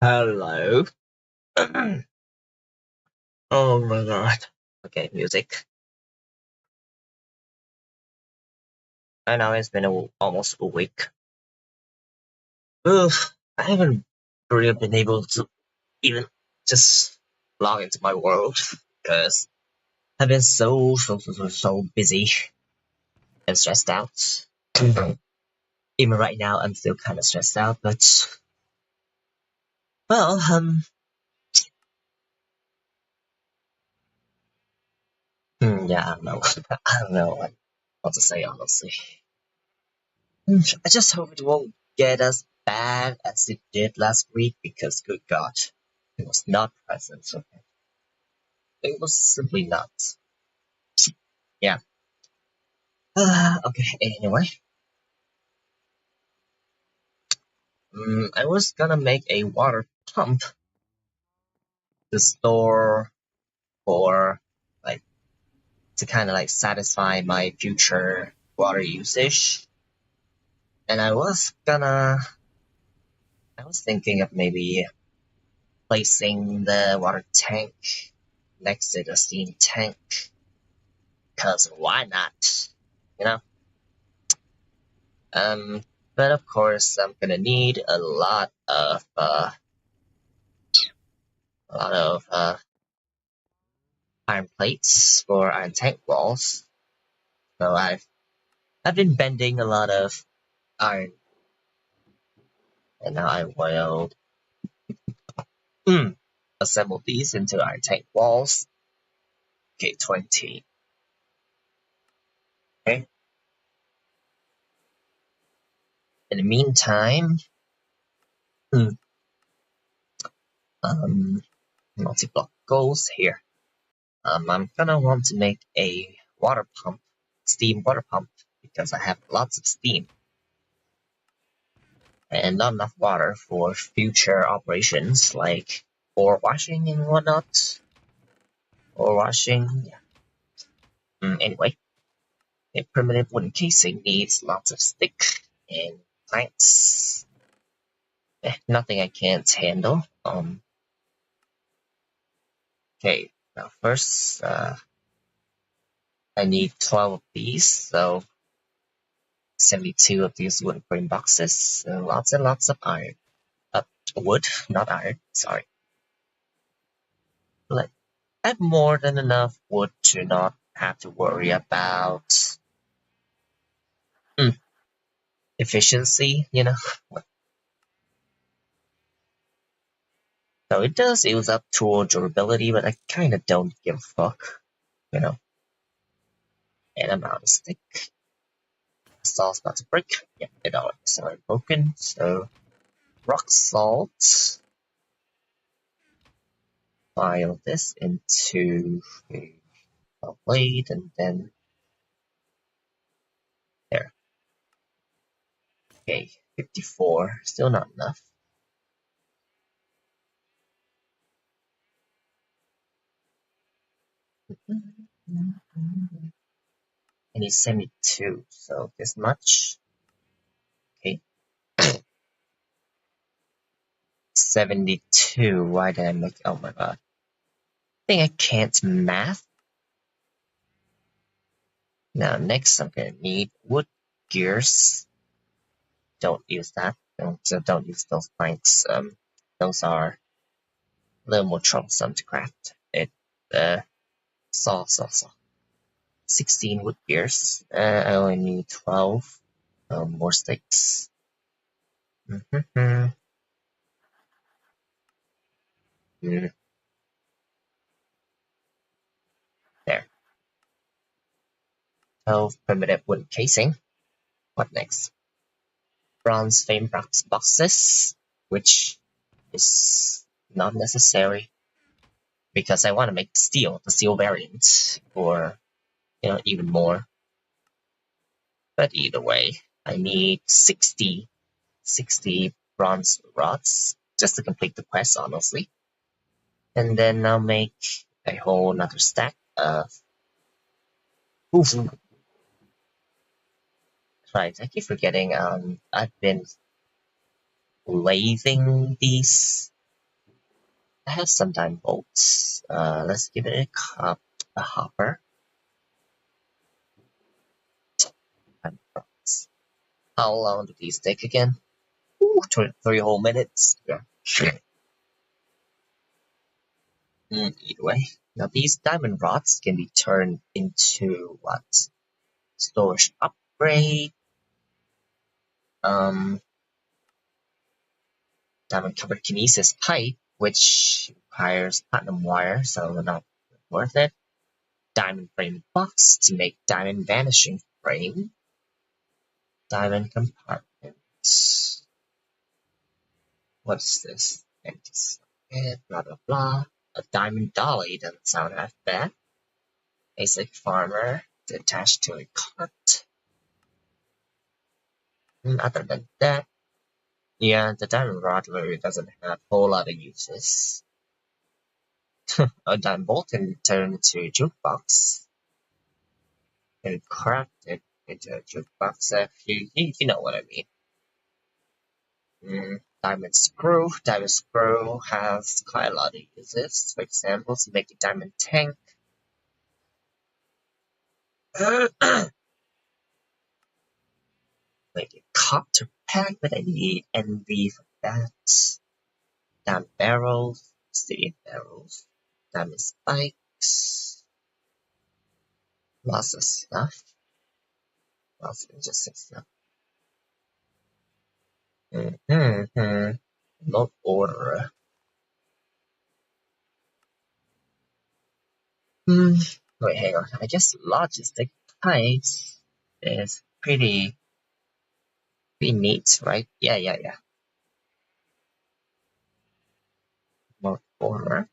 Hello. Oh my god. Okay, music. I know it's been almost a week. Ugh, I haven't really been able to even just log into my world because I've been so busy and stressed out. Even right now, I'm still kind of stressed out, but well, yeah, I don't know. I don't know what to say honestly. I just hope it won't get as bad as it did last week because, good God, it was not present. So it was simply not. Yeah. Okay. Anyway, I was gonna make a water pump to store for like to kind of like satisfy my future water usage, and I was thinking of maybe placing the water tank next to the steam tank. Cause why not? You know? Um, but of course I'm gonna need a lot of iron plates for iron tank walls. So I've been bending a lot of iron, and now I will assemble these into iron tank walls. Okay, 20. Okay. In the meantime, hmm, um, multi-block goals here. I'm gonna want to make a water pump, steam water pump, because I have lots of steam and not enough water for future operations like ore washing and whatnot. Ore washing, yeah. Anyway, a primitive wooden casing needs lots of stick and planks. Nothing I can't handle. Okay, now first, I need 12 of these, so 72 of these wooden frame boxes, and lots of iron. Uh, Wood, not iron, sorry. Like, I have more than enough wood to not have to worry about mm, efficiency, you know? So it does use up tool durability, but I kinda don't give a fuck, you know? And I'm out of stick. Saw's about to break. Yeah, it's already broken, so rock salt. File this into a blade, and then there. Okay, 54, still not enough. I need 72, so this much. Okay, 72. Why did I make? Oh my god. I think I can't math. Now, next, I'm gonna need wood gears. Don't use that. Don't use those planks. Those are a little more troublesome to craft. Uh, saw. 16 wood gears. I only need 12. More sticks. Mm-hmm. There. 12 primitive wooden casing. What next? Bronze frame boxes, which is not necessary because I want to make the steel variant, or even more. But either way, I need 60 bronze rods just to complete the quest, honestly. And then I'll make a whole another stack of. Oof. Right, I keep forgetting. I've been lathing these. I have some diamond bolts. Let's give it a hopper. Diamond rods. How long do these take again? Ooh, 23 whole minutes. Yeah, sure. Either way. Now these diamond rods can be turned into what? Storage upgrade. Diamond covered kinesis pipe, which requires platinum wire, so not worth it. Diamond frame box to make diamond vanishing frame. Diamond compartment. What's this? Empty socket, blah blah blah. A diamond dolly doesn't sound half bad. Basic farmer attached to a cart. Other than that, yeah, the diamond rod really doesn't have a whole lot of uses. A diamond bolt can turn into a jukebox and craft it into a jukebox if you know what I mean. Diamond screw. Diamond screw has quite a lot of uses. For example, to make a diamond tank. Make a copter pack, but I need envy for that. Diamond barrels. Steel barrels. Diamond spikes. Lots of stuff. Lots of interesting stuff. Not order. Wait, hang on. I guess logistic pipes is pretty neat, right? Yeah. Not order.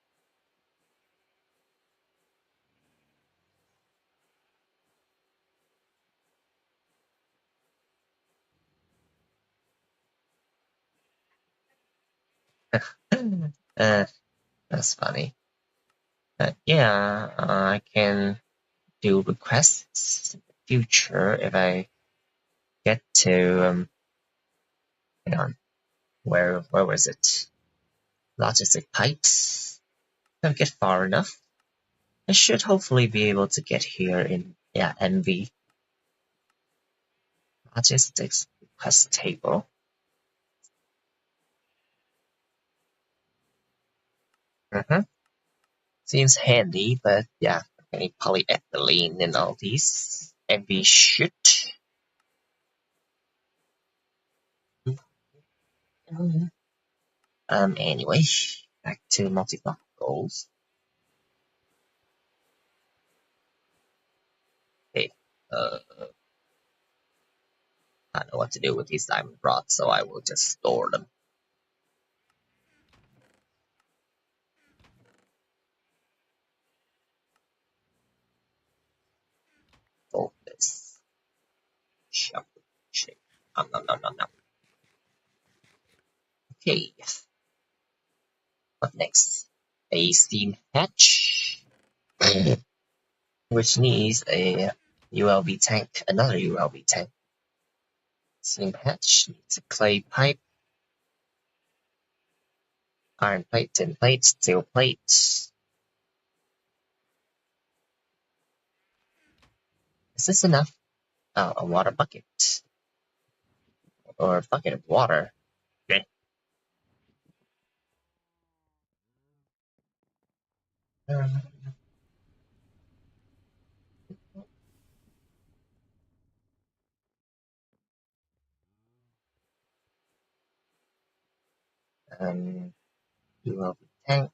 That's funny. But yeah, I can do requests in the future if I get to hang on. Where was it? Logistic pipes. If I get far enough, I should hopefully be able to get here in Envy. Logistics request table. Seems handy, but yeah, I need polyethylene and all these. Envy shoot. Anyway, back to multi-block goals. Okay, I don't know what to do with these diamond rods, so I will just store them. Focus. Shuffle. Shake. No. Okay. What next? A steam hatch. Which needs a ULB tank, another ULB tank. Steam hatch needs a clay pipe. Iron plate, tin plate, steel plate. Is this enough? Oh, a water bucket. Or a bucket of water. Okay. ULB tank.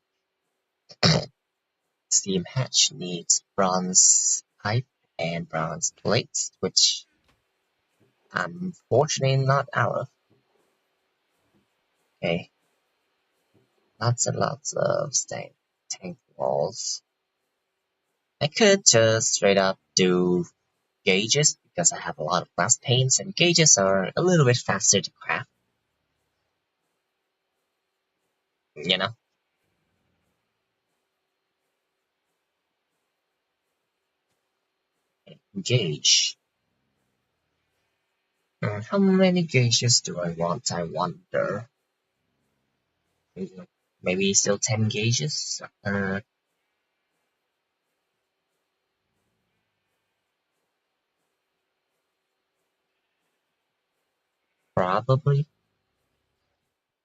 Steam hatch needs bronze pipe and bronze plates, which I'm fortunately not out of. Okay. Lots and lots of tank walls. I could just straight up do gauges because I have a lot of glass panes and gauges are a little bit faster to craft. You know? Gauge. How many gauges do I want? I wonder. Maybe still 10 gauges? Probably.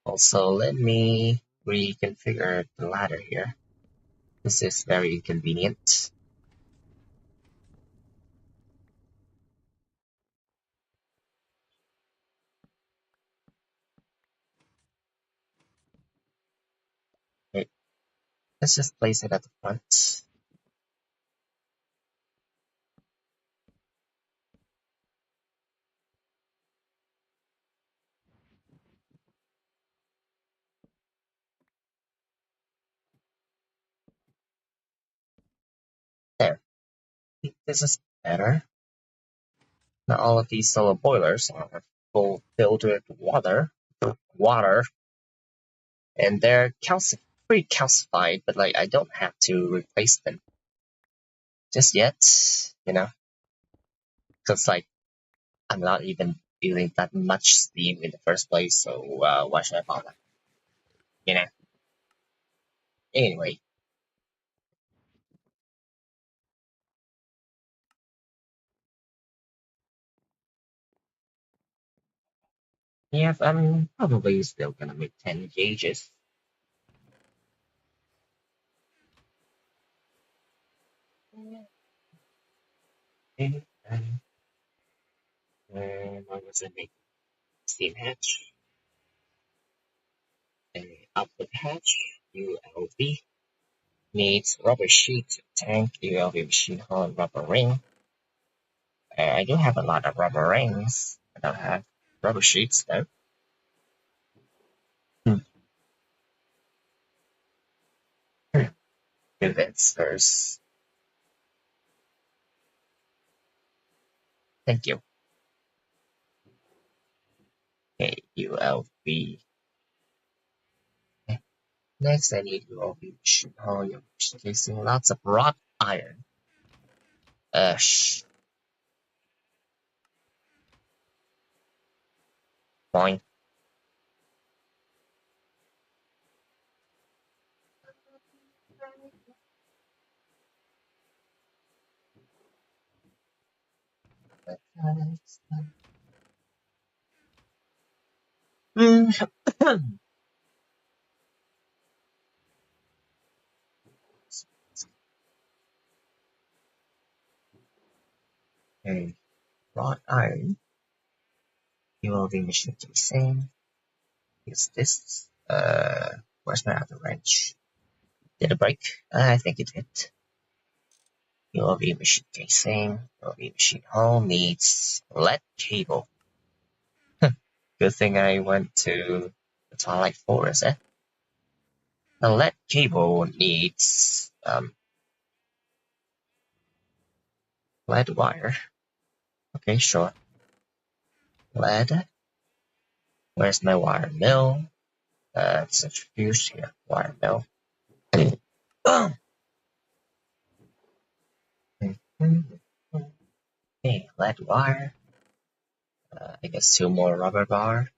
Also, let me reconfigure the ladder here. This is very inconvenient. Okay, let's just place it at the front. There. I think this is better. Now all of these solar boilers are full filled with water, and they're pretty calcified, but like I don't have to replace them just yet, you know, because like I'm not even feeling that much steam in the first place, so why should I bother? You know. Anyway, yeah, I'm probably still gonna make 10 gauges. Okay, and I was make steam hatch, and output hatch, ULV. Needs rubber sheet, tank, ULV machine hull, and rubber ring. I do have a lot of rubber rings. I don't have rubber sheets though. Hmm. Condensers. Thank you. Okay, ULV. Okay. Next, I need ULV machine hull, your machine casing, lots of wrought iron. Fine. Okay, wrought iron. ULV machine casing. Use this. Where's my other wrench? Did it break? I think it did. ULV machine casing. ULV machine hull needs lead cable. Good thing I went to the Twilight Forest, eh? The lead cable needs lead wire. Okay, sure. Lead. Where's my wire mill? It's a fuse here. Wire mill. Oh. Okay, lead wire. I guess 2 more rubber bar.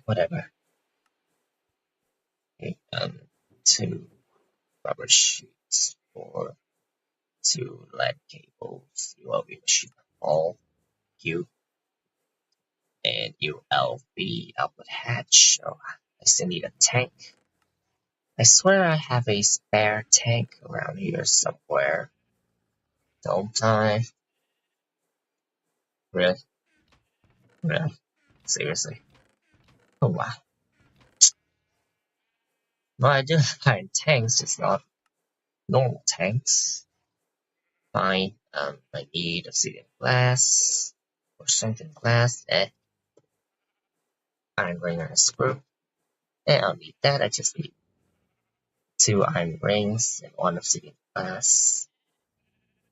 Whatever. Okay, 2 rubber sheets for 2 lead cables. ULV machine hull. Q and ULV output hatch. Oh, I still need a tank. I swear I have a spare tank around here somewhere. Don't I? Really? Really? Seriously? Oh wow. Well, I do have iron tanks, just not normal tanks. Fine. I need obsidian glass or strengthened glass. Iron ring and a screw. I don't need that. I just need 2 iron rings and 1 obsidian glass.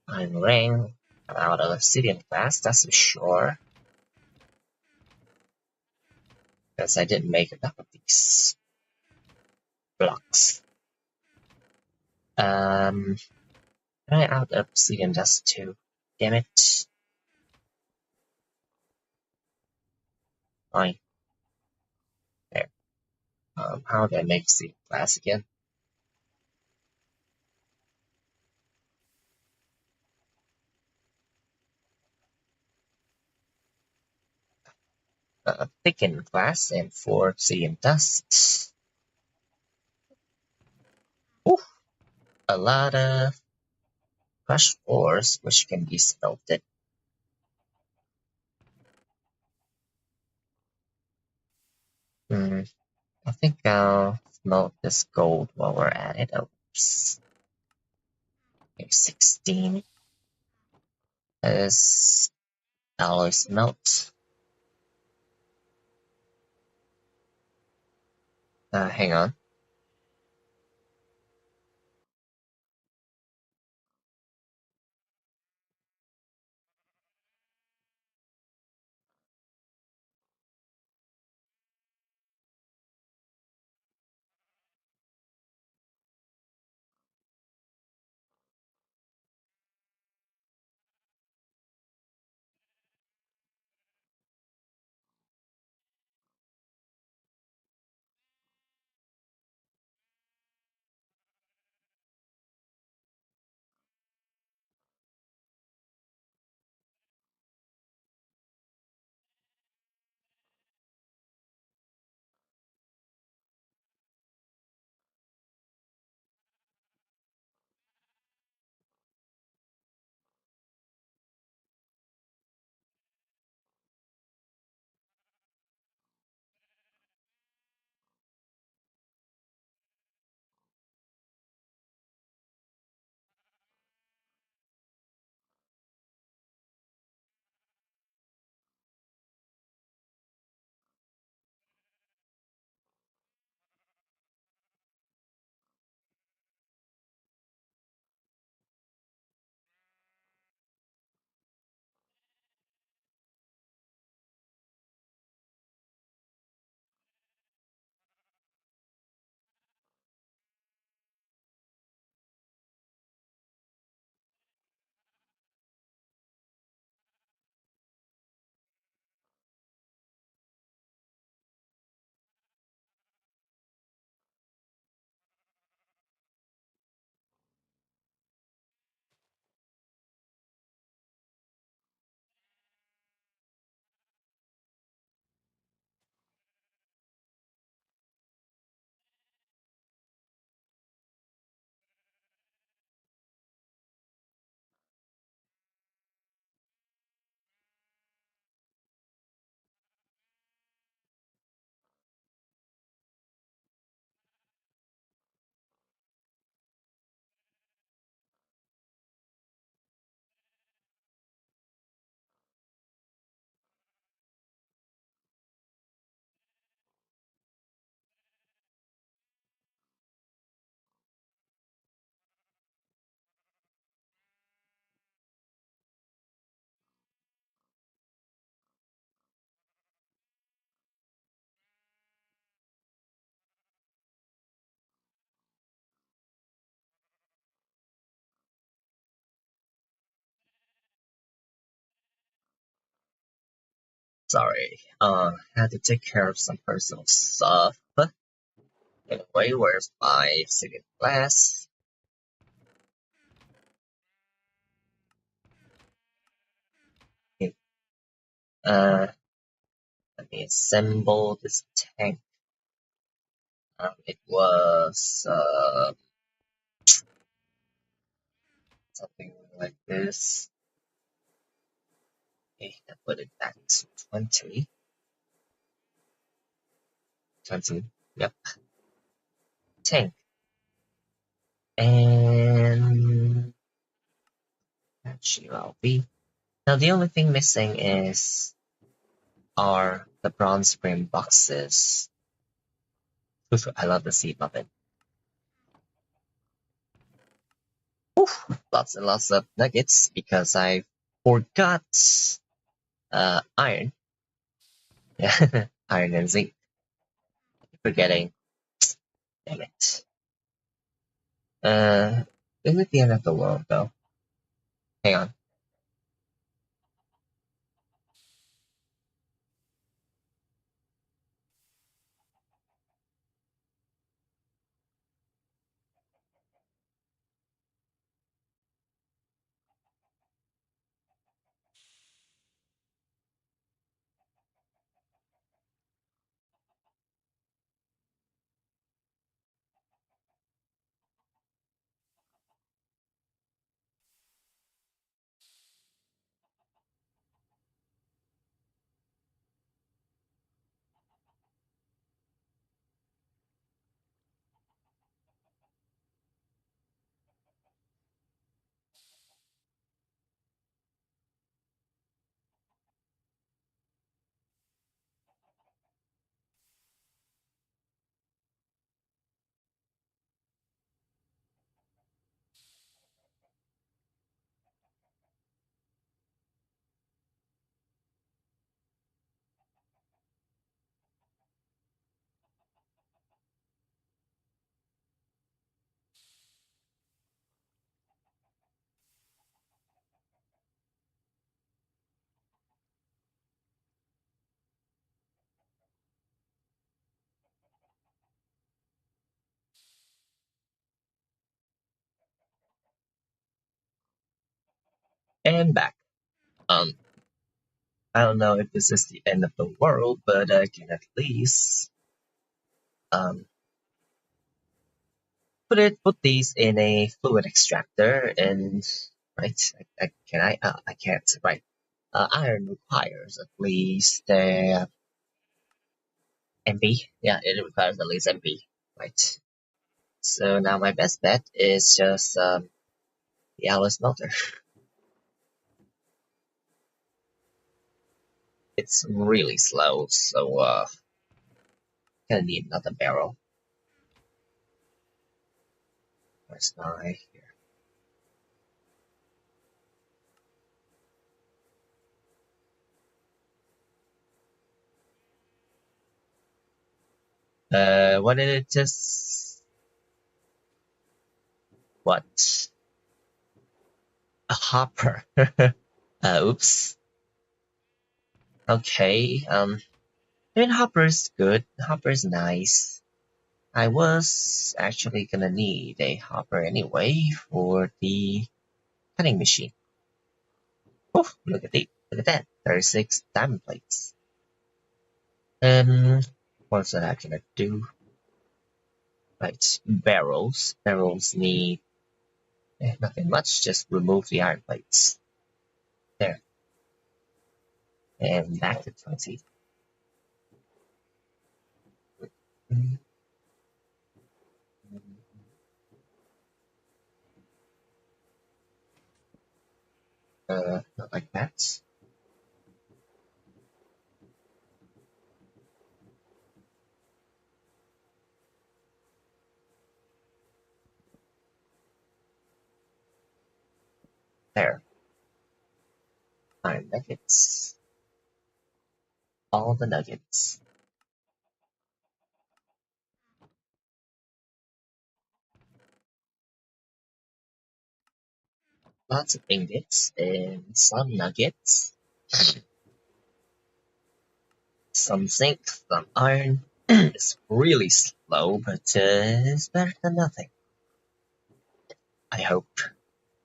Iron ring. I'm out of obsidian glass, that's for sure. because I didn't make enough of these blocks. Ran out of obsidian dust too. Damn it. Fine. There. How do I make obsidian glass again? Thicken glass and 4 obsidian dust. Ooh, a lot of crushed ores which can be smelted. I think I'll smelt this gold while we're at it. Oops. Okay, 16 is alloy smelt. Hang on. Sorry. Had to take care of some personal stuff. Anyway, where's my second glass? Okay, let me assemble this tank. It was something like this. Okay, I put it back to 20. 20. Yep. Tank. And actually I'll be. Now the only thing missing are the bronze frame boxes. I love the seed muffin. Oof, lots and lots of nuggets because I forgot iron. Yeah, iron and zinc. forgetting. Damn it. Uh, is it the end of the world though? Hang on. And back. Um, I don't know if this is the end of the world, but I can at least um put these in a fluid extractor and right. I can't. Right. Iron requires at least MP. Yeah, it requires at least MP. Right. So now my best bet is just the alloy smelter. It's really slow, so gonna need another barrel. Where's my here? What did it just? What? A hopper. Oops. Okay. I mean, hopper's good. Hopper's nice. I was actually gonna need a hopper anyway for the cutting machine. Oh, look at that. 36 diamond plates. What's that I gonna do? Right, barrels. Barrels need nothing much. Just remove the iron plates. There, and back to 20. Not like that. There, iron nuggets. All the nuggets. Lots of ingots and some nuggets. Some zinc, some iron. It's really slow, but it's better than nothing. I hope.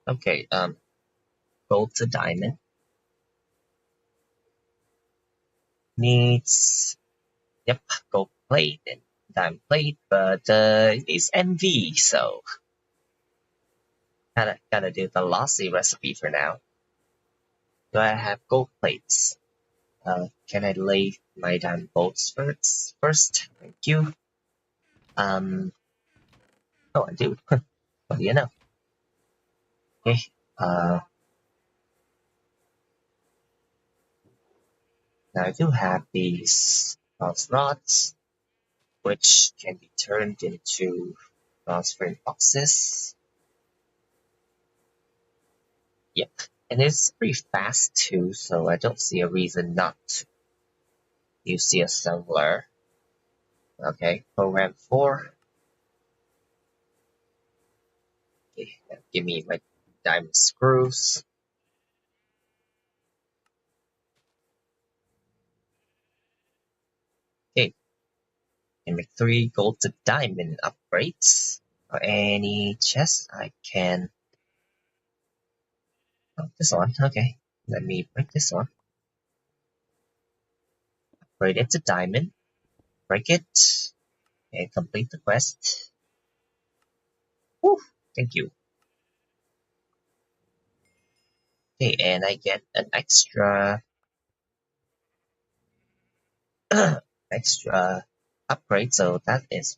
Okay, gold to diamond needs, yep, gold plate and diamond plate, but it needs MV, so gotta do the lossy recipe for now. Do I have gold plates? Can I lay my diamond bolts first? Thank you. Um, oh, I do. What do you know? Okay. Uh, now I do have these bronze rods, which can be turned into bronze frame boxes. Yep. And it's pretty fast too, so I don't see a reason not to use the assembler. Okay, program 4. Okay, give me my diamond screws. Okay, can make 3 gold to diamond upgrades. Or any chest I can. Oh, this one. Okay, let me break this one. Upgrade it to diamond. Break it. And complete the quest. Woo, thank you. Okay, and I get an extra extra upgrade, so that is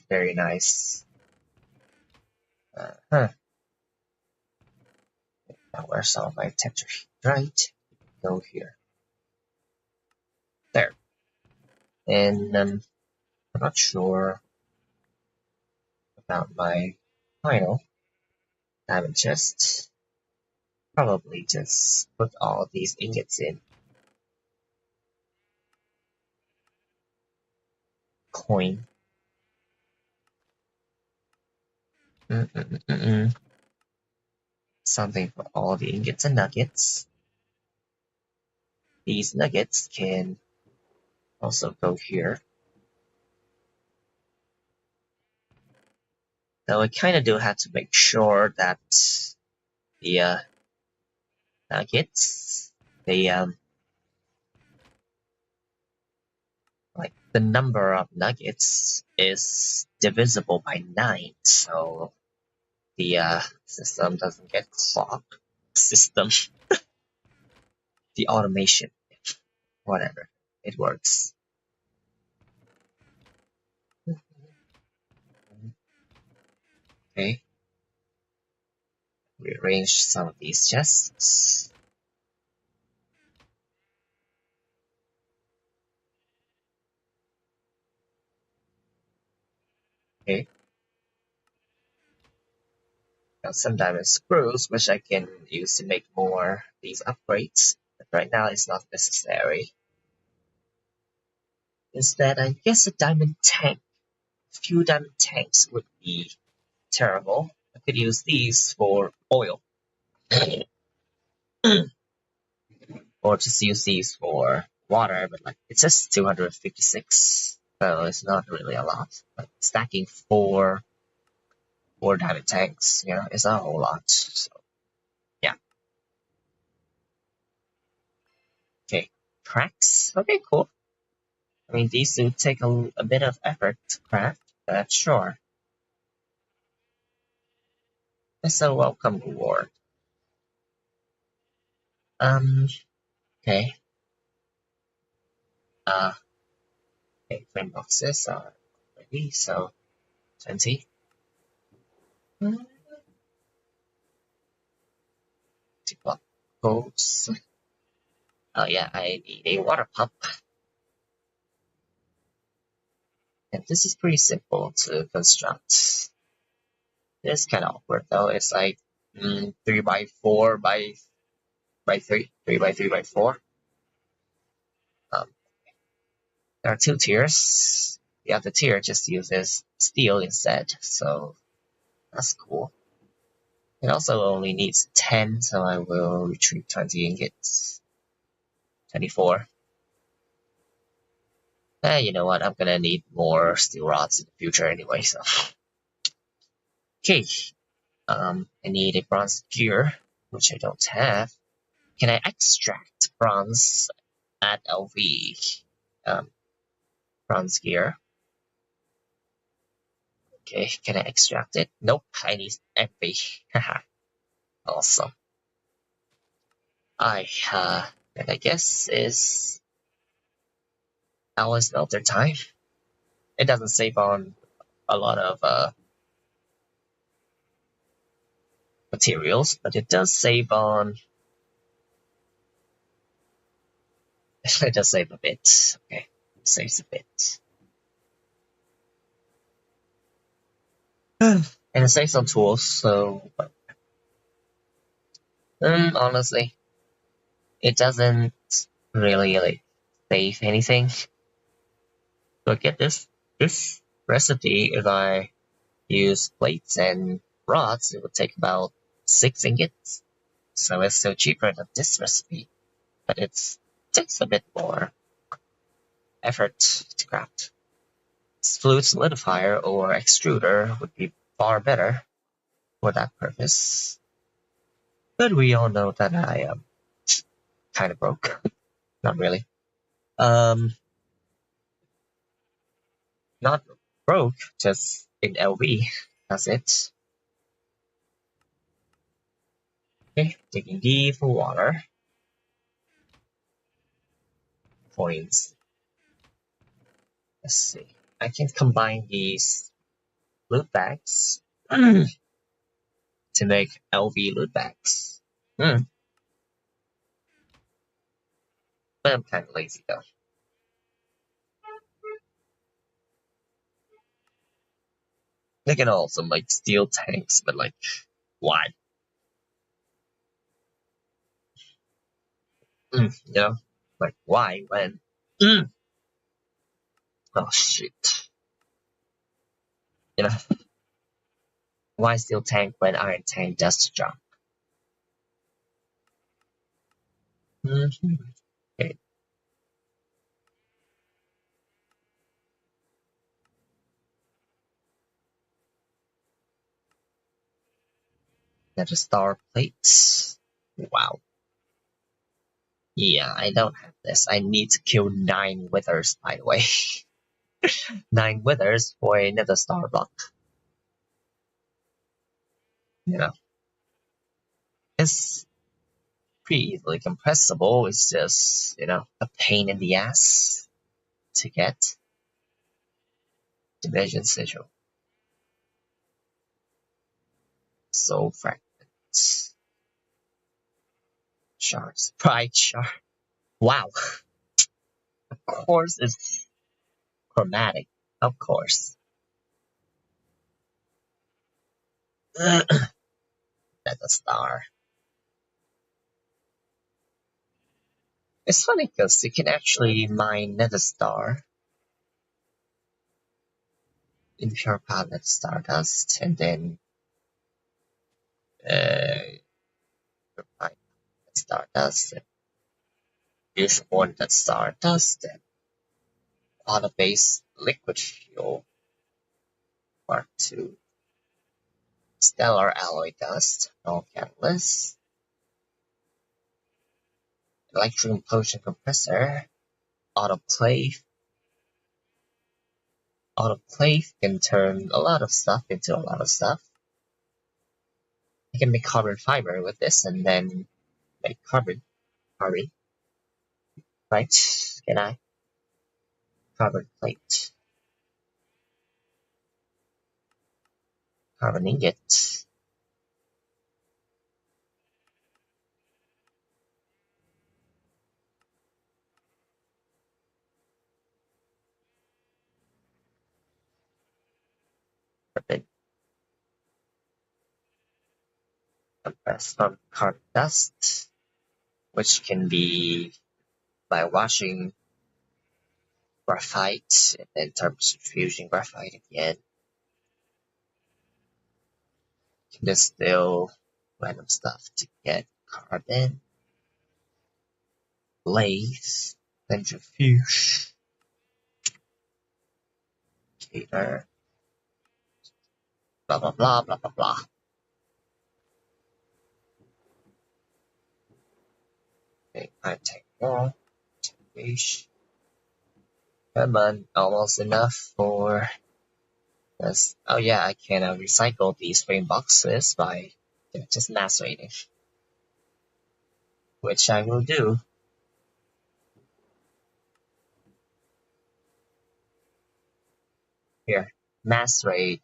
very nice. Huh. Now where's all my texture? Right. Go here. There. And I'm not sure about my final diamond chest. Probably just put all these ingots in. Coin. Something for all the ingots and nuggets. These nuggets can also go here. Though I kind of do have to make sure that the nuggets, like the number of nuggets is divisible by 9, so the system doesn't get clogged. System, the automation, whatever, it works. Okay, rearrange some of these chests. Okay, got some diamond screws which I can use to make more these upgrades, but right now it's not necessary. Instead, I guess a diamond tank. A few diamond tanks would be terrible. I could use these for oil. Or just use these for water, but like it's just 256, so it's not really a lot. But stacking four diamond tanks, it's a whole lot. So yeah. Okay, cracks. Okay, cool. I mean, these do take a bit of effort to craft, but sure. It's a welcome reward. Okay. Uh, okay, frame boxes are ready, so 20. Block goals. Oh yeah, I need a water pump. And this is pretty simple to construct. It's kind of awkward though. It's like 3 by 4 by 3, 3 by 3 by 4. Um, there are 2 tiers. The other tier just uses steel instead, so that's cool. It also only needs 10, so I will retrieve 20 ingots. 24. You know what? I'm gonna need more steel rods in the future anyway, so. Okay. I need a bronze gear, which I don't have. Can I extract bronze at LV? Um, bronze gear. Okay, can I extract it? Nope, I need FV. Haha, awesome. And I guess is Alice Melter time. It doesn't save on a lot of materials, but it does save on. It does save a bit. Okay, it saves a bit. And it saves on tools, so honestly, it doesn't really like save anything. So I get this recipe, if I use plates and rods, it would take about 6 ingots. So it's still cheaper than this recipe, but it takes a bit more effort to craft. Fluid solidifier or extruder would be far better for that purpose. But we all know that I am kind of broke. Not really. Not broke, just in LV. That's it. Okay, digging D for water. Coins. Let's see. I can combine these loot bags to make LV loot bags. But I'm kind of lazy though. They can also make steel tanks, but like, why? You know, like why when? Oh shit! You know, why steel tank when iron tank does the job? Okay, got a star plate. Wow. Yeah, I don't have this. I need to kill 9 withers, by the way. 9 withers for another star block. You know, it's pretty easily compressible. It's just, a pain in the ass to get. Division sigil. Soul fragments. Shards. Pride shard. Wow. Of course it's chromatic. Of course. That's a star. It's funny because you can actually mine nether star in pure palette stardust and then refine stardust and use on that stardust and auto base liquid fuel part 2 stellar alloy dust no catalyst electrum potion compressor autoclave autoclave can turn a lot of stuff into a lot of stuff. I can make carbon fiber with this and then make carbon right? Can I? Carbon plate. Carbon ingot. Carbon. Compressed from carbon dust, which can be by washing graphite and then fusing graphite again. You can distill random stuff to get carbon. Lathe. Centrifuge. Cater. Blah blah blah blah blah blah. Okay, I take more. Fish. Come on, almost enough for this. Oh yeah, I can recycle these frame boxes by just macerating, which I will do. Here, macerate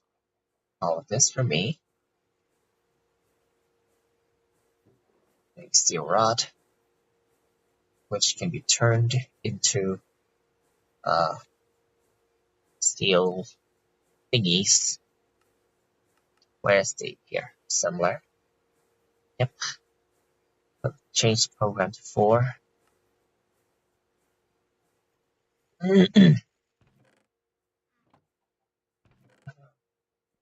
all of this for me. Make steel rod, which can be turned into steel thingies. Where's the here? Somewhere. Yep. Change the program to 4.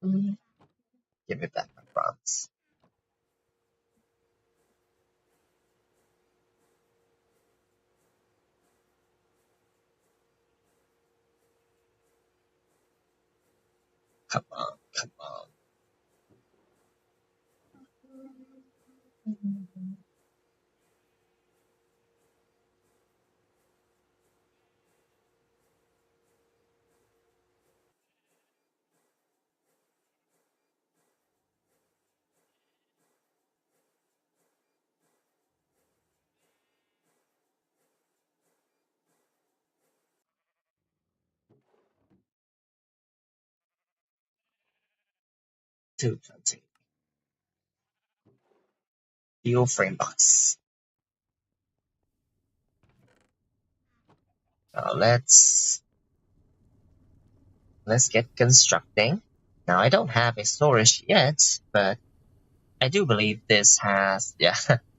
Give me back my bronze. Come on, come on. 220. Fuel frame box. Now let's get constructing. Now I don't have a storage yet, but I do believe this has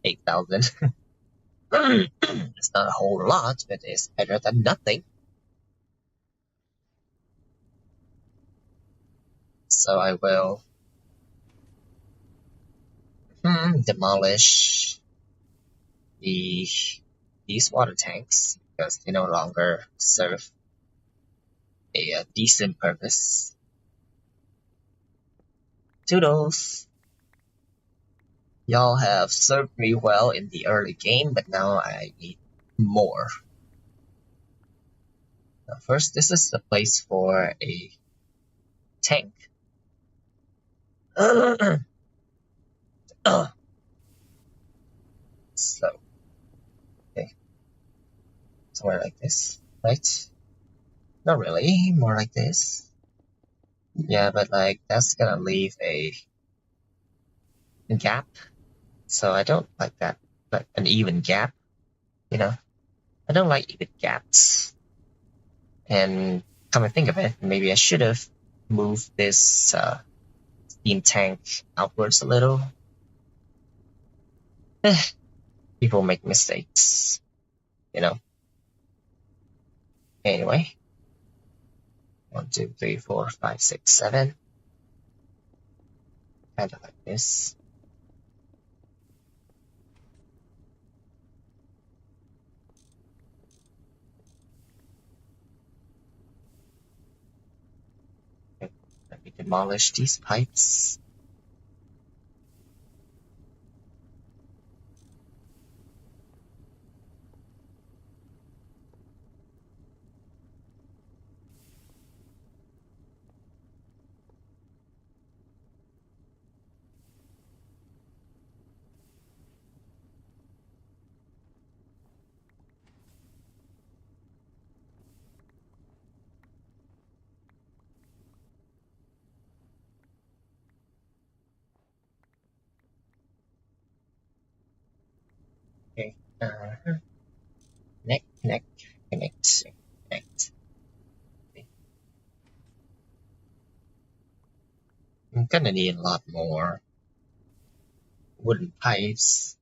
8,000. It's not a whole lot, but it's better than nothing. So I will demolish these water tanks because they no longer serve a decent purpose. Toodles! Y'all have served me well in the early game, but now I need more. Now first, this is the place for a tank. So, okay, somewhere like this, right? Not really, more like this. Yeah, but like that's gonna leave a gap, so I don't like that, like an even gap, you know? I don't like even gaps. And come to think of it, maybe I should have moved this steam tank outwards a little. People make mistakes, you know? Anyway. 1, 2, 3, 4, 5, 6, 7. Kind of like this. Okay, let me demolish these pipes. Okay. Connect, connect, connect, connect. Okay. I'm gonna need a lot more wooden pipes.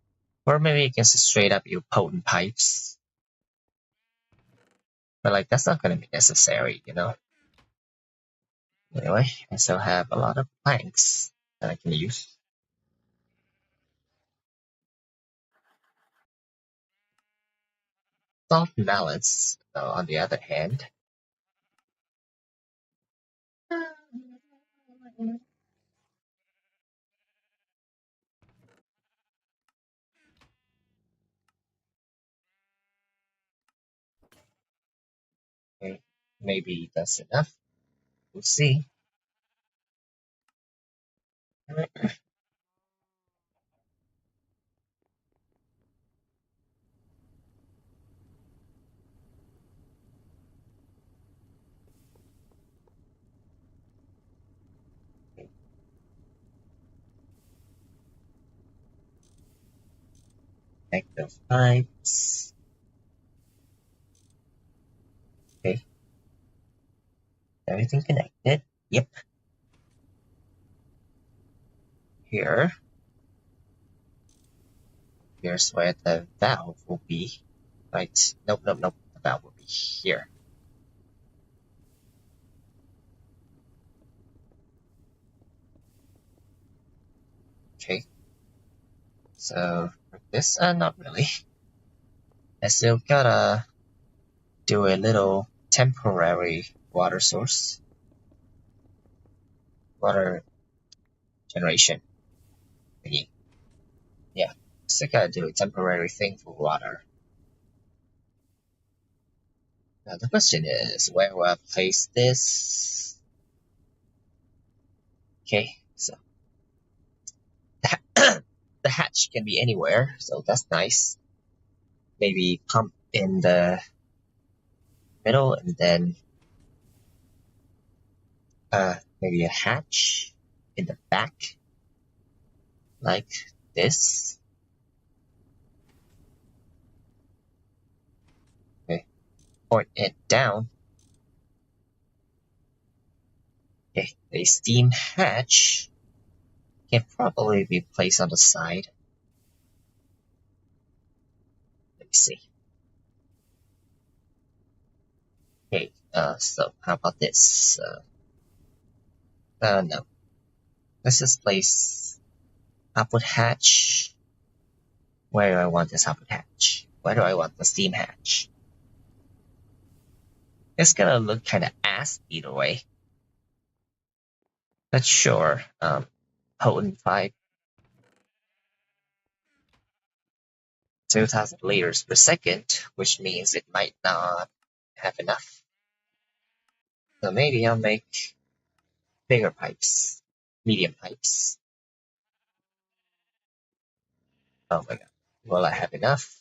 Or maybe you can just straight up use potent pipes. But like that's not gonna be necessary, you know? Anyway, I still have a lot of planks that I can use. Soft mallets, on the other hand, okay, maybe that's enough. We'll see. Connect those pipes. Okay, everything connected. Yep. Here. Here's where the valve will be. Right. Nope, nope, nope. The valve will be here. So for this, not really. I still gotta do a little temporary water source, water generation thingy. Yeah, still gotta do a temporary thing for water. Now the question is, where will I place this? Okay, so the hatch can be anywhere, so that's nice. Maybe pump in the middle and then maybe a hatch in the back, like this. Okay, point it down. Okay, a steam hatch can probably be placed on the side. Let me see. Okay, so how about this? No. Let's just place output hatch. Where do I want this output hatch? Where do I want the steam hatch? It's gonna look kinda ass either way. But sure, potent 2,000 liters per second, which means it might not have enough. So maybe I'll make bigger pipes, medium pipes. Oh my god, will I have enough?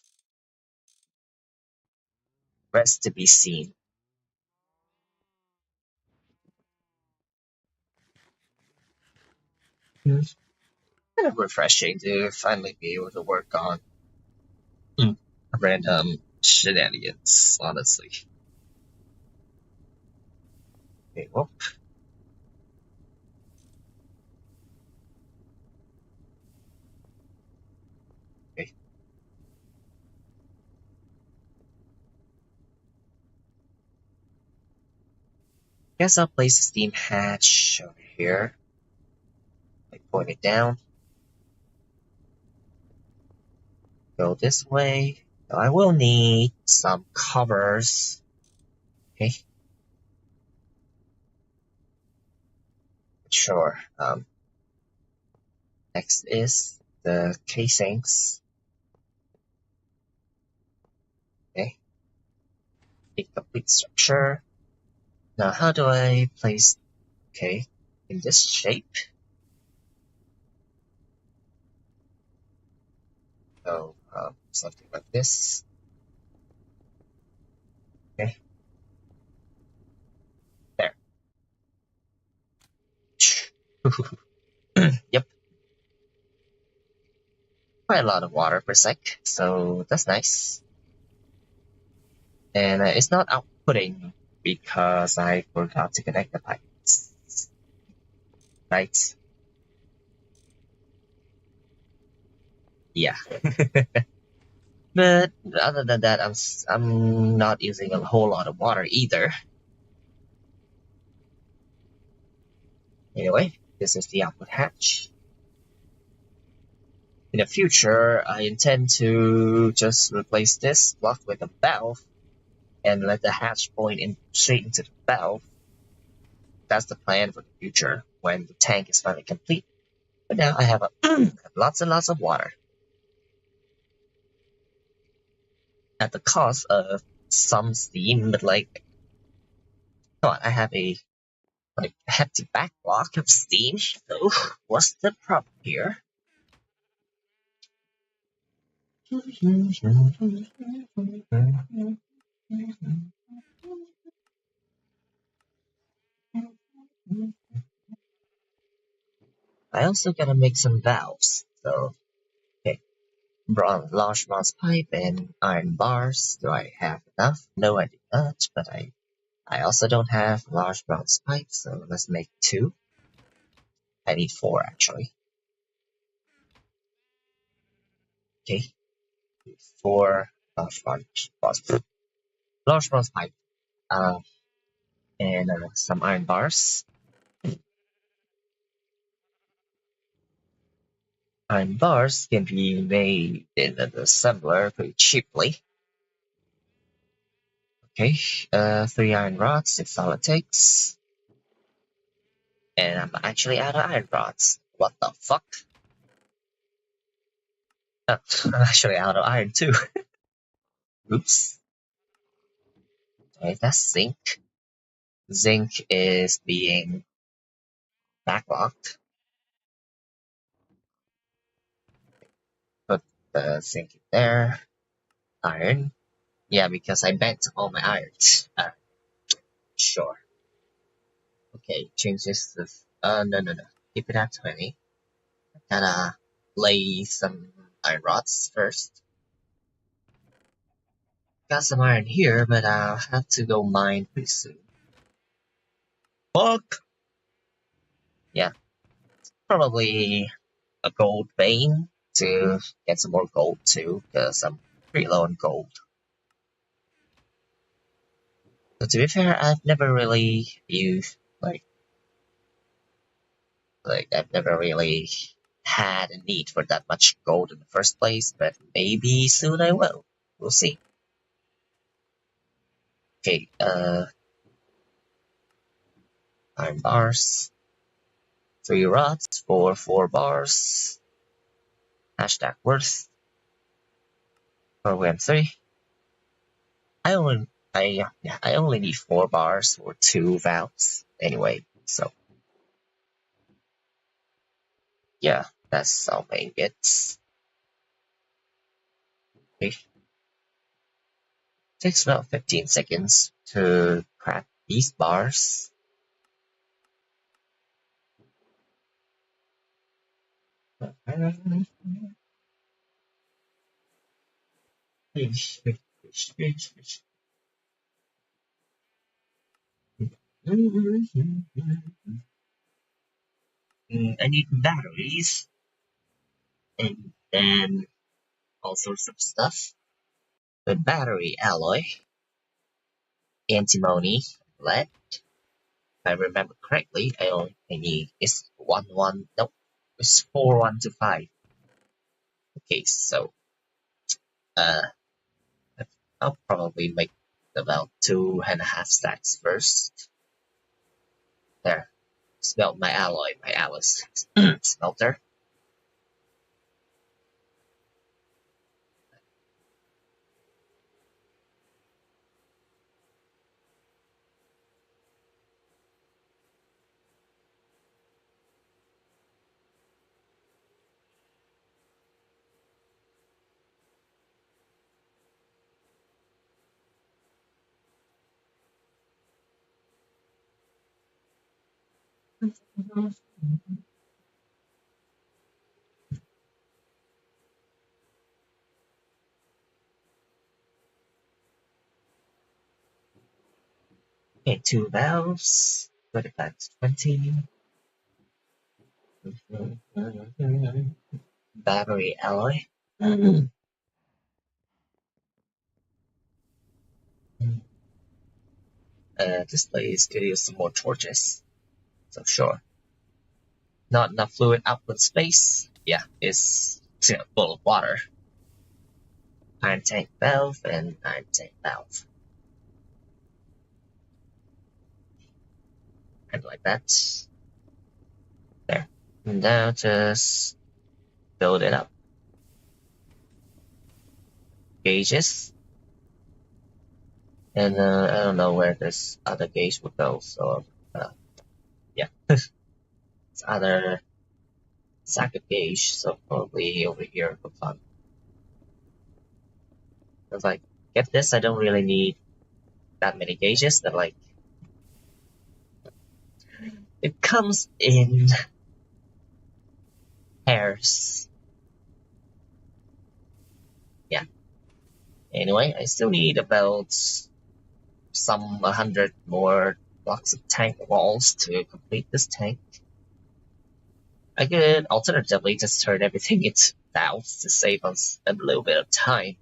Rest to be seen. It's kind of refreshing to finally be able to work on random shenanigans, honestly. Okay, well, okay. Guess I'll place the steam hatch over here. Like point it down. Go this way. So I will need some covers. Okay. Sure. Next is the casings. Okay. A complete structure. Now how do I place, okay, in this shape? So, something like this. Okay. There. Yep. Quite a lot of water per sec, so that's nice. And it's not outputting because I forgot to connect the pipes. Right? Yeah. But other than that, I'm not using a whole lot of water either. Anyway, this is the output hatch. In the future, I intend to just replace this block with a valve and let the hatch point in straight into the valve. That's the plan for the future when the tank is finally complete. But now I have lots and lots of water at the cost of some steam. But like, come on, I have a hefty backlog of steam. So what's the problem here? I also gotta make some valves. So, okay, large bronze pipe and iron bars. Do I have enough? No, I do not. But I also don't have large bronze pipe, so let's make 2. I need 4 actually. Okay, 4 large bronze pipe, and some iron bars. Iron bars can be made in an assembler pretty cheaply. Okay, 3 iron rods, that's all it takes. And I'm actually out of iron rods. What the fuck? Oh, I'm actually out of iron too. Oops. Okay, that's zinc. Zinc is being backlogged. Put the zinc in there. Iron. Yeah, because I bent all my irons. Sure. Okay, change this to... no. Keep it at 20. Gotta lay some iron rods first. Got some iron here, but I'll have to go mine pretty soon. Fuck! Yeah, probably a gold vein to get some more gold too, because I'm pretty low on gold. But to be fair, I've never really used, I've never really had a need for that much gold in the first place, but maybe soon I will. We'll see. Okay, iron bars. 3 rods for 4 bars. Hashtag worth. Program 3. I only need 4 bars for 2 valves anyway, so yeah, that's all main gets. Okay. Takes about 15 seconds to crack these bars. I need batteries and then all sorts of stuff. The battery alloy, antimony, lead. If I remember correctly, I need it's 4125. Okay, so uh I'll probably make about 2.5 stacks first. There. Smelt my alloy, my Alice smelter. Okay, 2 valves. Put it back to 20. Battery alloy. This place could use some more torches. So sure. Not enough fluid output space. Yeah, it's full of water. Iron tank valve and iron tank valve. And like that. There. And now just build it up. Gauges. And I don't know where this other gauge would go, so yeah. It's other socket gauge, so probably over here for fun. I was like, get this, I don't really need that many gauges, but like, it comes in pairs. Yeah. Anyway, I still need about some 100 more blocks of tank walls to complete this tank. I could alternatively just turn everything into valves to save us a little bit of time.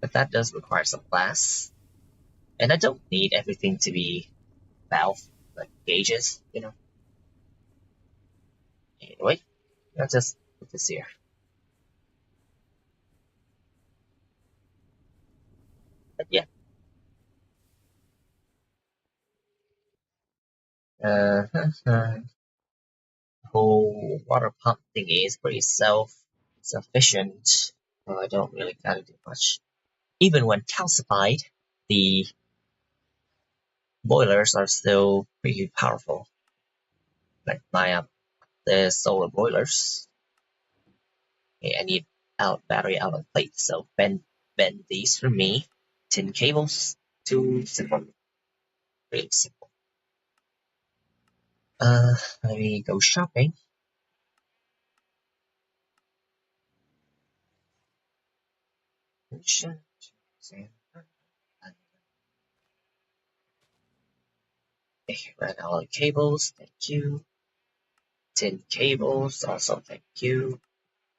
But that does require some glass. And I don't need everything to be valve, like gauges, you know. Anyway, I'll just put this here. But yeah. The whole water pump thingy is pretty self-sufficient, so I don't really gotta do much. Even when calcified, the boilers are still pretty powerful. Like the solar boilers. Okay, I need battery outlet plate, so bend these for me. Tin cables, too simple, really simple. Let me go shopping. Red outlet cables, thank you. Tin cables, also thank you.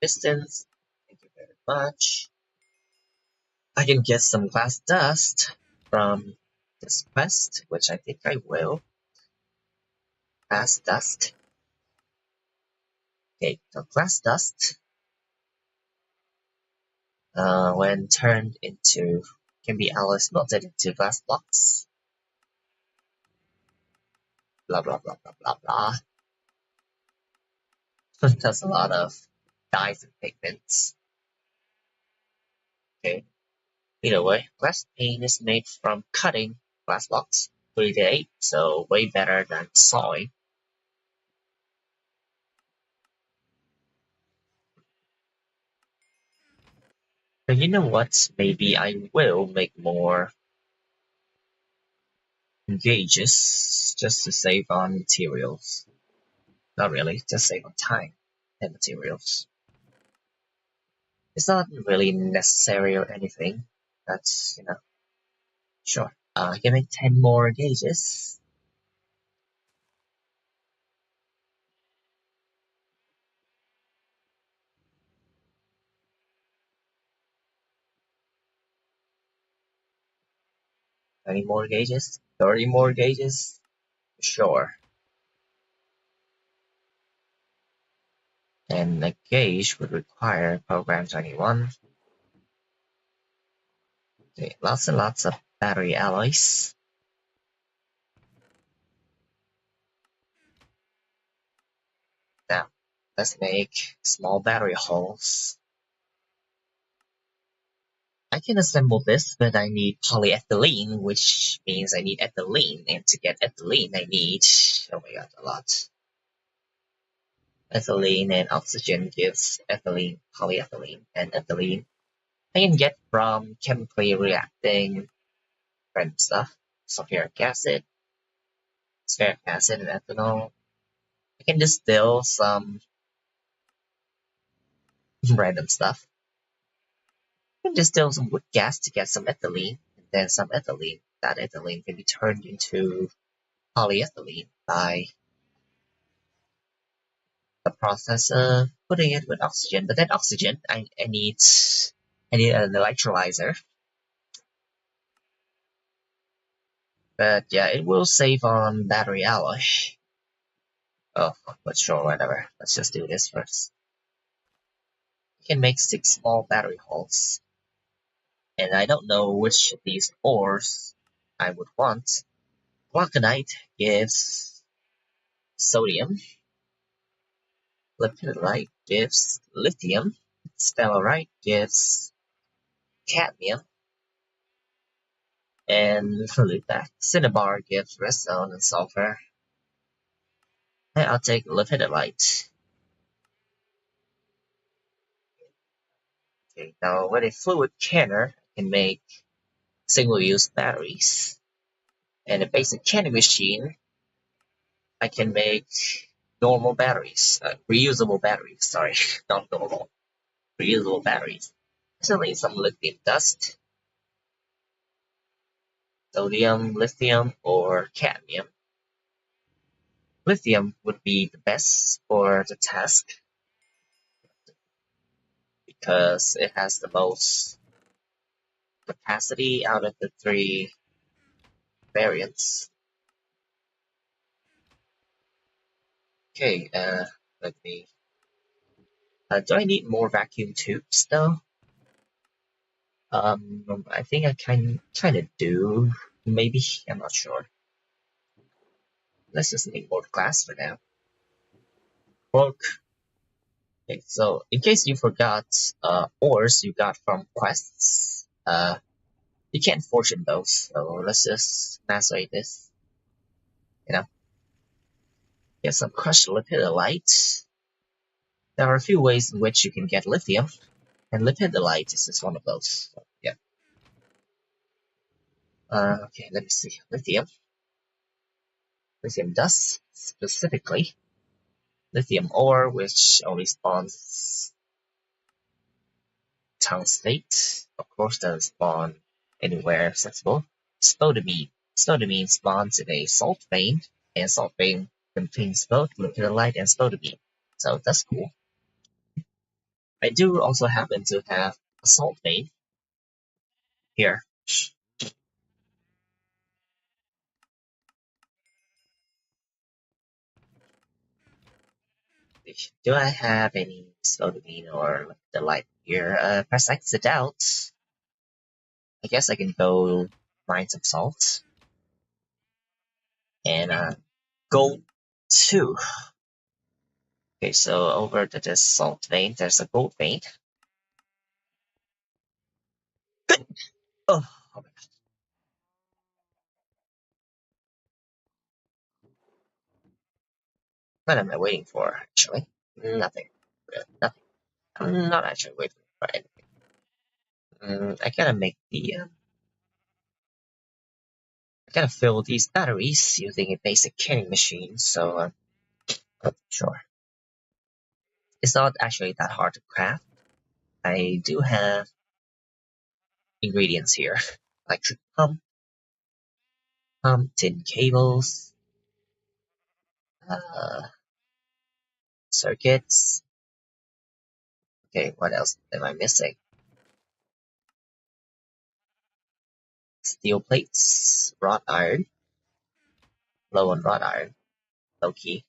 Pistons, thank you very much. I can get some glass dust from this quest, which I think I will. Glass dust. Okay, so glass dust, when turned into, can be alloys melted into glass blocks. Blah blah blah blah blah blah. That's a lot of dyes and pigments. Okay. Either way, glass paint is made from cutting glass blocks 3 to 8, so way better than sawing. And you know what? Maybe I will make more gauges just to save on materials. Not really, just save on time and materials. It's not really necessary or anything. That's, sure. I can make 10 more gauges. Any more gauges? 30 more gauges? Sure. And a gauge would require program 21. Okay, lots and lots of battery alloys. Now, let's make small battery holes. I can assemble this, but I need polyethylene, which means I need ethylene, and to get ethylene I need, oh my god, a lot. Ethylene and oxygen gives ethylene, polyethylene, and ethylene. I can get from chemically reacting random stuff, sulfuric acid, stearic acid, and ethanol. I can distill some random stuff. I can distill some wood gas to get some ethylene, and then some ethylene. That ethylene can be turned into polyethylene by the process of putting it with oxygen. But that oxygen, I need an electrolyzer. But yeah, it will save on battery alloy. Oh, but sure, whatever. Let's just do this first. You can make 6 small battery holes. And I don't know which of these ores I would want. Glauconite gives sodium. Lepidolite gives lithium. Sphalerite gives cadmium. And Cinnabar gives redstone and sulfur. And I'll take lepidolite. Okay, now with a fluid canner, I can make single-use batteries. And a basic canning machine, I can make normal batteries, reusable batteries, sorry, not normal, reusable batteries. Actually, some lithium dust, sodium, lithium, or cadmium. Lithium would be the best for the task because it has the most capacity out of the 3 variants. Okay, let me Do I need more vacuum tubes though? I think I kind of do. Maybe, I'm not sure. Let's just make more glass for now. Cork. Okay, so in case you forgot ores you got from quests, you can't fortune those, so let's just macerate this. You know, get some crushed lepidolite. There are a few ways in which you can get lithium, and lepidolite is just one of those. So, yeah. Okay, let me see. Lithium dust specifically. Lithium ore, which only spawns tungstate. Of course, doesn't spawn anywhere accessible. Spodumene. Spodumene spawns in a salt vein, and salt vein contains both lepidolite and spodumene. So that's cool. I do also happen to have a salt vein here. Do I have any spodumene or lepidolite here? Press exit out. I guess I can go mine some salt. And gold 2. Okay, so over to this salt vein, there's a gold vein. Oh, oh my god. What am I waiting for, actually? Nothing. Nothing. I'm not actually waiting for anything. I gotta make the, I gotta fill these batteries using a basic canning machine, so, sure. It's not actually that hard to craft. I do have ingredients here. Electric tin cables, uh, circuits. Okay, what else am I missing? Steel plates, wrought iron, low on wrought iron, low key.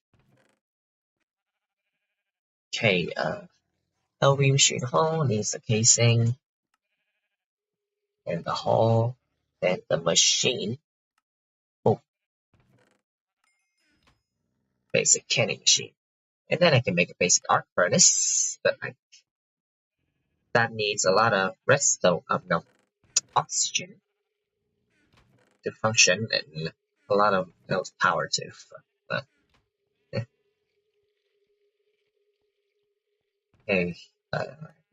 Okay, LV machine hull needs a casing, and the hull, then the machine. Oh, basic canning machine. And then I can make a basic arc furnace, but that needs a lot of redstone, no, oxygen to function, and a lot of power too. But, okay,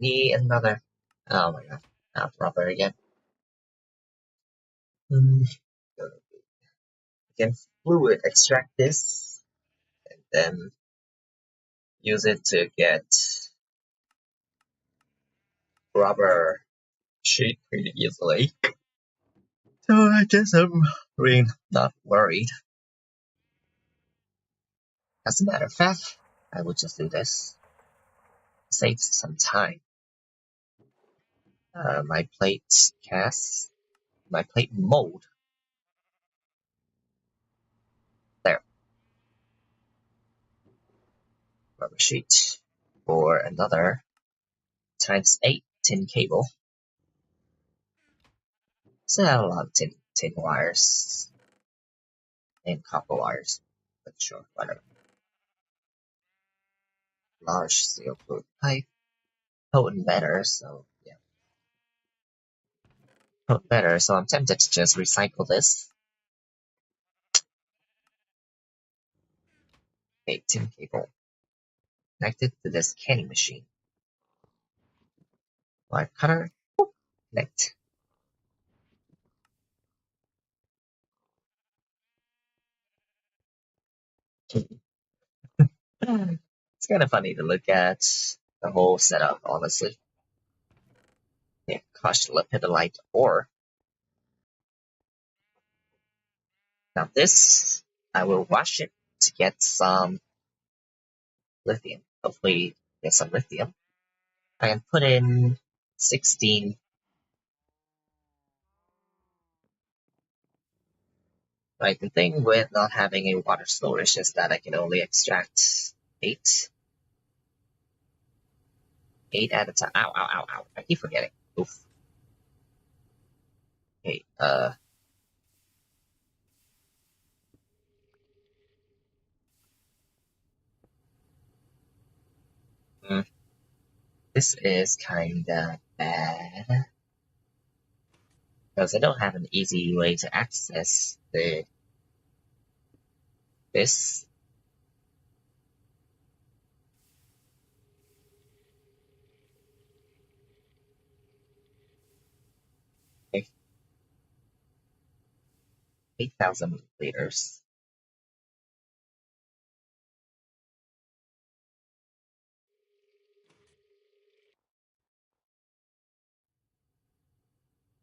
need another. Oh my god, not rubber again. Hmm. Can fluid extract this, and then use it to get rubber sheet pretty easily. So I guess I'm really not worried. As a matter of fact, I will just do this. Save some time. My plate cast, my plate mold. There, rubber sheet for another ×8 tin cable. So a lot of tin wires and copper wires, but sure, whatever. Large steel fluid pipe, potent better, so yeah. Potent better, so I'm tempted to just recycle this. Okay, tin cable. Connected to this canning machine. Wire cutter, connect. It's kind of funny to look at the whole setup, honestly. Yeah, crushed lepidolite ore. Now this, I will wash it to get some lithium. Hopefully get some lithium. I can put in 16. Right, the thing with not having a water storage is that I can only extract 8. 8 at a time. Ow, ow, ow, ow. I keep forgetting. Oof. Okay, this is kinda bad. Because I don't have an easy way to access this. Okay, 8,000 liters.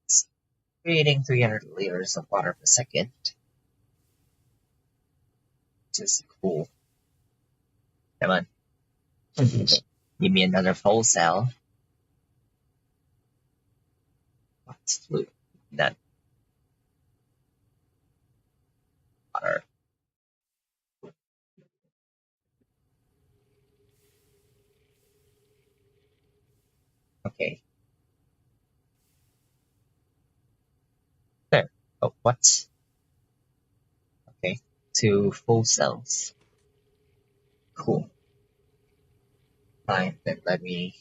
It's creating 300 liters of water per second, which is cool. Come on. Give me another full cell. What's fluid? That water. Okay. There. Oh, what? Okay. 2 full cells. Cool. Fine, then let me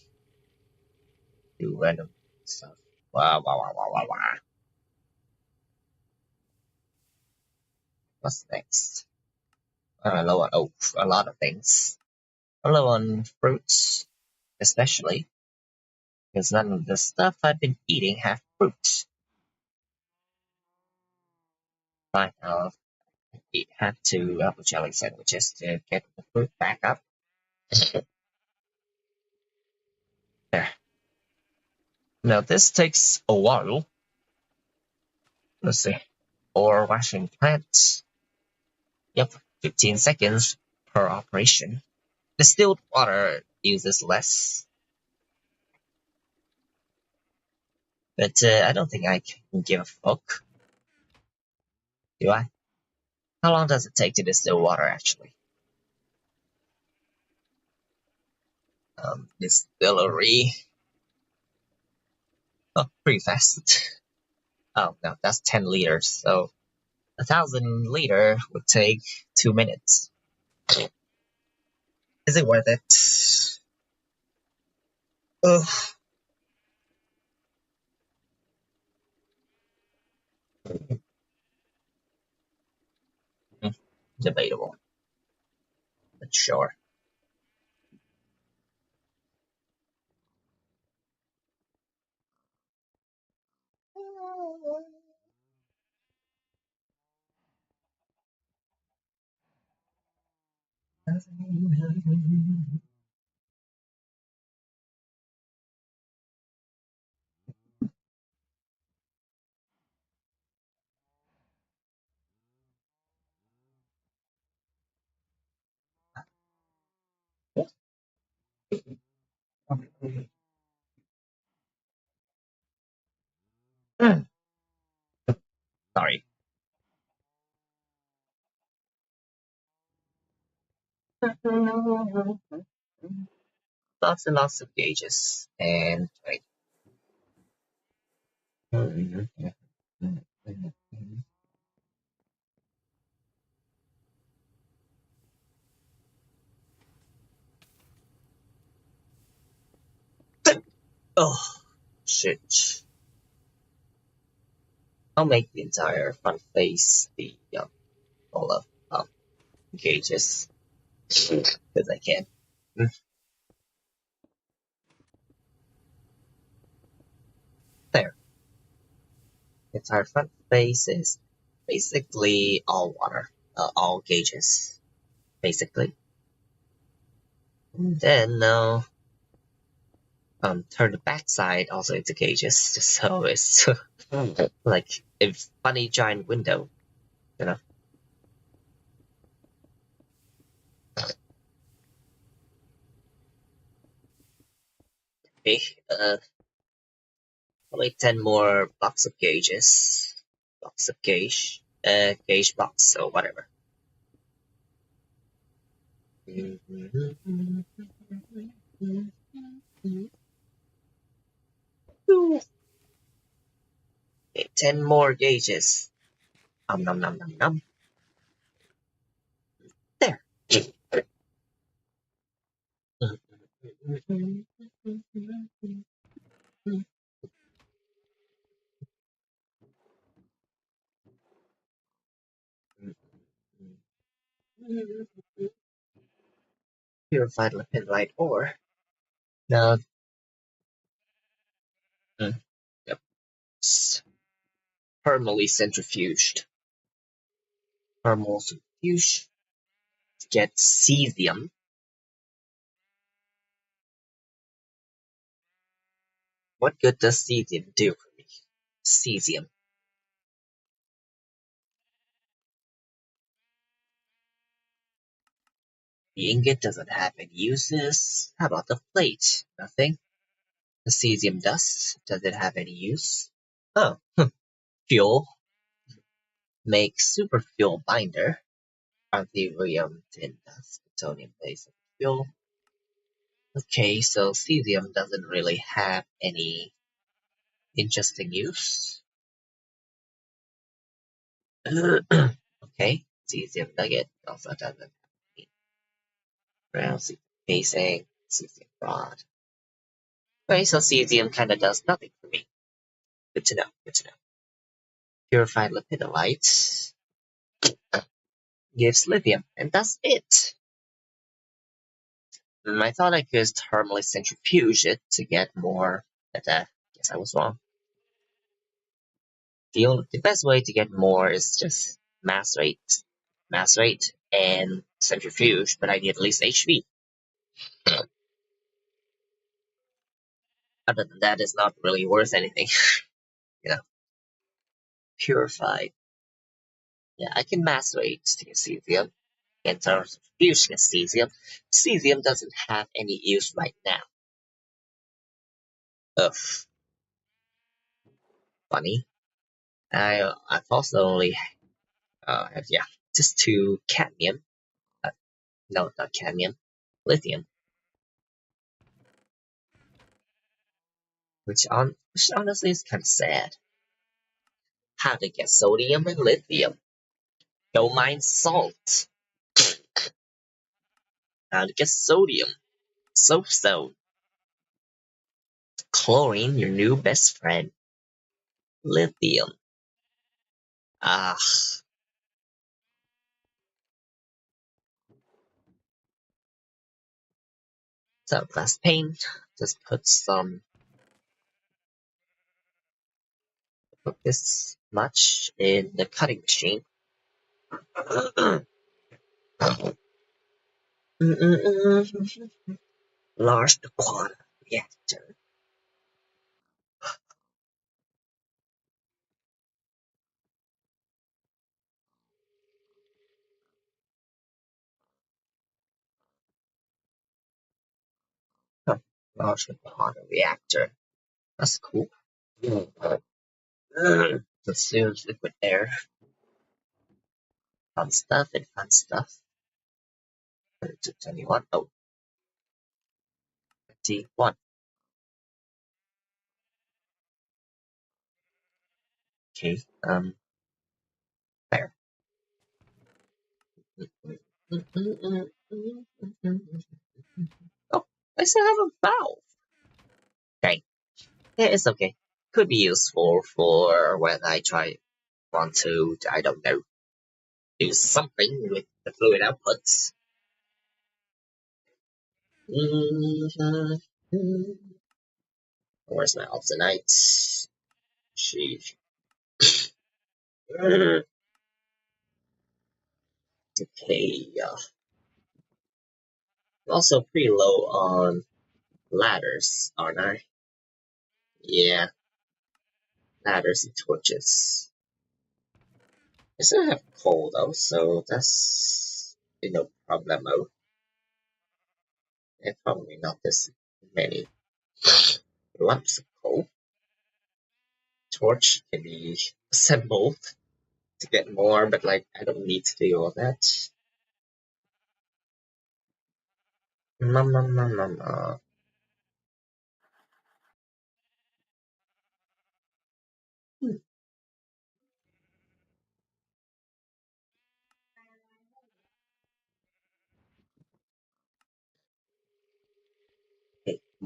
do random stuff. Wow, wow, wow, wow, wow, wow. What's next? I'm low on, oh, a lot of things. I'm low on fruits, especially, because none of the stuff I've been eating have fruit. Fine, I'll have to apple jelly sandwiches to get the fruit back up. There. Now this takes a while. Let's see. Or washing plants. Yep, 15 seconds per operation. Distilled water uses less, but I don't think I can give a fuck. Do I? How long does it take to distill water, actually? Distillery. Oh, pretty fast. Oh, no, that's 10 liters, so 1,000 liter would take 2 minutes. Is it worth it? Ugh. Debatable, but sure. Sorry. Lots and lots of gauges. And wait. Oh, shit. I'll make the entire front face be full of gauges. Because I can. There. The entire front face is basically all water. All gauges. Basically. And then turn the back side also into gauges. So it's like a funny giant window, you know. Okay, I'll make 10 more blocks of gauges. Blocks of gauge blocks, or whatever. Woo! Okay, 10 more gauges. Nom nom nom nom. There. Purified lepidolite ore. Now, yep, it's thermally centrifuged. Thermal centrifuge to get cesium. What good does cesium do for me? Cesium. The ingot doesn't have any uses. How about the plate? Nothing. The cesium dust, does it have any use? Oh, fuel. Make super fuel binder. Arthurium tin dust. Plutonium base fuel. Okay, so cesium doesn't really have any interesting use. Okay, cesium nugget also doesn't have any brown cesium casing, cesium rod. Okay, so cesium kinda does nothing for me. Good to know, good to know. Purified lepidolite gives lithium, and that's it. I thought I could thermally centrifuge it to get more, but guess I was wrong. The best way to get more is just macerate, and centrifuge, but I need at least HV. Other than that, it's not really worth anything. you know, purified. Yeah, I can macerate to get cesium, and centrifuge to get cesium. Cesium doesn't have any use right now. Ugh, funny. I've also only have just 2 cadmium. Uh, no, not cadmium, lithium, which honestly is kind of sad. How to get sodium and lithium? Go mine salt. How to get sodium? Soapstone. Chlorine, your new best friend. Lithium. Ah, so glass paint. Just put this much in the cutting machine. Large quad reactor. Huh. Large quad reactor. That's cool. Consumes liquid air. Fun stuff and fun stuff. 21. Oh, 21. Okay. There. Oh, I still have a valve. Okay. Yeah, it's okay. Could be useful for when want to, I don't know, do something with the fluid outputs. Where's my Opsonite? Sheesh. Okay, I'm also pretty low on ladders, aren't I? Yeah, ladders and torches. I still have coal though, so that's no problemo. And probably not this many lumps of coal. Torch can be assembled to get more, but like I don't need to do all that. No, no, no, no, no.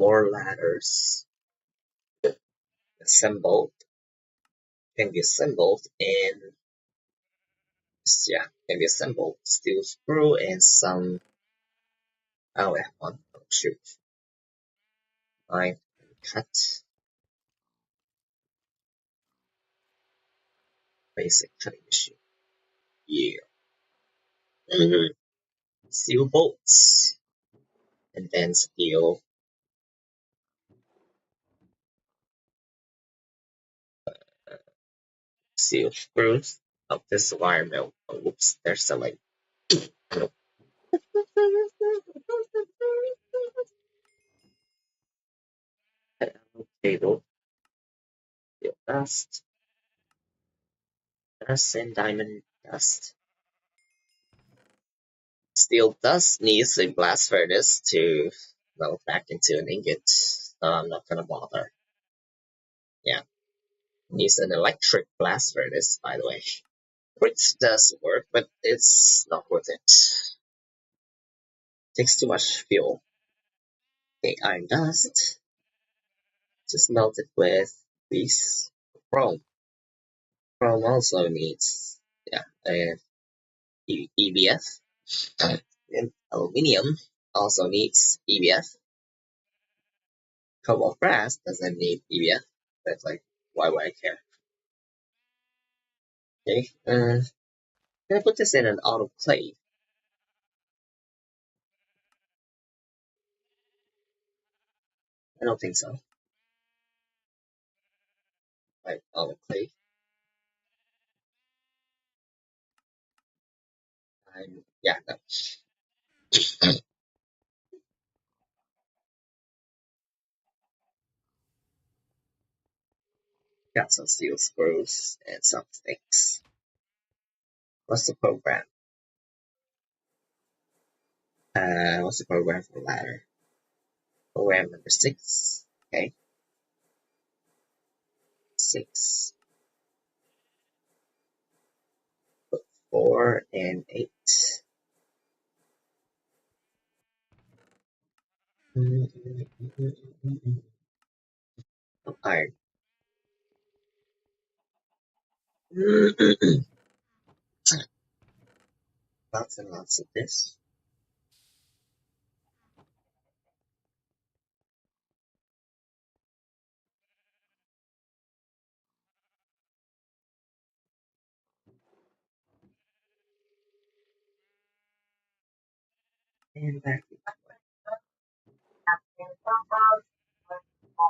more ladders assembled can be assembled in yeah, can be assembled steel screw and some oh yeah one oh shoot I cut basic cutting machine yeah steel bolts and then steel screws of this wire mill. Oh, whoops, there's a like cable, steel dust and diamond dust. Steel dust needs a blast furnace to melt back into an ingot, so I'm not gonna bother. Yeah, needs an electric blast furnace, by the way. Which does work, but it's not worth it. Takes too much fuel. Okay, iron dust. Just melt it with these chrome. Chrome also needs, yeah, EBF. And aluminium also needs EBF. Cobalt brass doesn't need EBF. That's like, why would I care? Okay, can I put this in an autoclave? I don't think so. Like, autoclave. Yeah, no. Got some steel screws and some sticks. What's the program? What's the program for ladder? Program number 6. Okay, 6, 4, and 8. Oh, iron. Lots and lots of this. And back.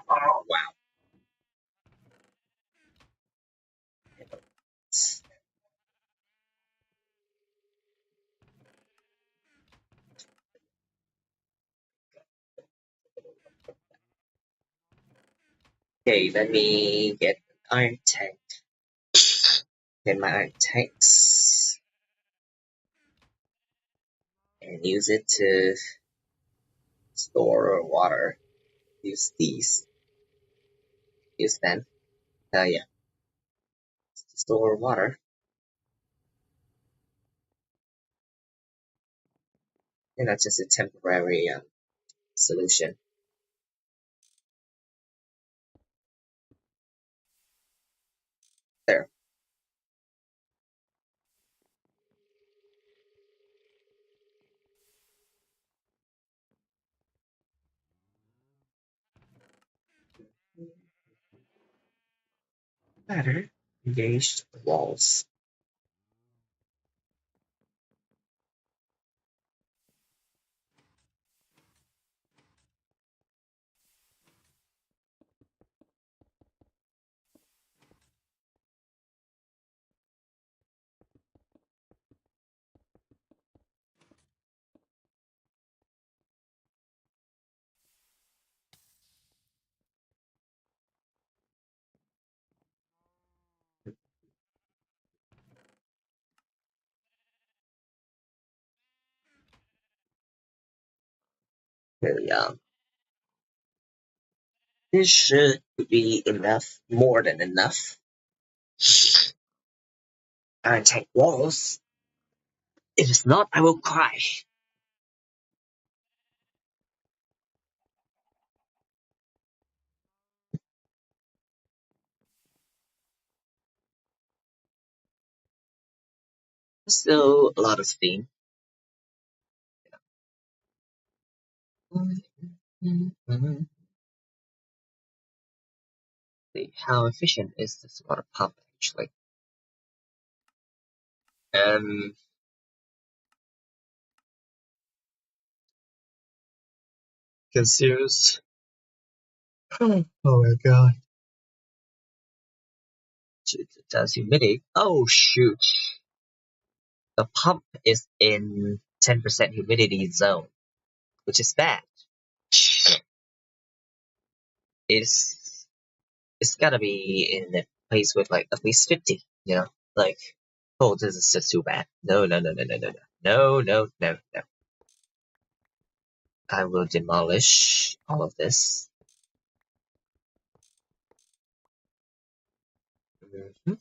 Wow. Okay, let me get an iron tank. Get my iron tanks and use it to store water. Use these. Use them. Yeah, to store water. And that's just a temporary solution. There. Ladder. Engaged walls. Really, this should be enough, more than enough. Iron tank walls. If it's not, I will cry. Still a lot of steam. See, how efficient is this water pump actually? Consumes. Oh my god. It does humidity. Oh shoot. The pump is in 10% humidity zone, which is bad. It's it's gotta be in a place with like at least 50, you know? Like, oh, this is just too bad. No, no, no, no, no, no, no. No, no, no, no. I will demolish all of this. Mhm.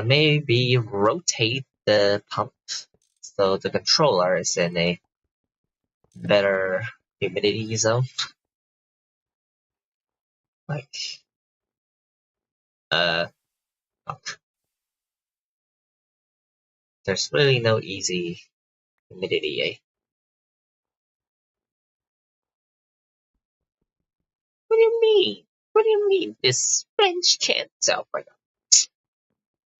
Maybe rotate the pump so the controller is in a better humidity zone. Like, uh, there's really no easy humidity, eh? What do you mean? What do you mean? This French can't tell. Oh my god.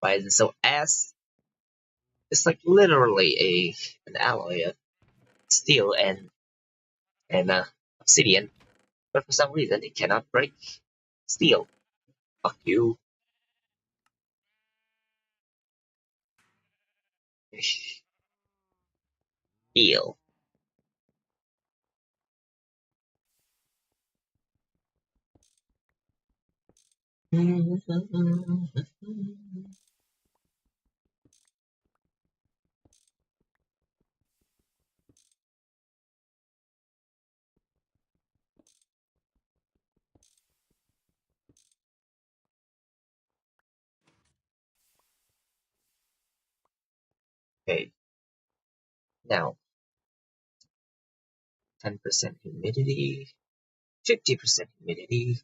Why is it so ass? It's like literally an alloy of steel and obsidian, but for some reason it cannot break steel. Fuck you. Steel. Okay, now 10% humidity, 50% humidity,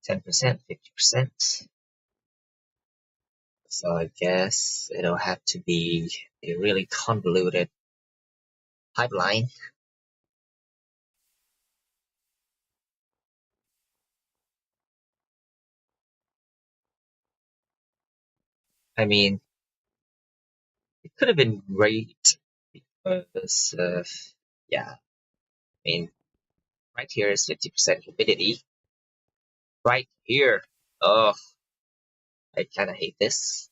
10%, 50%. So I guess it'll have to be a really convoluted pipeline. I mean, it could have been great because, yeah, I mean, right here is 50% humidity. Right here, oh, I kind of hate this.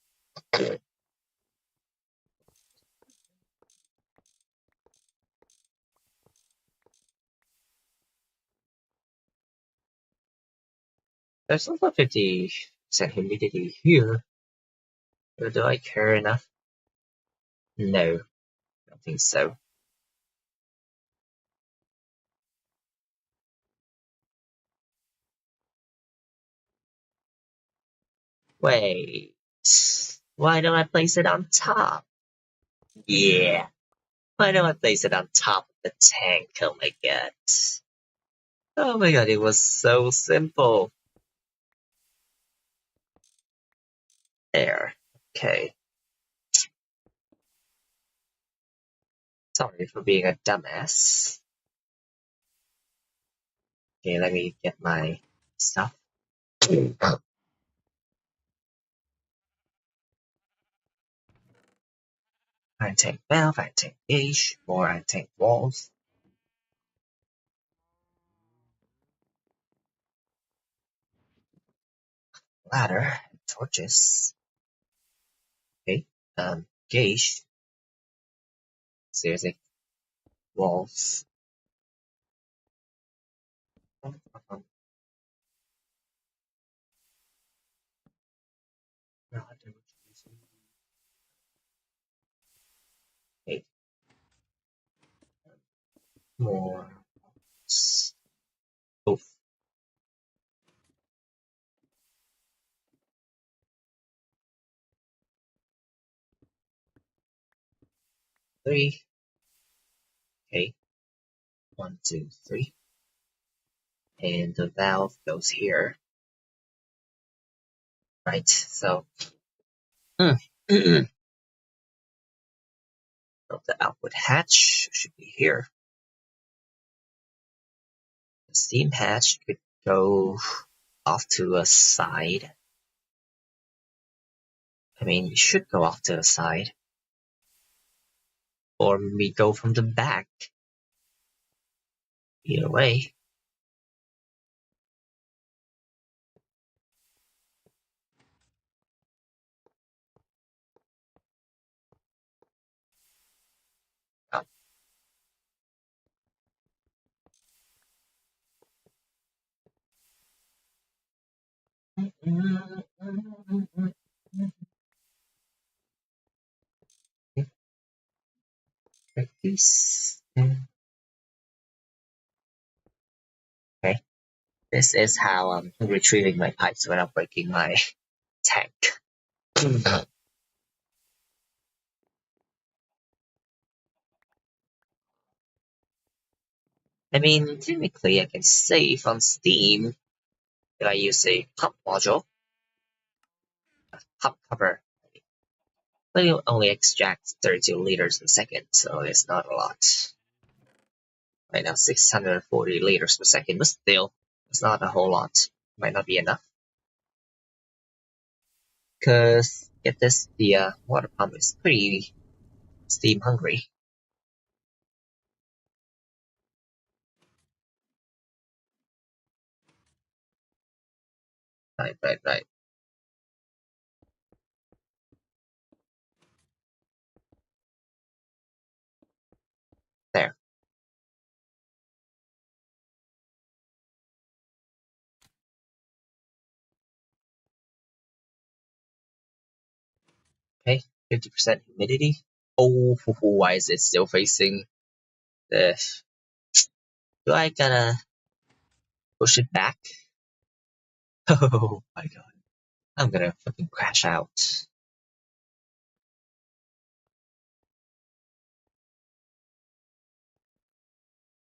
There's also 50% humidity here. But do I care enough? No, I don't think so. Wait, why don't I place it on top? Yeah, why don't I place it on top of the tank? Oh my god. Oh my god, it was so simple. There. Okay. Sorry for being a dumbass. Okay, let me get my stuff. Iron tank valve, iron tank gauge, more iron tank walls, ladder, torches. Okay, gauge. Seriously, walls. Okay, more. Oof. 3. Okay, 1, 2, 3. And the valve goes here. Right, so Hmm. So the output hatch should be here. The steam hatch could go off to a side. I mean, it should go off to the side. Or we go from the back. Either way. Oh. Like this. Okay. This is how I'm retrieving my pipes when I'm breaking my tank. I mean, technically I can save on Steam if I use a pump module, pump cover, but it only extracts 32 liters per second, so it's not a lot. Right now, 640 liters per second, but still, it's not a whole lot. Might not be enough. Because, get this, the water pump is pretty steam hungry. Right. There. Okay, 50% humidity. Oh, why is it still facing the... Do I gotta push it back? Oh my god. I'm gonna fucking crash out.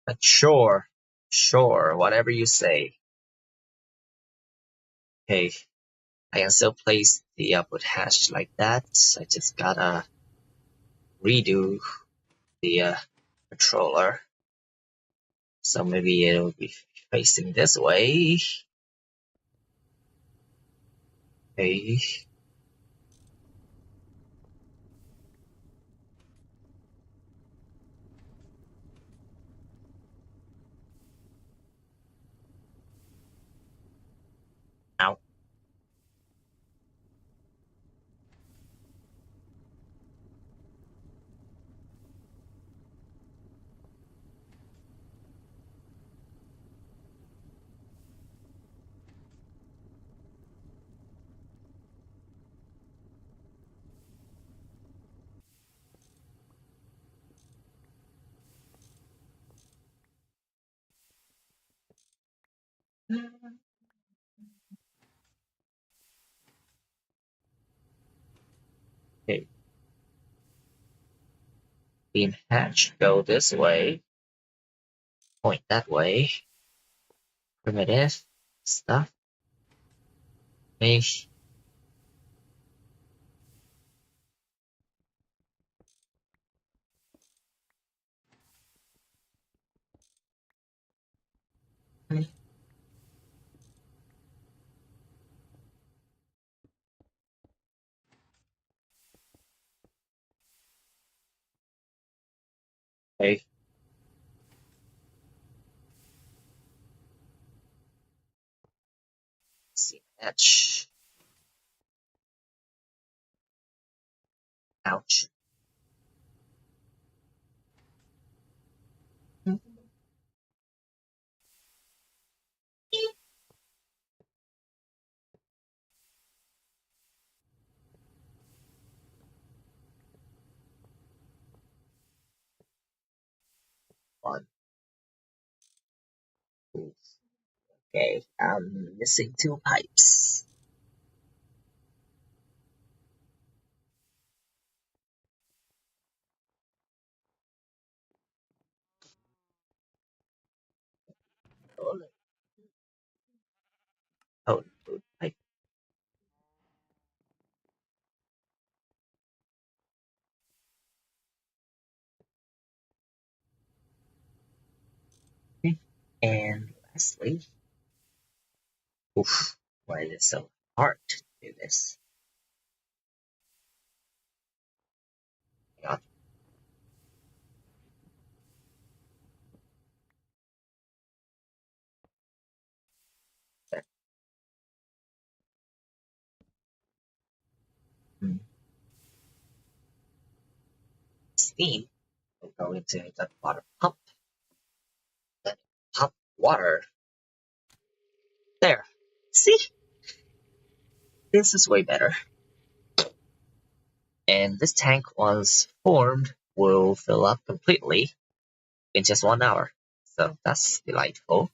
But sure, whatever you say. Hey, I can still place the output hash like that. I just gotta redo the controller. So maybe it'll be facing this way. Hey. Ow. Okay. Beam hatch, go this way. Point that way. Primitive stuff. Hey. Hey. See hatch. Ouch. One. Okay, I'm missing two pipes. Oh, oh, pipe. And lastly, oof, why is it so hard to do this? God, there. Hmm. Steam will go into the water pump, then pump water. There. See? This is way better. And this tank, once formed, will fill up completely in just 1 hour. So that's delightful.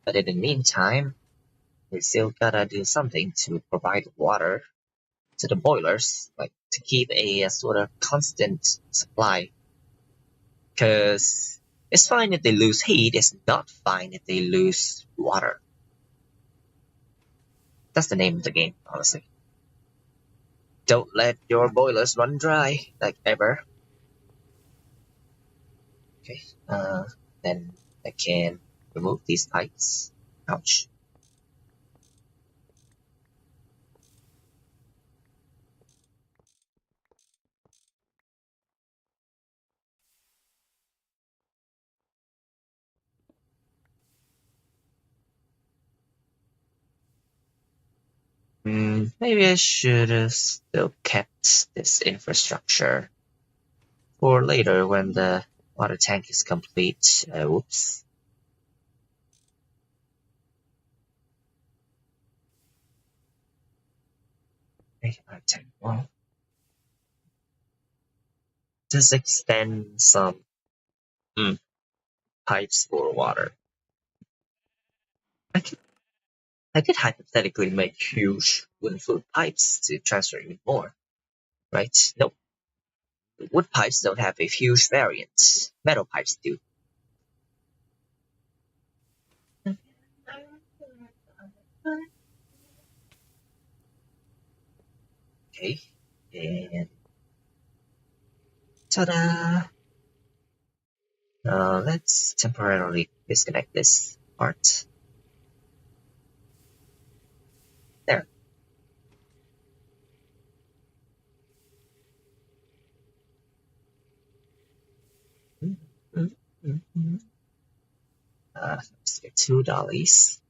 But in the meantime, we still gotta do something to provide water to the boilers, like to keep a sort of constant supply. Because it's fine if they lose heat, it's not fine if they lose water. That's the name of the game, honestly. Don't let your boilers run dry, like ever. Okay, then I can remove these pipes. Ouch. Maybe I should have still kept this infrastructure for later when the water tank is complete. Whoops. Okay, water tank. Well, just extend some mm, pipes for water. I could, I could hypothetically make huge wooden food pipes to transfer even more, right? Nope. Wood pipes don't have a huge variance. Metal pipes do. Okay, and ta-da! Let's temporarily disconnect this part. There. Let's get $2.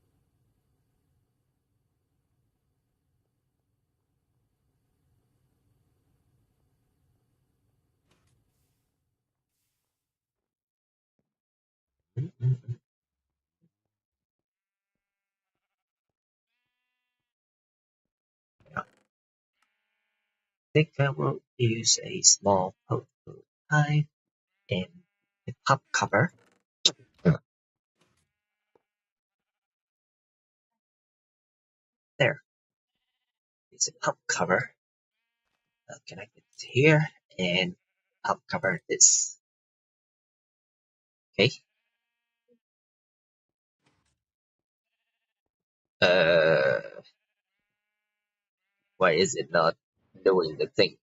I think I will use a small polyethylene pipe and a pop cover. There. Use a pop cover. Connect it to here and pop cover this. Okay. Uh, why is it not doing the thing?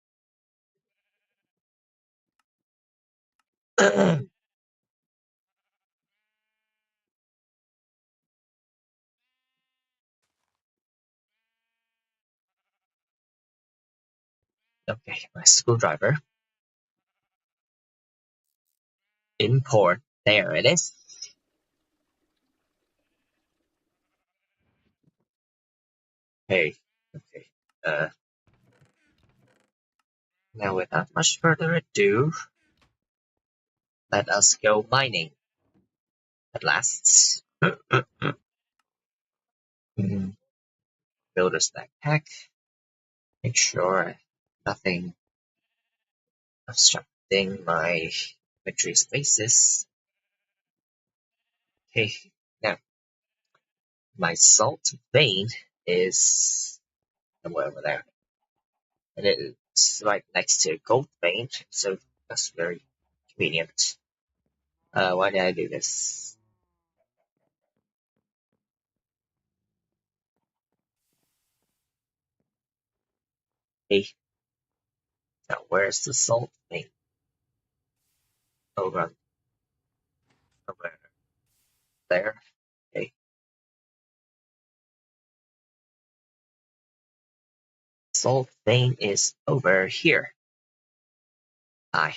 Okay, my screwdriver. Import. There it is. Hey. Okay. Uh, Now without much further ado, let us go mining. At last. Builder's backpack. Make sure nothing obstructing my inventory spaces. Okay, now my salt vein is somewhere over there. And it's right next to gold vein, so that's very convenient. Why did I do this? Hey, now where's the salt vein? over over there. Okay. Salt vein is over here. I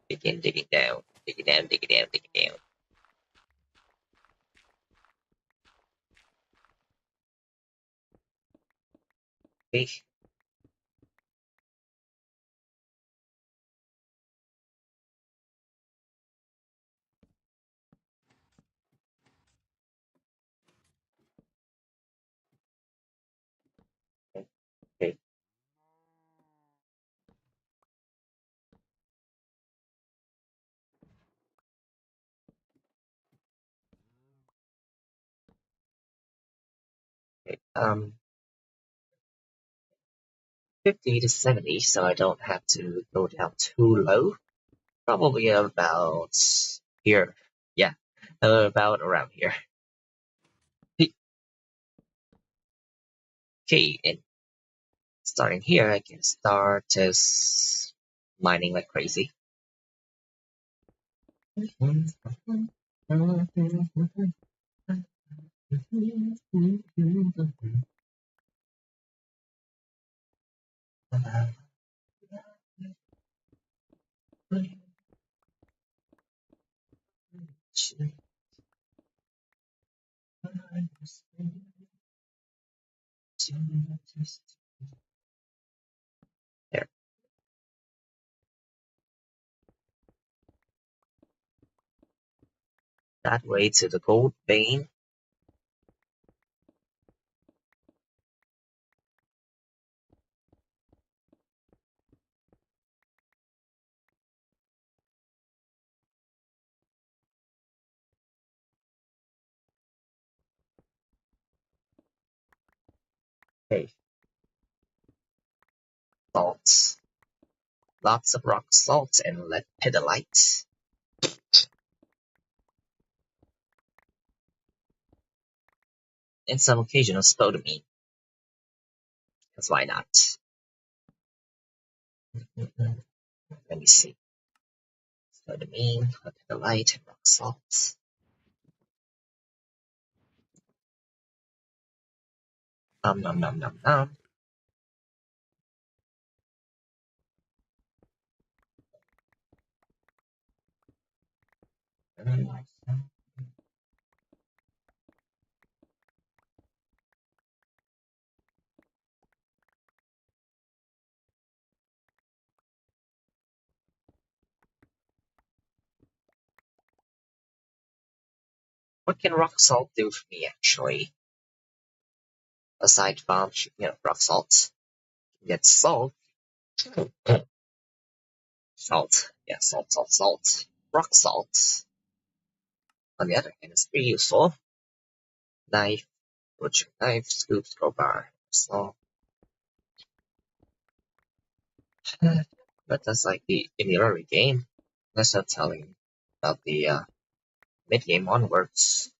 digging down, digging down, digging down, digging down. Okay. Okay. Okay. 50 to 70, so I don't have to go down too low. Probably about here. Yeah, about around here. Okay, and starting here, I can start just mining like crazy. There, that way to the gold vein. Okay, salts. Lots of rock salt and lepidolite. And some occasional spodumene. Because why not? Let me see. Spodumene, lepidolite, and rock salt. Nom nom nom nom. What can rock salt do for me actually? Aside from rock salt. Get salt. Salt. Yeah, salt, salt, salt. Rock salt. On the other hand, is pretty useful. Knife, butcher knife, scoop, crowbar. So, but that's like in the early game. That's not telling about the mid game onwards.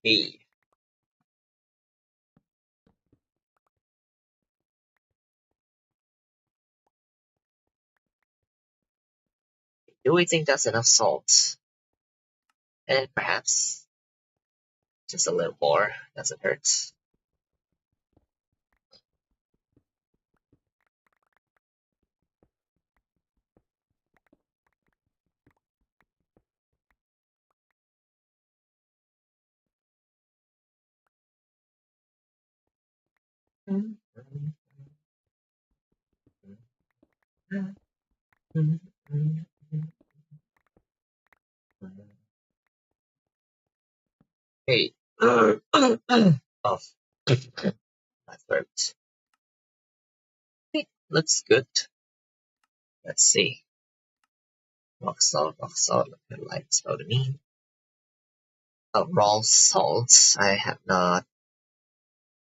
Hey, do we think that's enough salt? And perhaps just a little more doesn't hurt. Hey. Oh, my throat. Hey, looks good. Let's see. Rock salt, like spodumene. Oh, raw salt. I have not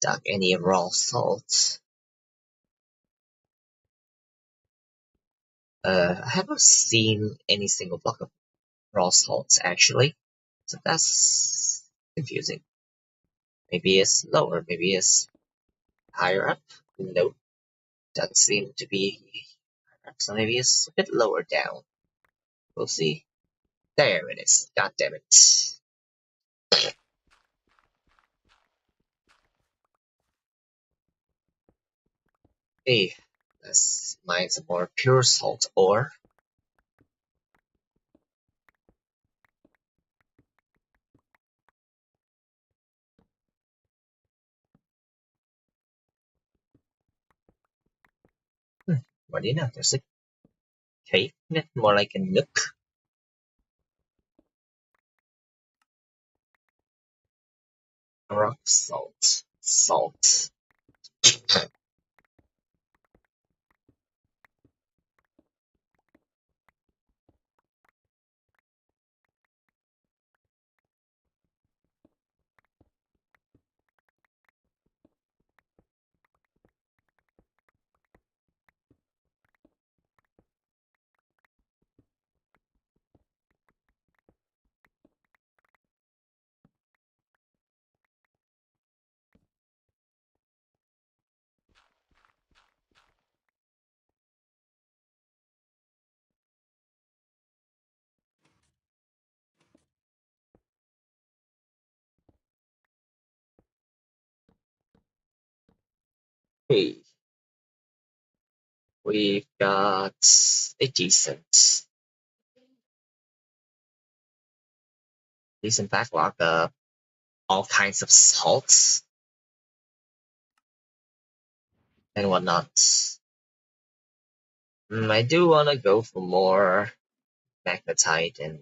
dug any raw salt. I haven't seen any single block of raw salt actually, so that's confusing. Maybe it's lower, maybe it's higher up. Nope, doesn't seem to be higher up, so maybe it's a bit lower down. We'll see. There it is. God damn it. Hey, let's mine some more pure salt ore. What do you know? There's a cave, more like a nook. Rock salt. Salt. Hey, we've got a decent backlog of all kinds of salts and whatnot. I do want to go for more magnetite and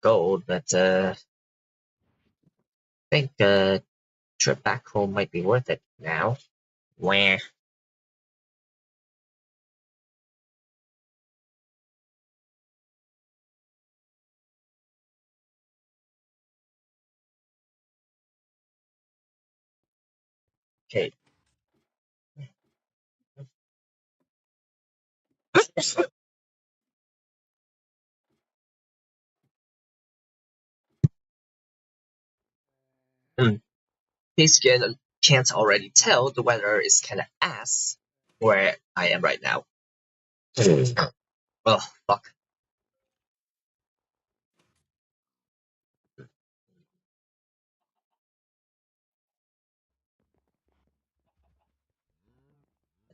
gold, but I think a trip back home might be worth it now. Where? Okay. In case you can't already tell, the weather is kind of ass where I am right now. Oh, fuck.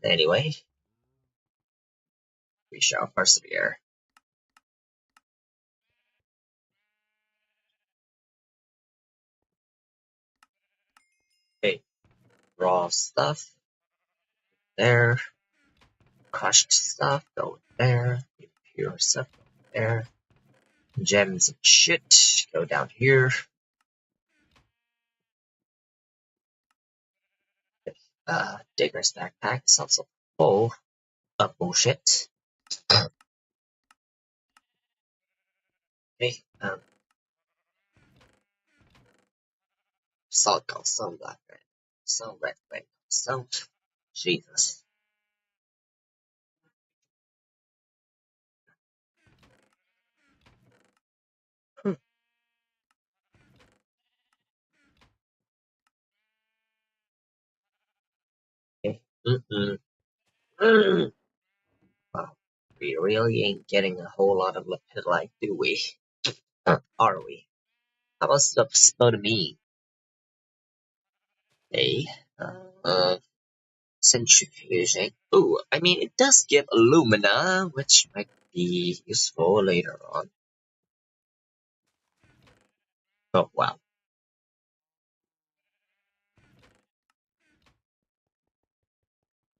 Anyway, we shall persevere. Okay, raw stuff there, crushed stuff go there, pure stuff go there, gems and shit go down here. Digger's backpack is also full of bullshit. Okay, salt gold, some black red, some red red, some Jesus. Okay. Wow, we really ain't getting a whole lot of lepidolite, do we? Are we? How about stuff spodumene? Hey, centrifuging. Ooh, I mean, it does give alumina, which might be useful later on. Oh, wow.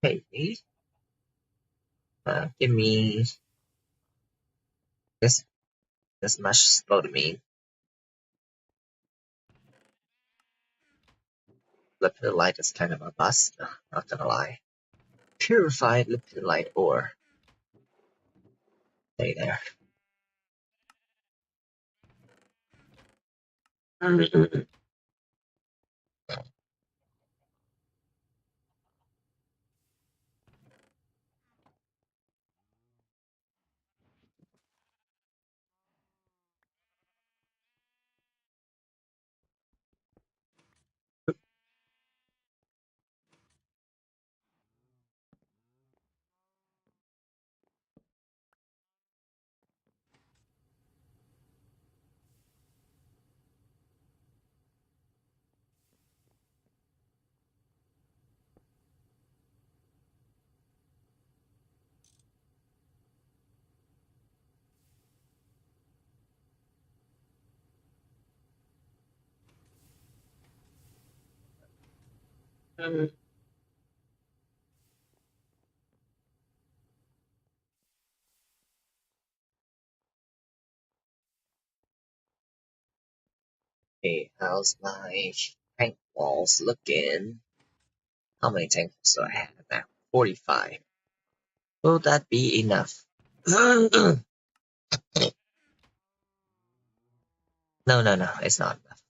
Hey, give me this much spodumene. Lepidolite is kind of a bust, not gonna lie. Purified lepidolite ore. Stay there. Okay, how's my tank walls looking? How many tank walls do I have now? 45. Will that be enough? No, no, it's not enough.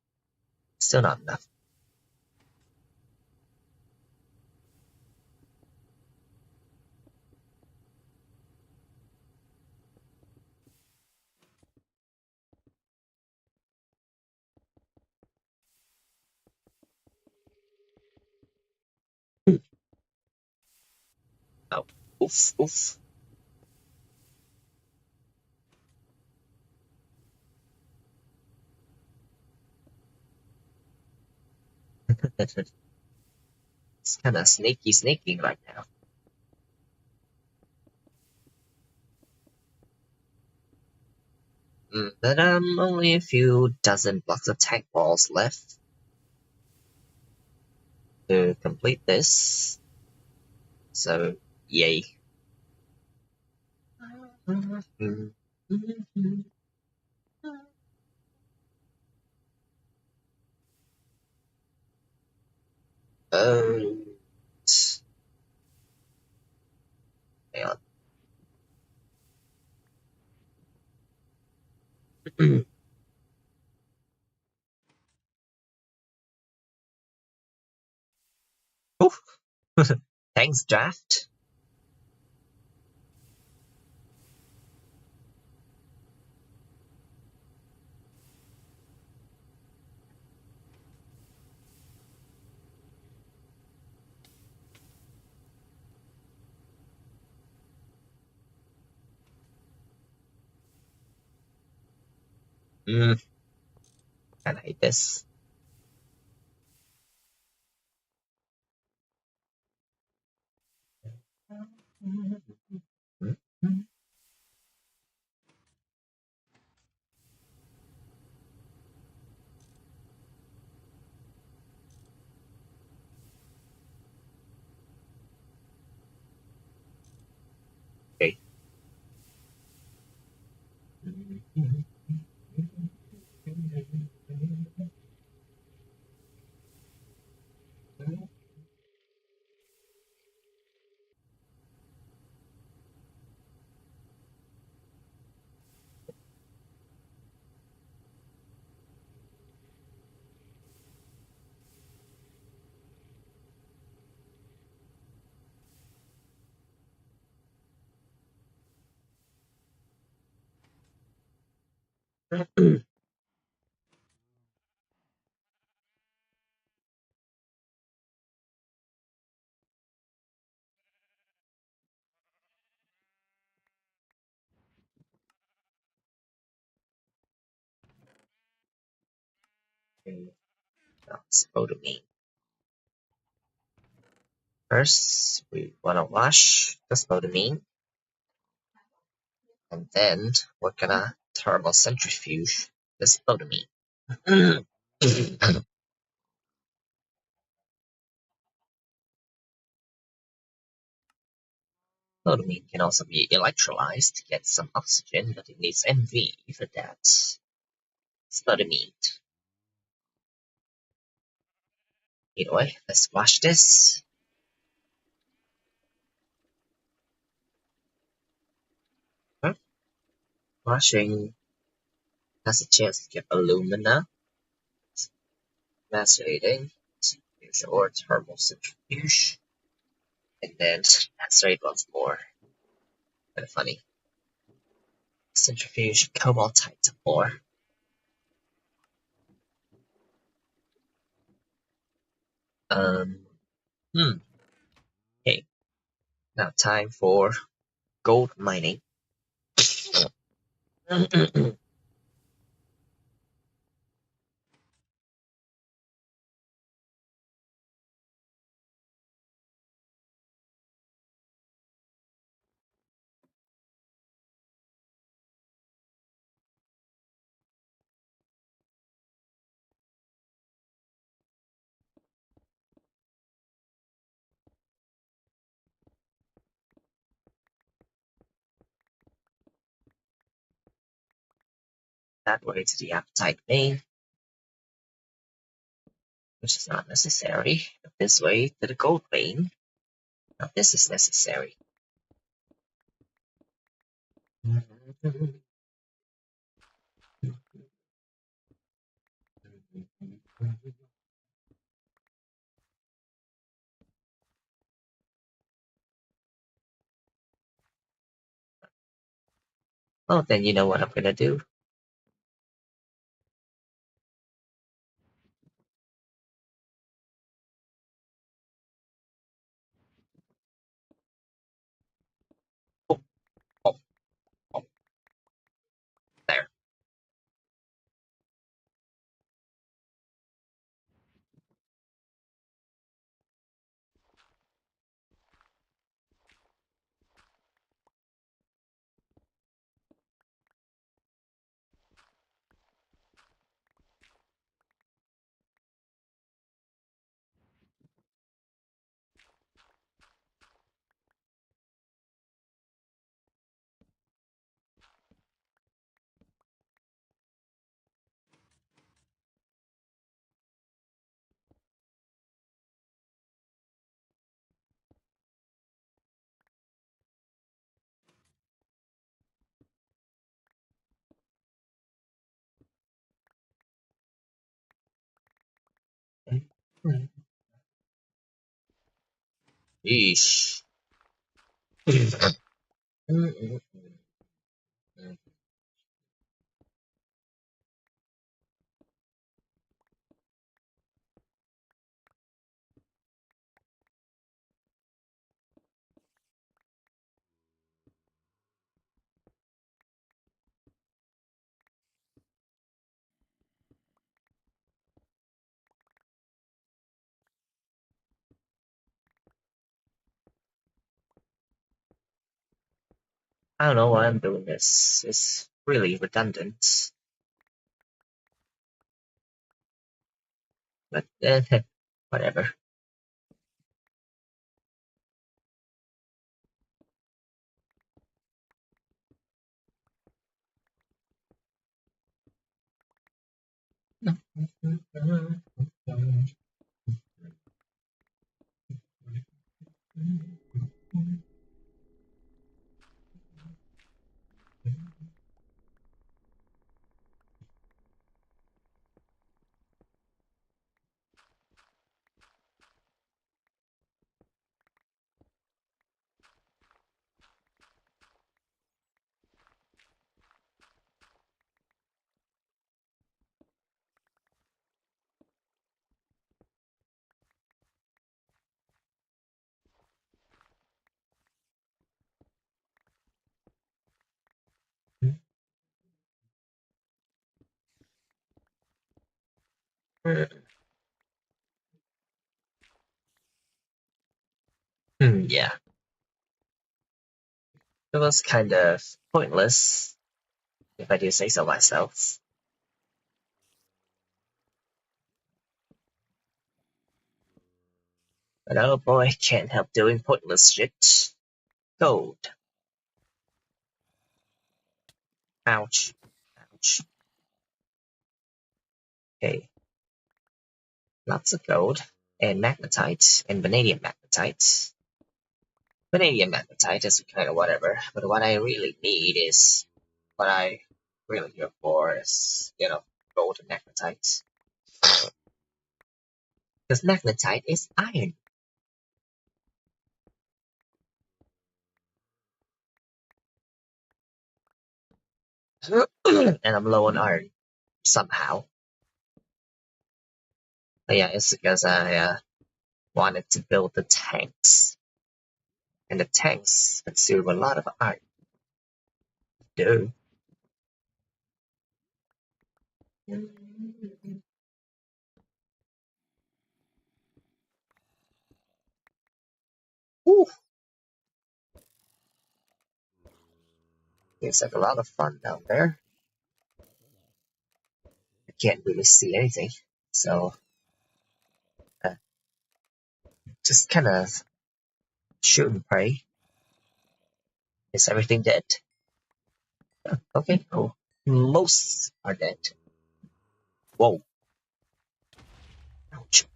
Still not enough. Oh, oof, oof. It's kind of snaking right now. But only a few dozen blocks of tank walls left to complete this. So, yay. Oh, hang on. Oof. Thanks, draft. I hate this. Okay. Spodumene. First, we want to wash the spodumene, and then we're gonna thermocentrifuge the spodumene. Spodumene can also be electrolyzed to get some oxygen, but it needs MV for that. Spodumene. Anyway, let's wash this. Huh? Washing has a chance to get alumina. Macerating, centrifuge or thermal centrifuge, and then macerate once more. Kind of funny. Centrifuge cobaltite ore. Hmm. Okay. Now time for gold mining. That way to the apatite vein, which is not necessary. But this way to the gold vein. Now this is necessary. Well, then you know what I'm gonna do. Oh, oh, oh, there. Yeesh. I don't know why I'm doing this. It's really redundant. But whatever. Yeah, it was kind of pointless, if I do say so myself. But oh boy, can't help doing pointless shit. Gold. Ouch. Ouch. Okay. Lots of gold. And magnetite. And vanadium magnetite. Vanadium magnetite is kind of whatever. But what I really need is... What I really here for is, gold and magnetite. Because magnetite is iron. And I'm low on iron. Somehow. But yeah, it's because I wanted to build the tanks. And the tanks consume a lot of iron. Duh. Ooh, seems like a lot of fun down there. I can't really see anything, so uh, just kind of shoot and pray. Is everything dead? Okay, cool. Most are dead. Whoa. Ouch.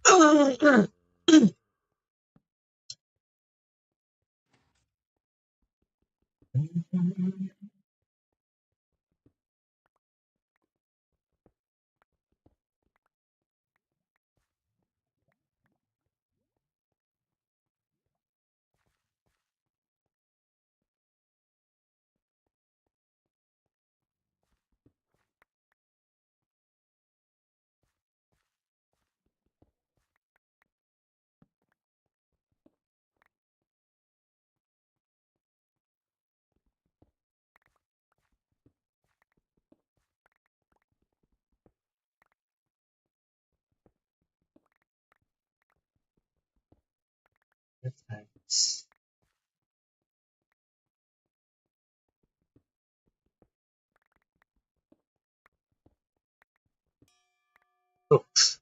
Thanks. Oops.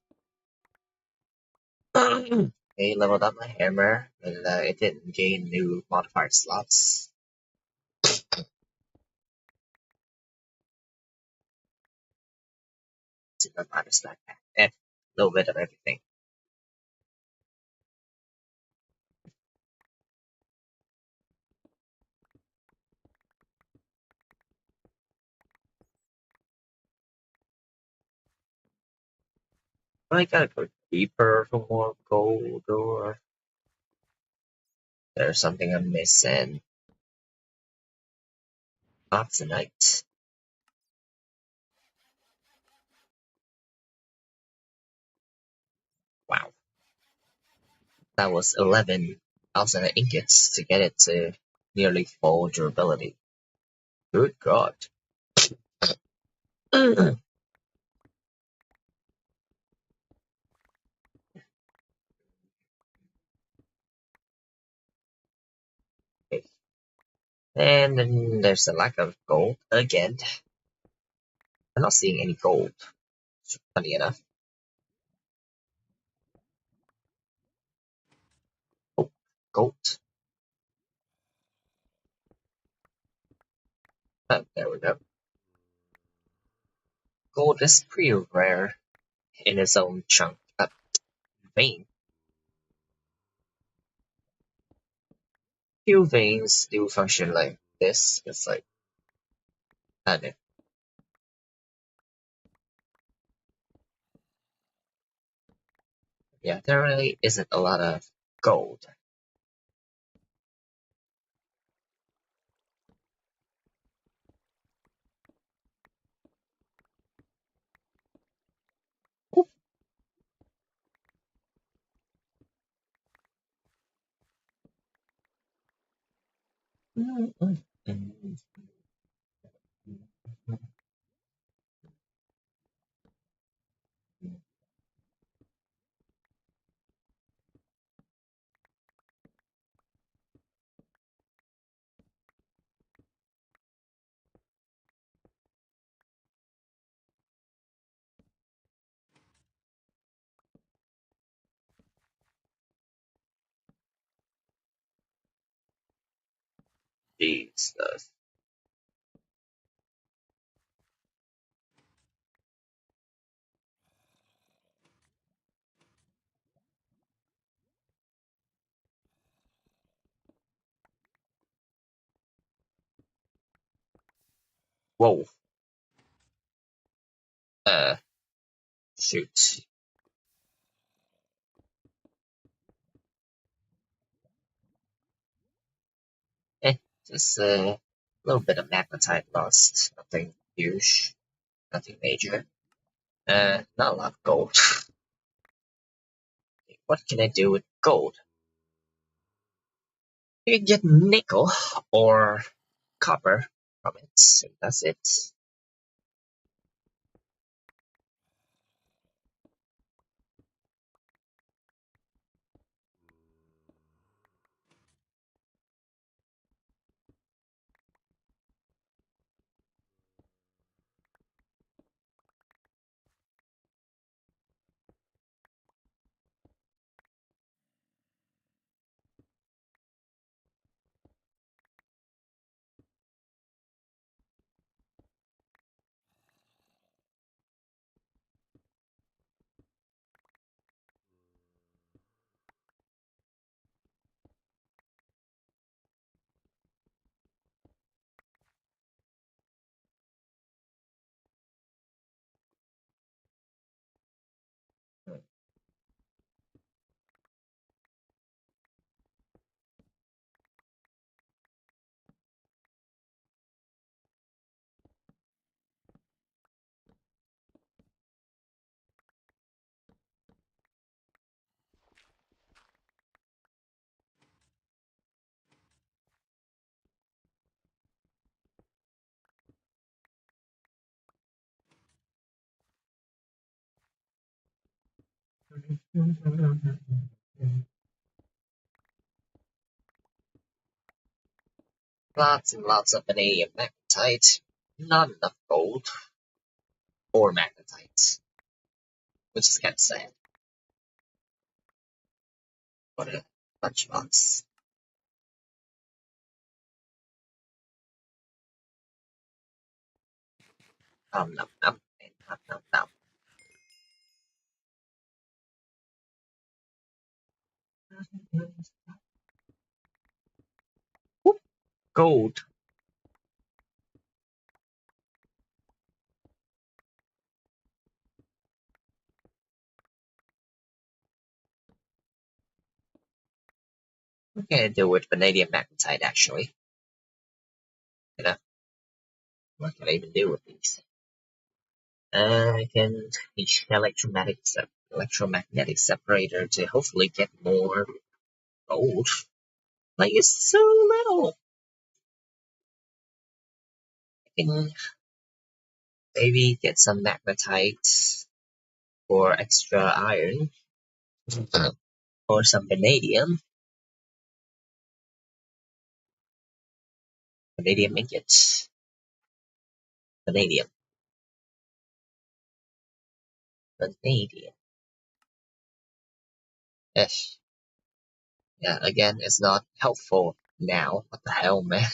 Okay, leveled up my hammer, but it didn't gain new modifier slots. Super minus like that. A little bit of everything. I gotta go deeper for more gold, or there's something I'm missing. Opsonite. Wow. That was 11 Opsonite ingots to get it to nearly full durability. Good god. Okay. And then there's a lack of gold again. I'm not seeing any gold, funny enough. Oh, gold. Oh, there we go. Gold is pretty rare in its own chunk. Vein. Few veins do function like this. It's like, I don't know. Yeah, there really isn't a lot of gold. Jesus. Whoa. Uh, shoot. Eh, just a little bit of magnetite lost. Nothing huge. Nothing major. Not a lot of gold. What can I do with gold? You can get nickel or copper from it, and that's it. Lots and lots of vanadium magnetite. Not enough gold or magnetite, which is kind of sad. What a lunchbox. Nom nom and nom nom. Whoop, gold. What can I do with vanadium magnetite actually? You know, what can I even do with these? I can teach electromagnetic separator to hopefully get more gold. Like it's so little. I can maybe get some magnetite for extra iron or some vanadium ingots, vanadium, vanadium. Yes, yeah. Again, it's not helpful now. What the hell, man?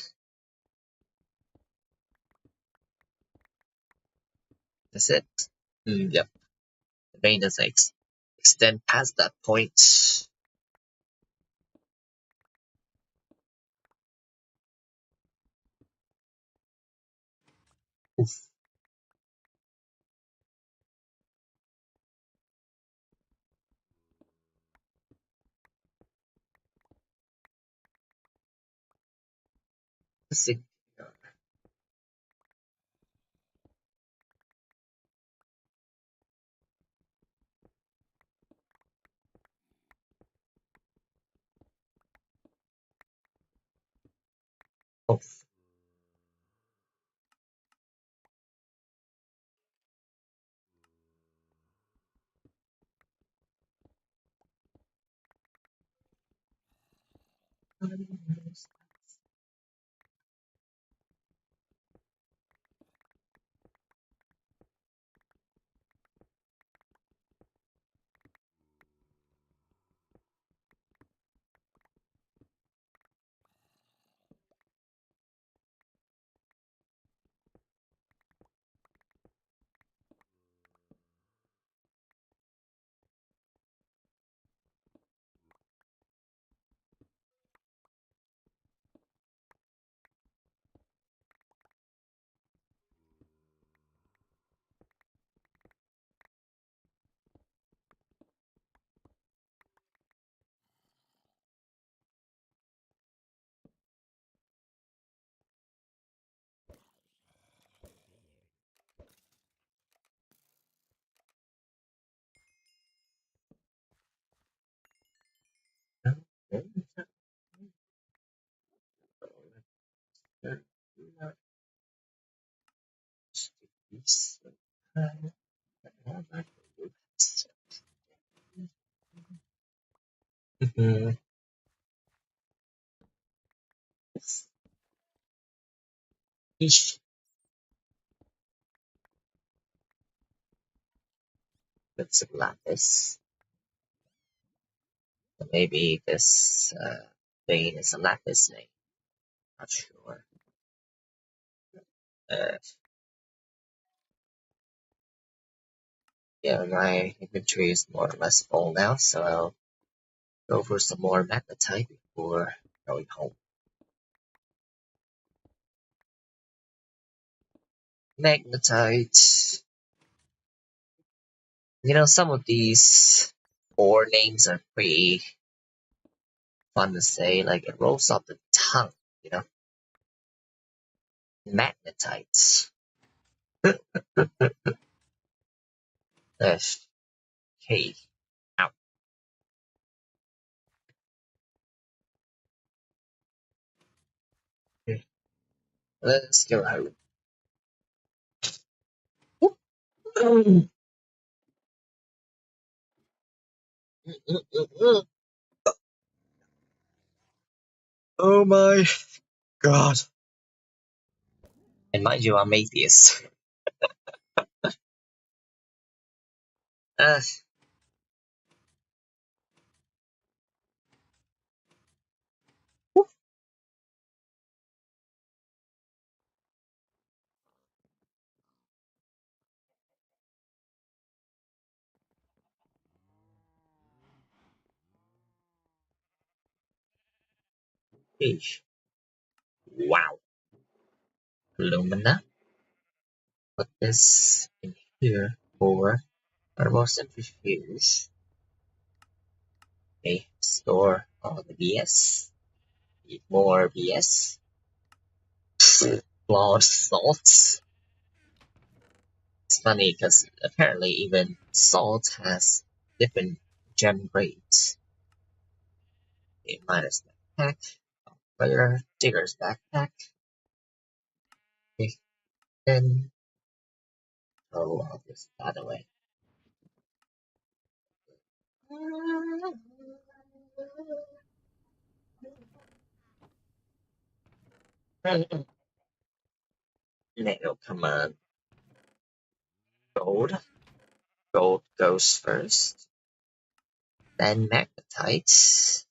That's it. Yep. The vein doesn't extend past that point. Oof. Sig- Oof. Mhm. Eesh. That's a lapis. Maybe this vein is a lapis name. Not sure. Uh, yeah, my inventory is more or less full now, so I'll go for some more magnetite before going home. Magnetite. You know, some of these ore names are pretty fun to say, like it rolls off the tongue, you know? Magnetite. Okay. Out. Let's go home. Oh my god. And mind you, I'm atheist. Uh, okay. Wow. Alumina. Put this in here for thermal centrifuge. Okay, store all the BS. Need more BS. Blood salts. It's funny because apparently even salt has different gem grades. Okay, minus backpack. Regular digger's backpack. Okay, then throw all this out of the way. No, come on. Gold. Gold goes first. Then magnetite.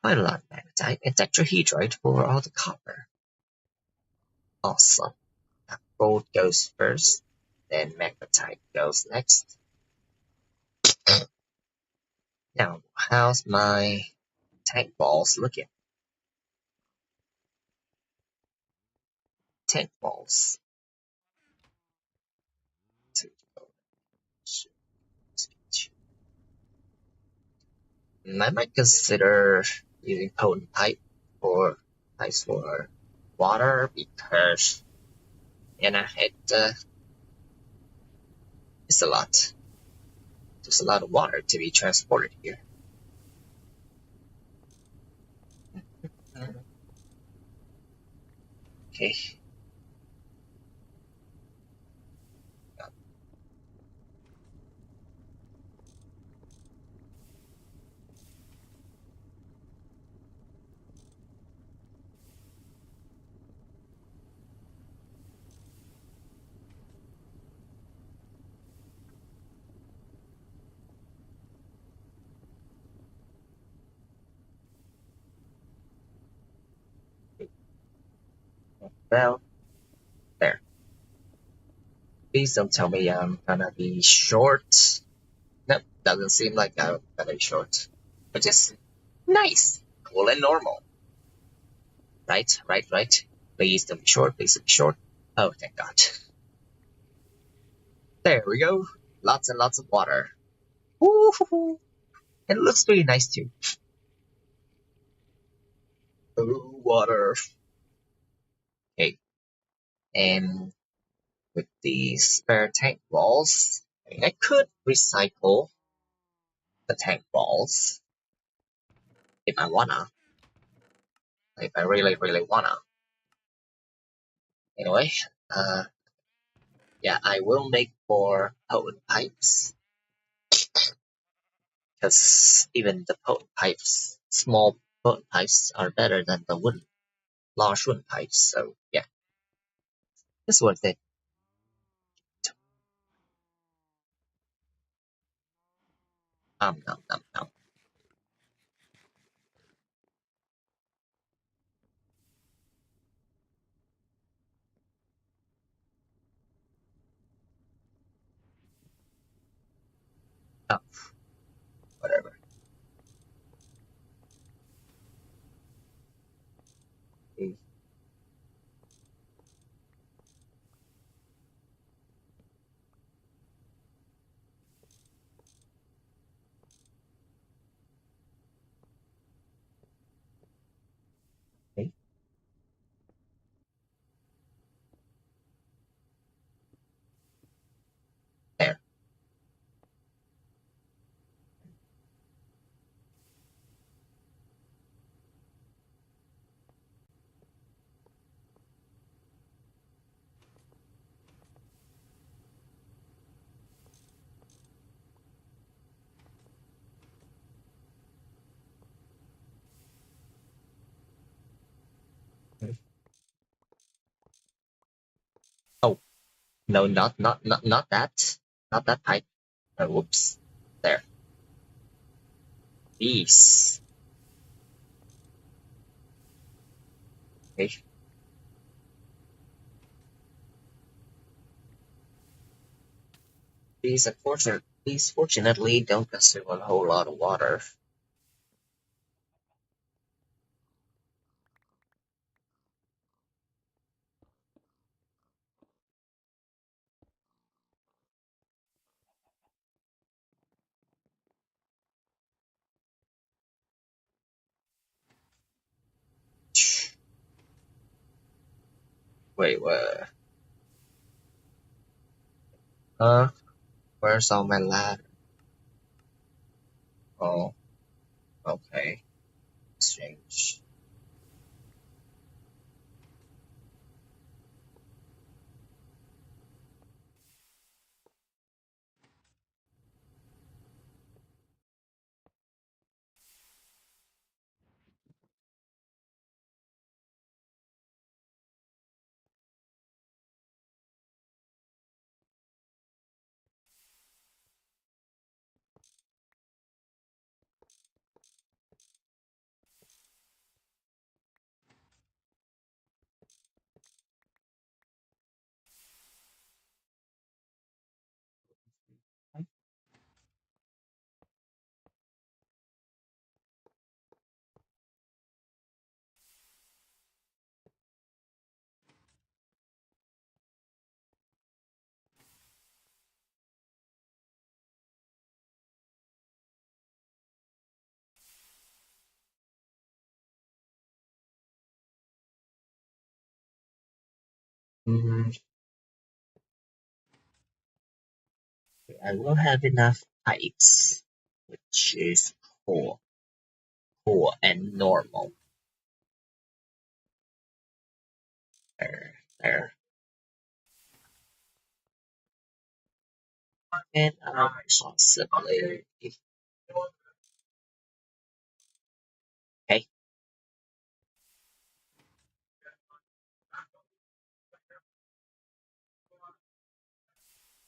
Quite a lot of magnetite. And tetrahedrite for all the copper. Awesome. Now, gold goes first. Then magnetite goes next. Now, how's my tank balls looking? Tank balls. I might consider using potent pipe or pipes for water because it's a lot. There's a lot of water to be transported here. Okay. Well, there. Please don't tell me I'm gonna be short. Nope, doesn't seem like I'm gonna be short. Which is nice. Cool and normal. Right, right, right. Please don't be short, please don't be short. Oh, thank God. There we go. Lots and lots of water. Woo-hoo-hoo. And it looks pretty nice too. Oh, water. Okay, and with the spare tank walls, I could recycle the tank walls if I wanna. If I really, really wanna. Anyway, uh, yeah, I will make more potent pipes because even the potent pipes, small potent pipes, are better than the large wooden pipes. So yeah, it's worth it. Nom nom nom. Oh, whatever. Okay. There. Oh no, not that, not that pipe. Whoops. There. These. Okay. These fortunately don't consume a whole lot of water. Wait, what? Huh? Where's all my ladder? Oh, okay. Strange. Mm, I will have enough pipes, which is cool, cool and normal. There, there. And possibly, okay,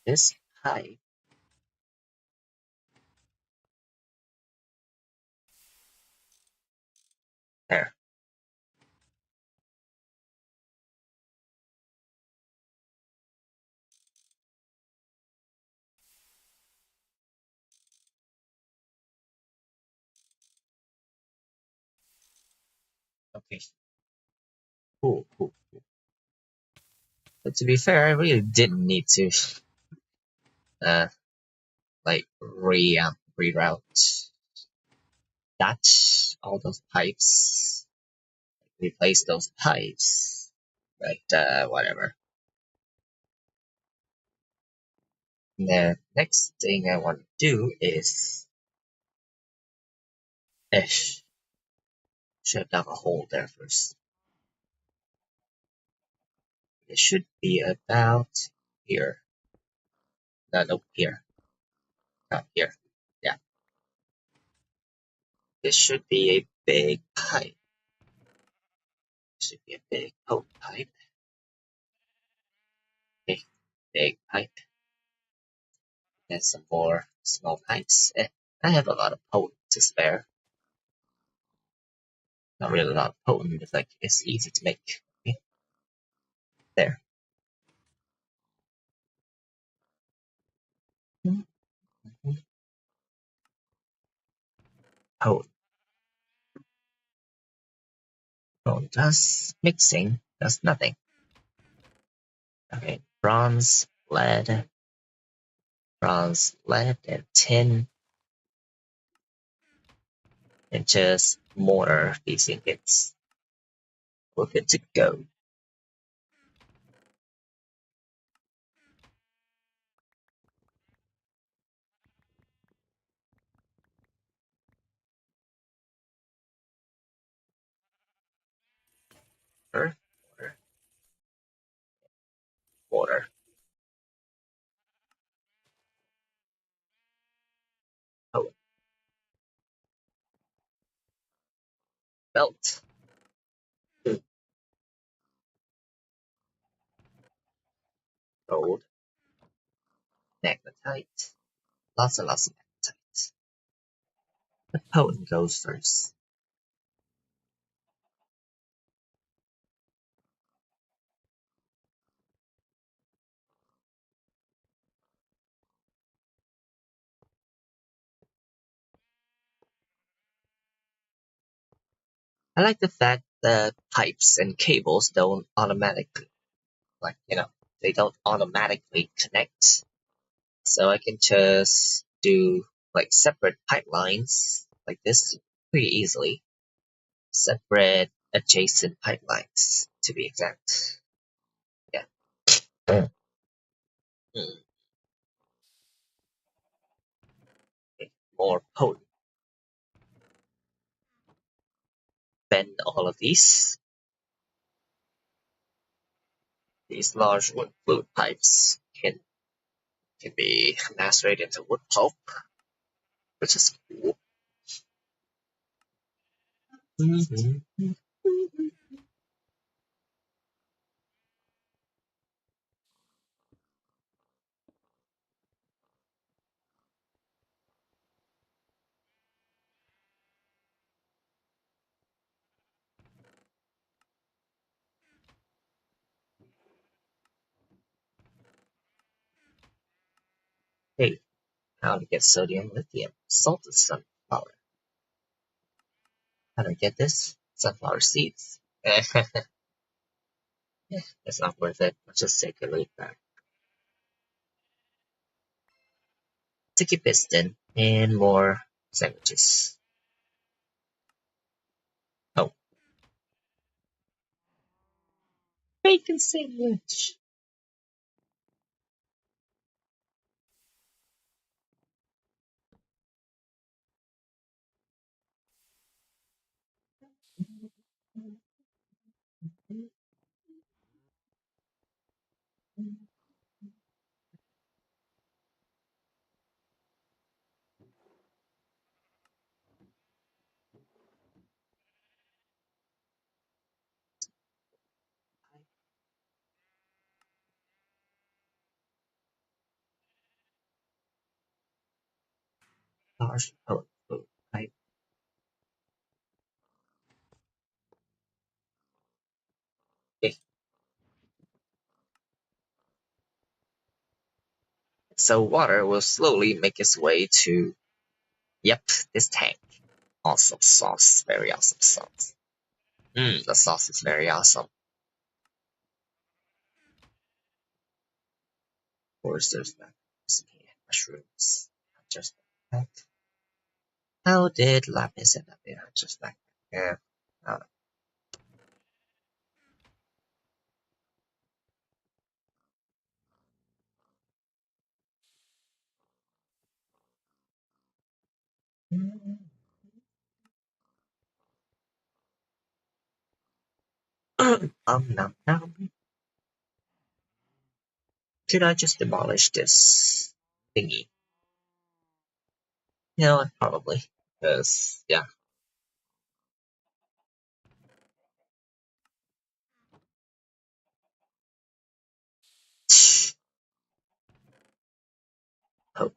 this pipe, there. Okay, cool, cool. But to be fair, I really didn't need to, uh, like reroute that, all those pipes, replace those pipes. But whatever. The next thing I want to do is Ish. Should have dug a hole there first. It should be about here. No, no, here. Not here. Yeah. This should be a big pipe. Should be a big pipe. Okay, big pipe. And some more small pipes. I have a lot of potent to spare. Not really a lot of potent, but like it's easy to make. Okay, there. Potent. Potent does mixing does nothing. Okay, bronze, lead, and tin, and just mortar these ingots. We're good to go. Water, water, water. Oh, belt. Gold, magnetite. Lots and lots of magnetite. The potent goes first. I like the fact that pipes and cables don't automatically, they don't automatically connect. So I can just do like separate pipelines like this pretty easily. Separate adjacent pipelines to be exact. Yeah. Mm. Mm. Okay. More potent. Bend all of these. These large wood fluid pipes can be macerated into wood pulp, which is cool. Mm-hmm. Hey, how to get sodium lithium? Salted sunflower. How do I get this? Sunflower seeds. It's not worth it. Let's just take a look back. Sticky piston and more sandwiches. Oh, bacon sandwich. Large food. Right. Okay. So water will slowly make its way to, yep, this tank. Awesome sauce. Very awesome sauce. The sauce is very awesome. Of course, there's that mushrooms. Just like that. How did Lapis end up here? Just like that. Yeah. Nom, nom. Should I just demolish this thingy? You know what, probably. Because, yeah. Oh.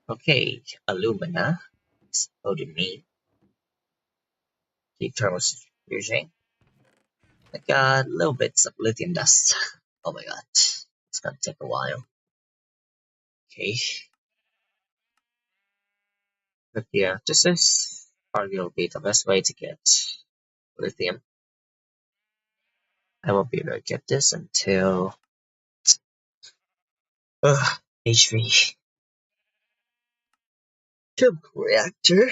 Okay, alumina. What do you mean? Keep thermofusion. I got little bits of lithium dust. Oh my god. It's gonna take a while. Okay. But yeah, this is arguably the best way to get lithium. I won't be able to get this until HV tube reactor.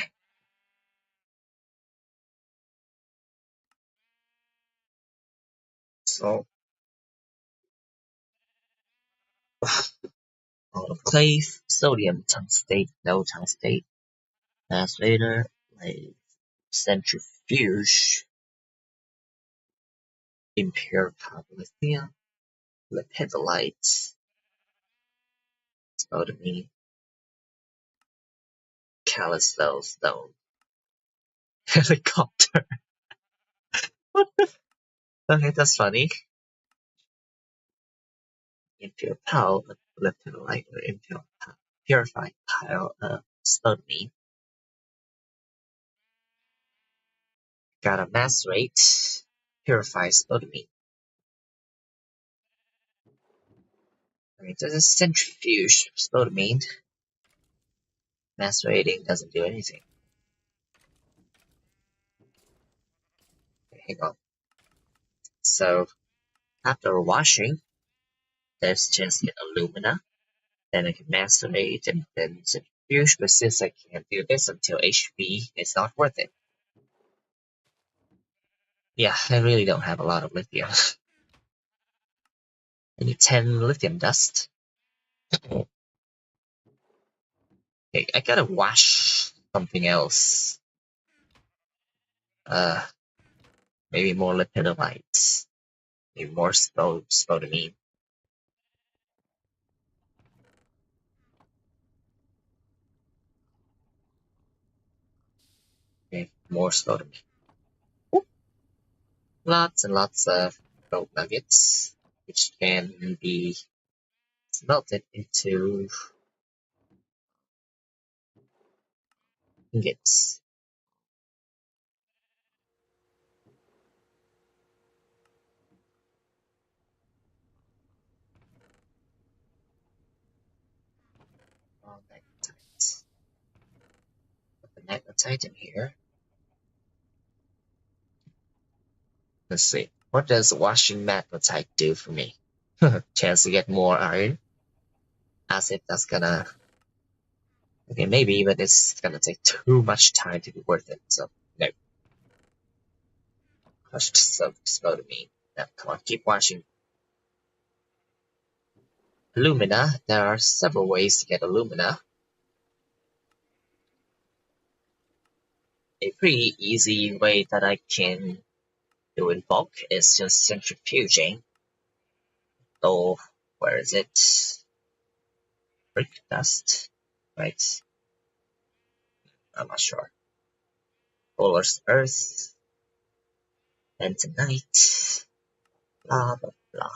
So autoclave, sodium tungstate, no tungstate, later, like centrifuge, impure lithium, lepidolite, spodumene, callisto stone, helicopter. What the? Okay, that's funny. Impure pile, lepidolite, or impure purified pile of spodumene. Got a mass rate, purifies spodumene. Alright, there's a centrifuge spodumene. Mass rating doesn't do anything. Okay, hang on. So after washing, there's just alumina. Then I can macerate and then centrifuge, but since I can't do this until HB, it's not worth it. Yeah, I really don't have a lot of lithium. I need 10 lithium dust. Okay, I gotta wash something else. Uh, maybe more lepidolite. Maybe more spodumene. Okay, more spodumene. Lots and lots of gold nuggets, which can be smelted into ingots. Magnetite. Put the magnetite in here. Let's see. What does washing magnetite do for me? Chance to get more iron? As if that's gonna... Okay, maybe, but it's gonna take too much time to be worth it, so no. Crushed spodumene. Now, come on, keep washing. Alumina. There are several ways to get alumina. A pretty easy way that I can do in bulk is just centrifuging. So, where is it? Brick dust, right? I'm not sure. Fuller's Earth, Bentonite, blah blah blah.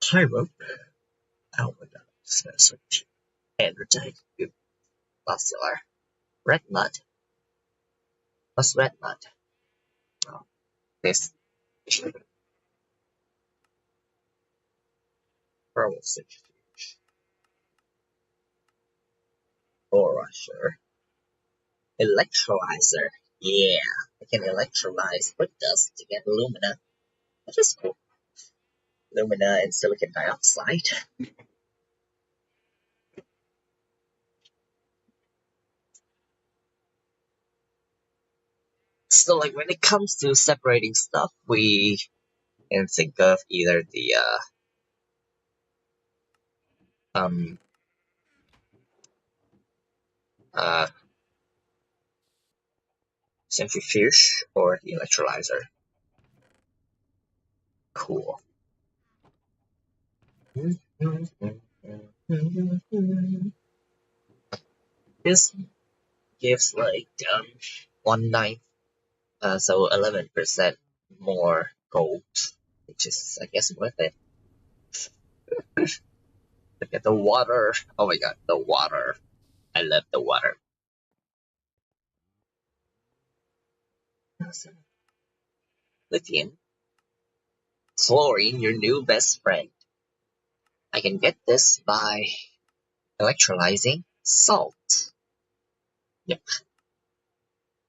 Pyro, oh my god, smells so cheap. Androtype, Bacillar, red mud. What's red mud? Oh, this pearl centrifuge. Borusher. Electrolyzer. Yeah, I can electrolyze brick dust to get alumina. That is cool. Alumina and silicon dioxide. So, like, when it comes to separating stuff, we can think of either the um Uh, Centrifuge or the electrolyzer. Cool. This gives like 1/9, so 11% more gold, which is I guess worth it. Look at the water. Oh my god, the water. I love the water. Lithium. Fluorine, your new best friend. I can get this by electrolyzing salt. Yep.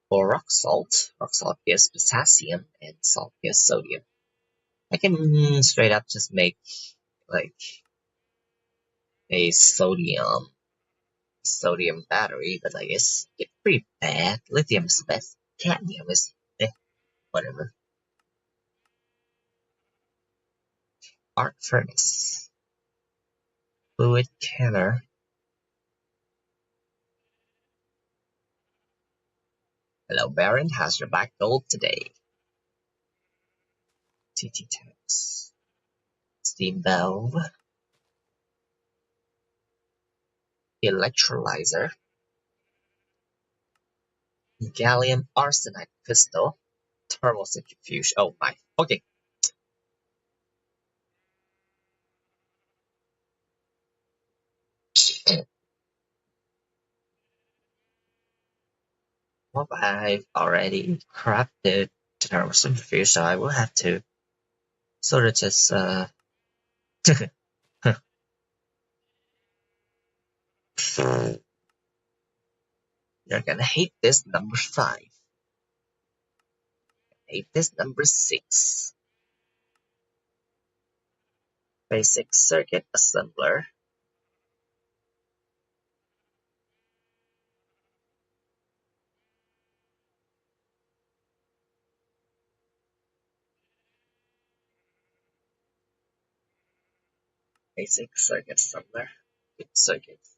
For rock salt gives potassium, and salt gives sodium. I can straight up just make like a sodium battery, but I guess it's pretty bad. Lithium is the best. Cadmium is whatever. Arc furnace. Fluid canner. Hello, Baron. How's your back gold today? TT tanks. Steam valve. Electrolyzer. Gallium arsenide crystal. Thermal centrifuge. Oh my. Okay. Well, I've already crafted the thermal centrifuge, so I will have to sort of just You're gonna hate this number 5. Hate this number 6. Basic circuit assembler. Basic circuit assembler. Good circuits.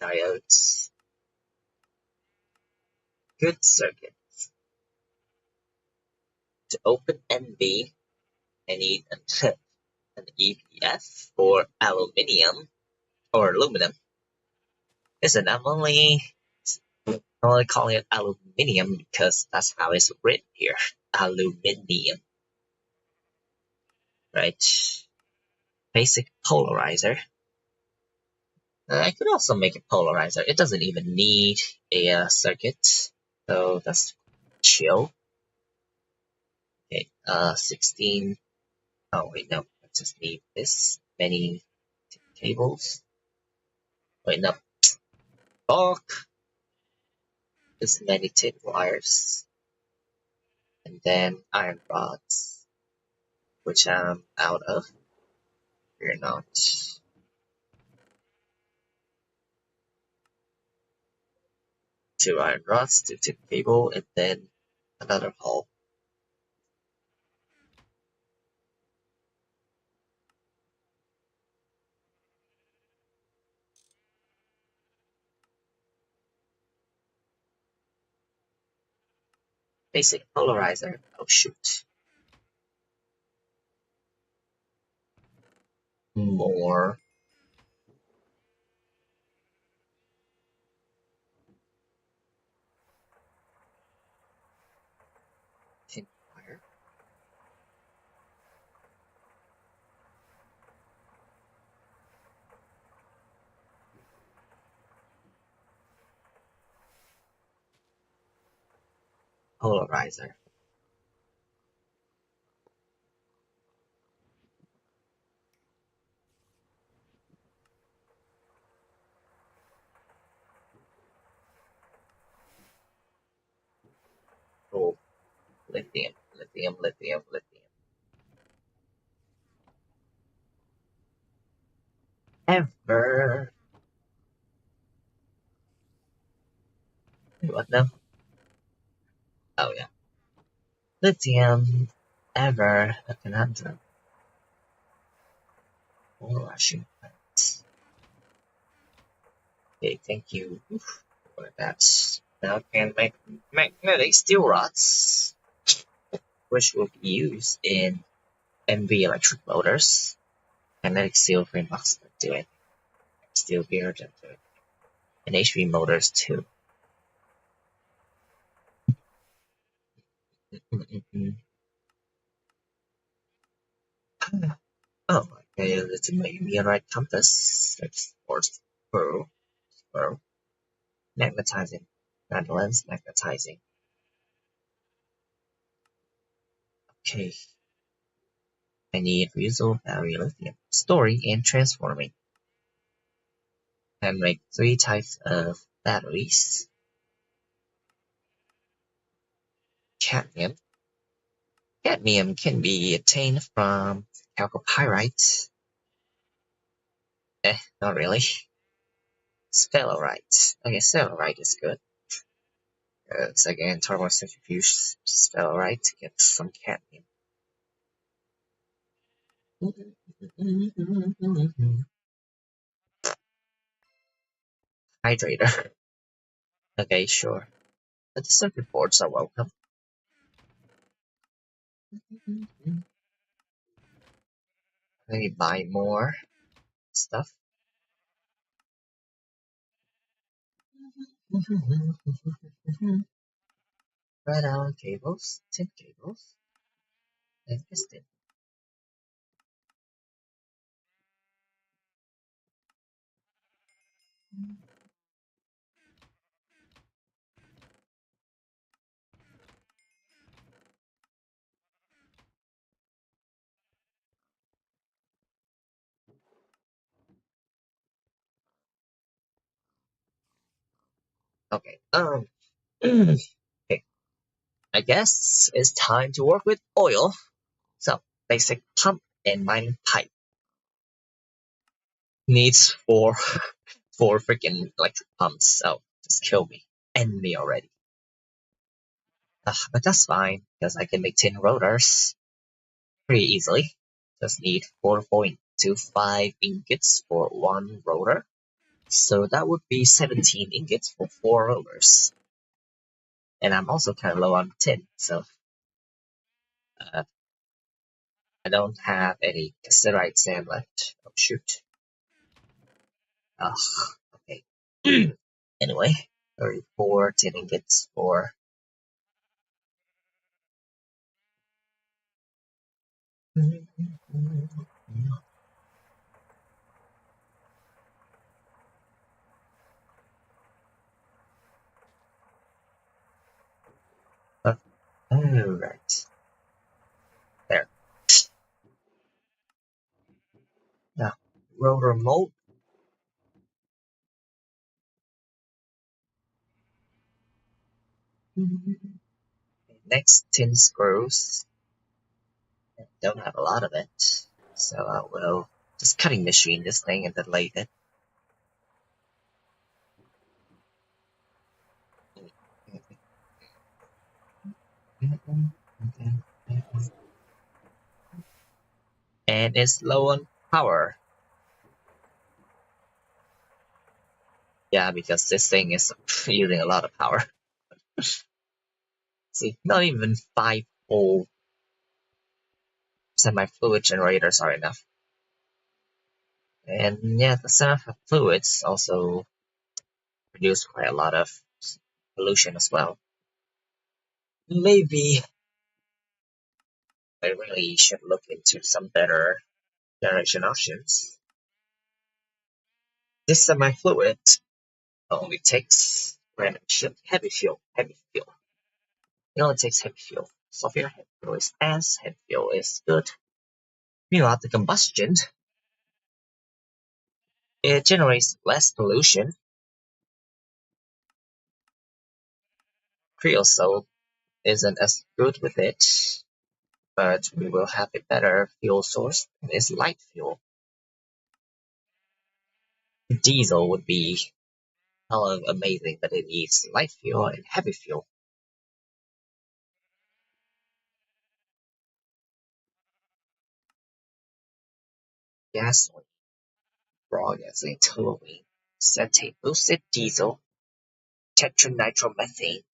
Diodes. Good circuit. To open NB, I need an EPF or aluminium or aluminum. Listen, I'm only calling it aluminium because that's how it's written here. Aluminium. Right? Basic polarizer. I could also make a polarizer. It doesn't even need a circuit, so that's chill. Okay, 16. Oh wait, no, I just need this many cables. Wait, no. Fuck! This many tin wires. And then iron rods, which I'm out of. We're not. 2 iron rods, 2 tin cable, and then another hole. Basic polarizer. Oh shoot. More. Tin wire. Polarizer. Oh, lithium, lithium, lithium, lithium. Ever. Wait, what now? Oh yeah. Lithium. Ever. A conundrum. Or rushing plants. Okay, thank you for that. Now I can make magnetic steel rods, which will be used in MV electric motors. Magnetic steel frame box don't do it. Steel gear don't do it. And HV motors too. Oh, okay, let's make me a right compass. Let's force through. Magnetizing. Not lens magnetizing. Okay. I need reusable battery lithium. Storing and transforming. And make 3 types of batteries. Cadmium. Cadmium can be obtained from chalcopyrite. Not really. Sphalerite. Okay, sphalerite is good. It's again turbocentrifuge sphalerite to get some cadmium. Hydrator. Okay, sure. But the circuit boards are welcome. Maybe buy more stuff. Red Allen cables, tin cables, and piston. Okay, okay. I guess it's time to work with oil. So, basic pump and mining pipe needs four freaking electric pumps. So, just kill me. End me already. But that's fine, because I can make 10 rotors pretty easily. Just need 4.25 ingots for one rotor. So that would be 17 ingots for 4 rotors. And I'm also kind of low on tin, so uh, I don't have any cassiterite sand left. Oh shoot. Ugh, okay. Anyway, 34 tin ingots for. Alright. There. Now, rotor mold. Next, tin screws. Don't have a lot of it, so I will just cutting machine this thing and then lathe it. And it's low on power. Yeah, because this thing is using a lot of power. See, not even 5 full semi-fluid generators are enough. And yeah, the semi-fluids also produce quite a lot of pollution as well. Maybe I really should look into some better generation options. This semi-fluid only takes random heavy fuel. It only takes heavy fuel. So if your heavy fuel is S, heavy fuel is good. Without the combustion, it generates less pollution. Creosote isn't as good with it, but we will have a better fuel source, and it's light fuel. Diesel would be hella amazing, but it needs light fuel and heavy fuel. Gasoline, raw gasoline, totally. cetane lucid diesel, tetranitromethane,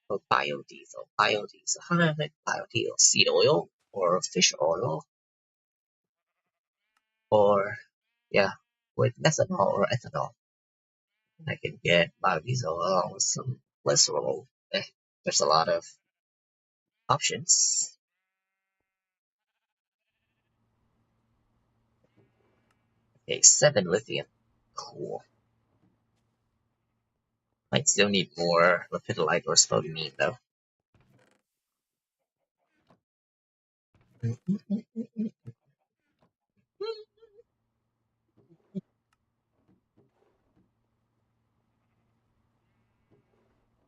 or biodiesel. Biodiesel. How do I make biodiesel? Seed oil or fish oil, or yeah, with methanol or ethanol. I can get biodiesel along with some glycerol. There's a lot of options. Okay, 7 lithium. Cool. Might still need more lepidolite or spodumene though.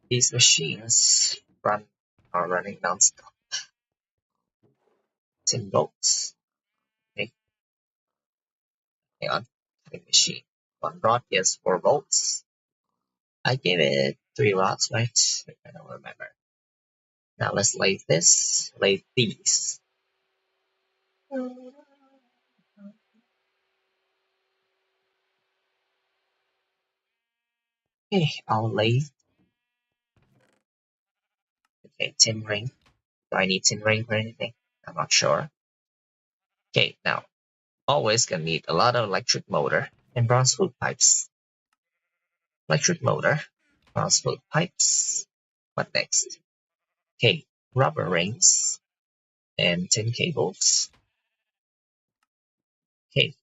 These machines are running non-stop. 10 volts. Okay, hang on. Cutting machine. 1 rod gives 4 volts. I gave it 3 rods, right? I don't remember. Now let's lathe this. Lathe these. Okay, I'll lathe. Okay, tin ring. Do I need tin ring for anything? I'm not sure. Okay, now always gonna need a lot of electric motor and bronze food pipes. Electric motor, bronze food pipes. What next? Okay, rubber rings and tin cables. Okay,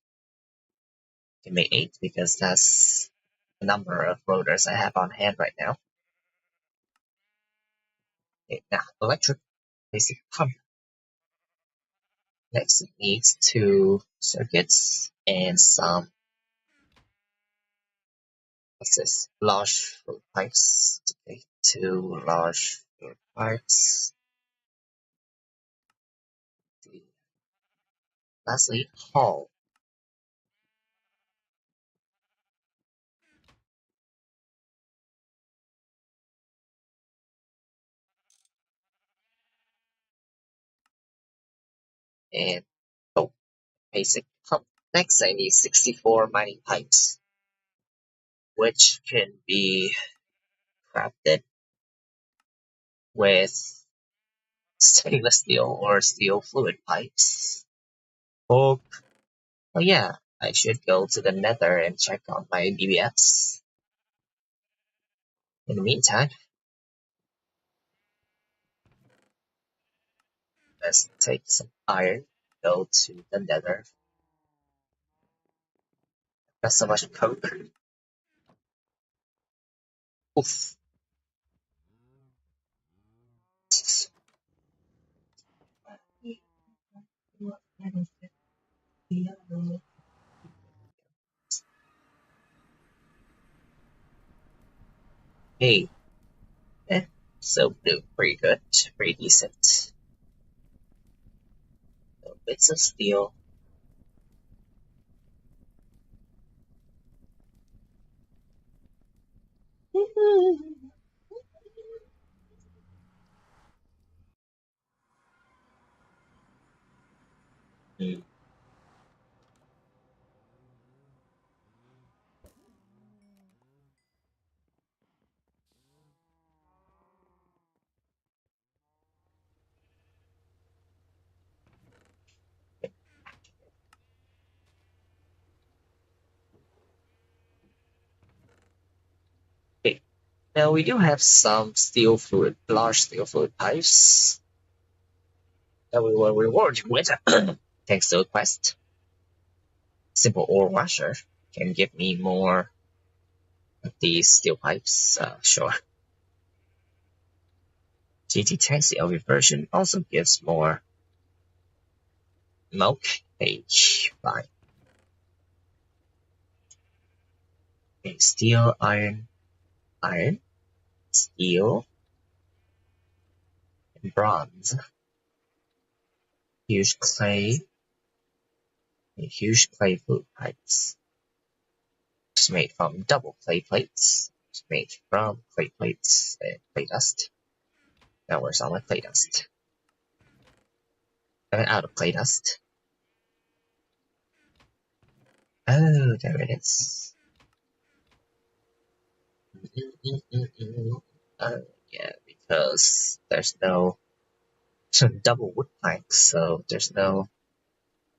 can make 8 because that's the number of rotors I have on hand right now. Okay, now electric basic pump. Next it needs 2 circuits and some, what's this, large fluid pipes. Okay, 2 large fluid pipes. Lastly, hull. And oh, basic pump. Next I need 64 mining pipes, which can be crafted with stainless steel or steel fluid pipes. Oh, oh yeah, I should go to the nether and check on my BBFs. In the meantime, let's take some iron, go to the nether. Got so much coke. Oof. Hey, so doing pretty good, pretty decent. So bits of steel. Hmm. Okay, now we do have some steel fluid, large steel fluid pipes that we will reward you with. Thanks to a quest. Simple ore washer can give me more of these steel pipes, sure. GT Tank CLV version also gives more milk. H. Fine. Okay, steel, iron, iron, steel, and bronze. Huge clay, and huge clay fluid pipes. It's made from double clay plates. It's made from clay plates and clay dust. Now where's all my clay dust? I'm out of clay dust. Oh, there it is. Yeah, because there's no double wood planks, so there's no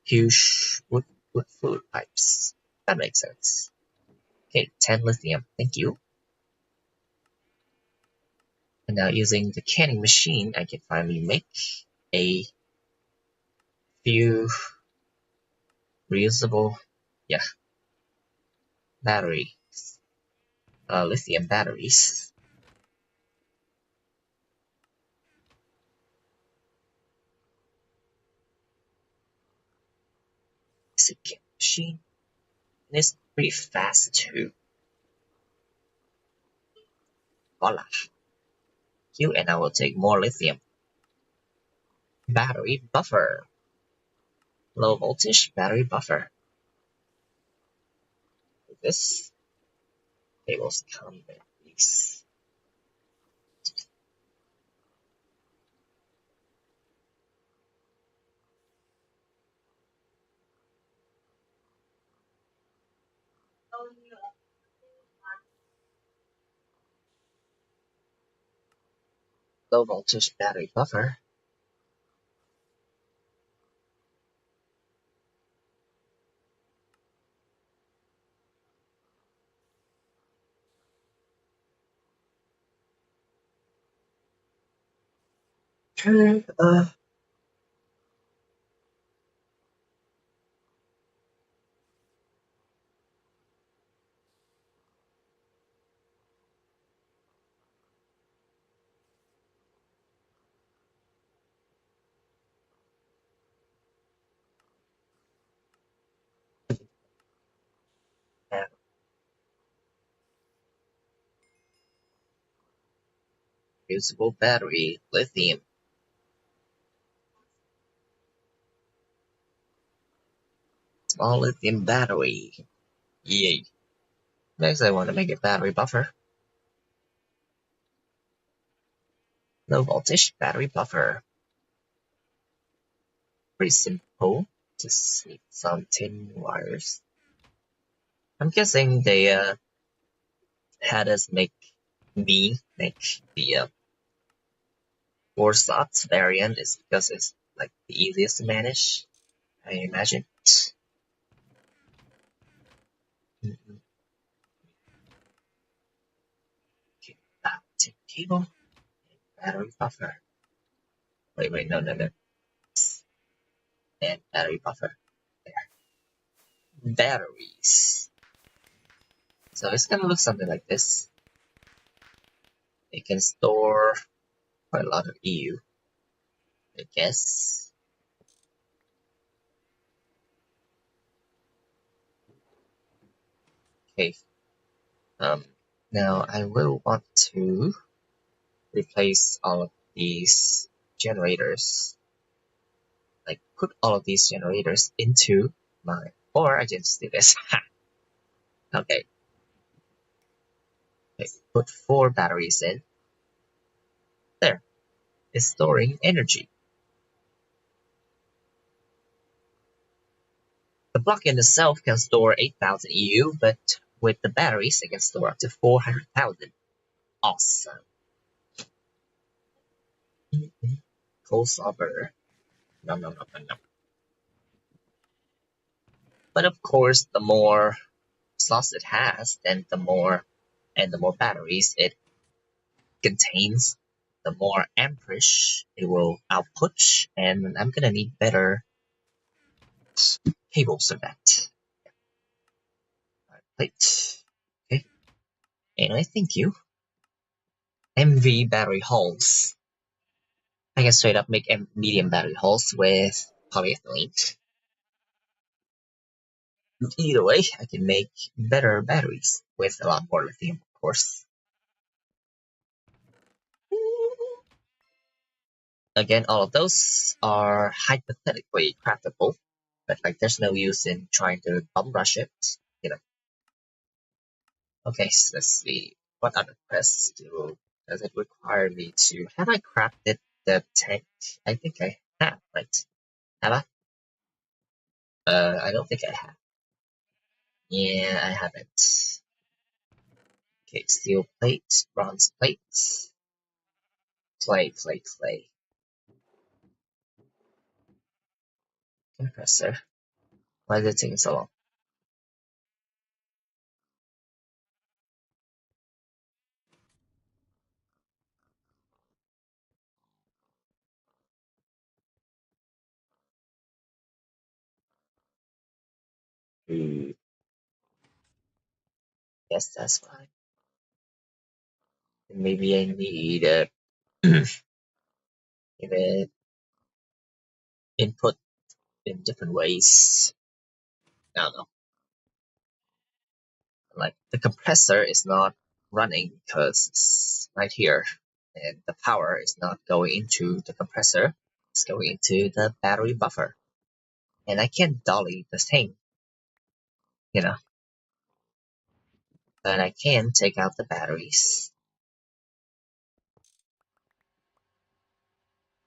huge wood food pipes. That makes sense. Okay, 10 lithium, thank you. And now using the canning machine, I can finally make a few reusable, yeah, battery, lithium batteries. It's a canning machine, and it's pretty fast too. Voila. You and I will take more lithium. Battery buffer. Low voltage battery buffer. With this, cables come with these. Low voltage battery buffer. Okay, usable battery, lithium. Small lithium battery. Yay. Next I want to make a battery buffer. Low voltage battery buffer. Pretty simple. Just need some tin wires. I'm guessing they had us make the 4 slots variant is because it's like the easiest to manage, I imagine. Mhm. Okay, tin cable, battery buffer. Wait, no. And battery buffer. There. Batteries. So it's gonna look something like this. It can store quite a lot of EU, I guess. Okay. Um. Now I will want to replace all of these generators. Like put all of these generators into my, or I just do this. Okay. Okay. Put 4 batteries in. There. It's storing energy. The block in itself can store 8,000 EU, but with the batteries, it can store up to 400,000. Awesome. Coal solver. No. But of course, the more slots it has, then the more batteries it contains, the more amperage it will output, and I'm gonna need better cables for that. Plate. Okay. Anyway, thank you. MV battery hulls. I can straight up make medium battery hulls with polyethylene. Either way, I can make better batteries with a lot more lithium, of course. Again, all of those are hypothetically craftable, but like there's no use in trying to bum rush it, you know. Okay, so let's see. What other quests does it require me to? Have I crafted the tank? I think I have, right? Have I? I don't think I have. Yeah, I haven't. Okay, steel plate, bronze plate, clay. Compressor. Why is it taking so long? Yes, that's fine. Maybe I need give input in different ways. I don't know. Like the compressor is not running because it's right here, and the power is not going into the compressor. It's going into the battery buffer, and I can't dolly the thing, you know. But I can take out the batteries.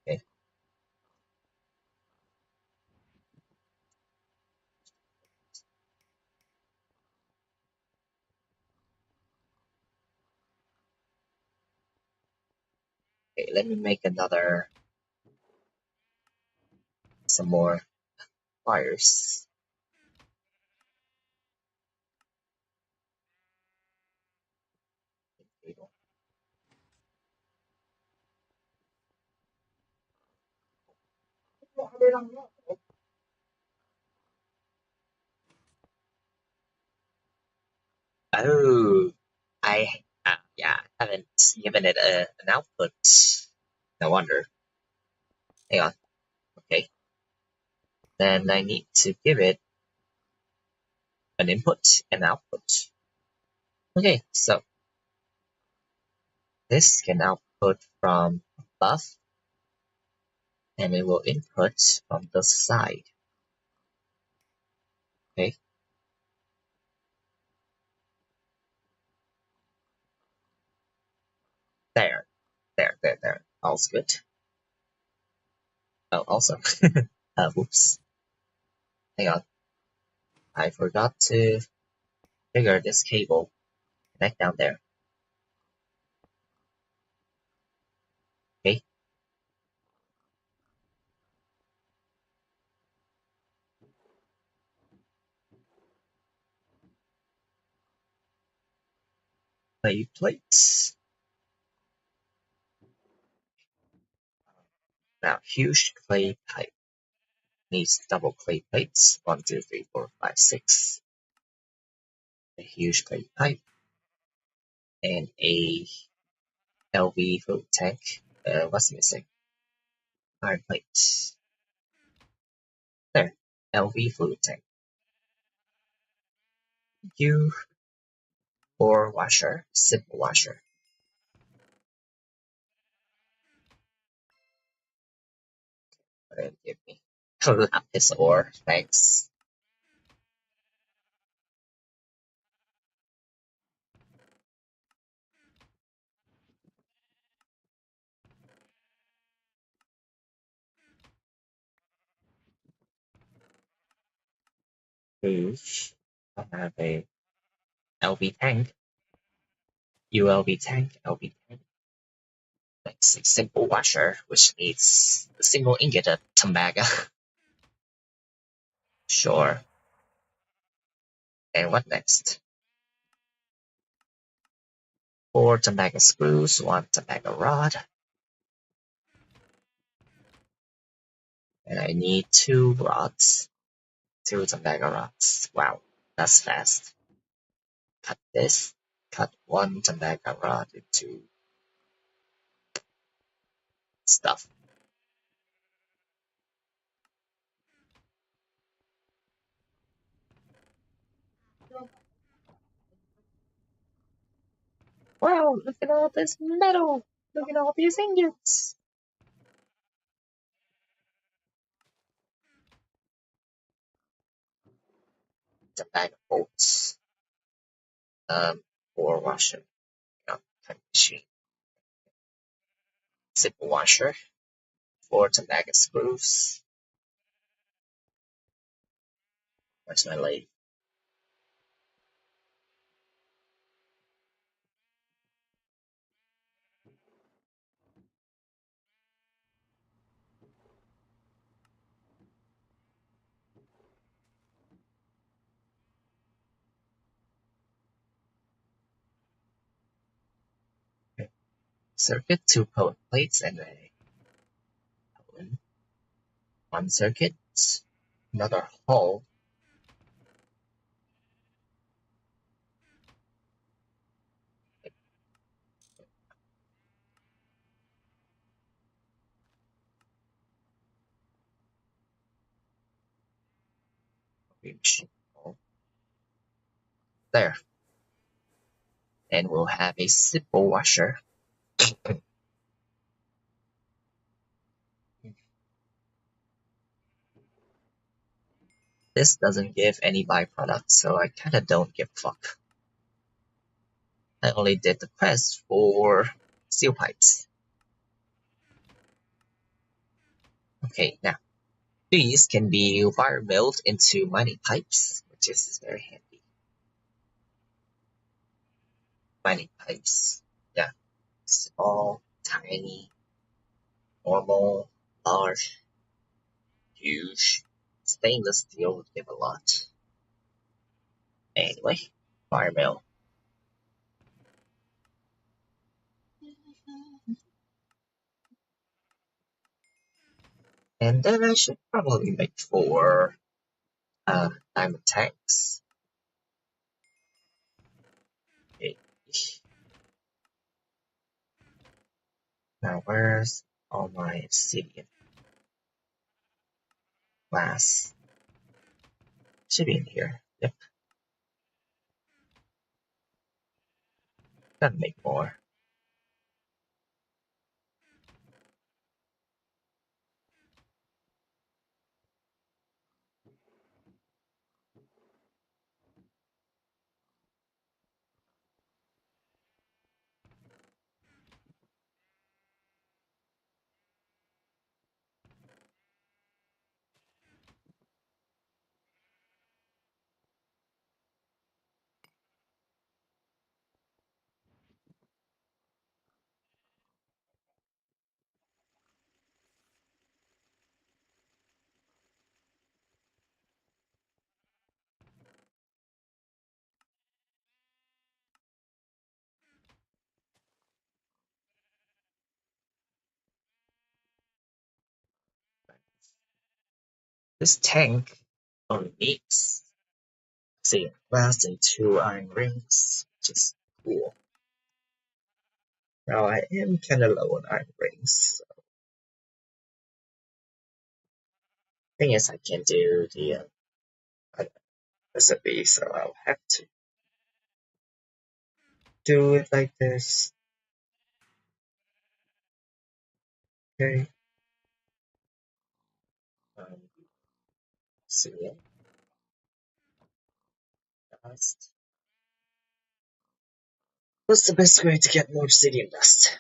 Okay, okay, let me make some more wires. Oh, yeah, I haven't given it an output. No wonder. Hang on. Okay, then I need to give it an input and output. Okay, so this can output from above, and it will input from the side. Okay, there, there. All's good. Oh, also, whoops. Hang on, I forgot to figure this cable connect down there. Okay, clay plates. Now, huge clay pipe needs double clay plates. 1, 2, 3, 4, 5, 6. A huge clay pipe and a LV food tank. What's missing? Iron plate. There. LV food tank. U or washer. Simple washer. Give me lapis ore. Thanks. I have a LV tank. ULV tank. LV tank. Next, a simple washer, which needs a single ingot of tembaga. Sure. And what next? 4 tembaga screws, 1 tembaga rod. And I need 2 rods. 2 tembaga rods. Wow, that's fast. Cut this. Cut 1 tembaga rod into stuff. Wow, look at all this metal! Look at all these ingots! Tembaga bolts. For washer. Type machine. Simple washer. 4 tembaga screws. Where's my lathe? circuit, 2 power plates, and a column. 1 circuit, another hole. There. And we'll have a simple washer. This doesn't give any byproduct, so I kinda don't give a fuck. I only did the quest for steel pipes. Okay, now these can be wire milled into mining pipes, which is very handy. Mining pipes, yeah, small, tiny, normal, large, huge. Stainless steel would give a lot. Anyway, wire mill. And then I should probably make 4 diamond tanks. Okay. Now where's all my obsidian? Glass. Should be in here. Yep. Gotta make more. This tank only needs obsidian glass and 2 iron rings, which is cool. Now I am kinda low on iron rings. So thing is, I can do the recipe, so I'll have to do it like this. Okay. Um, obsidian dust. What's the best way to get more obsidian dust?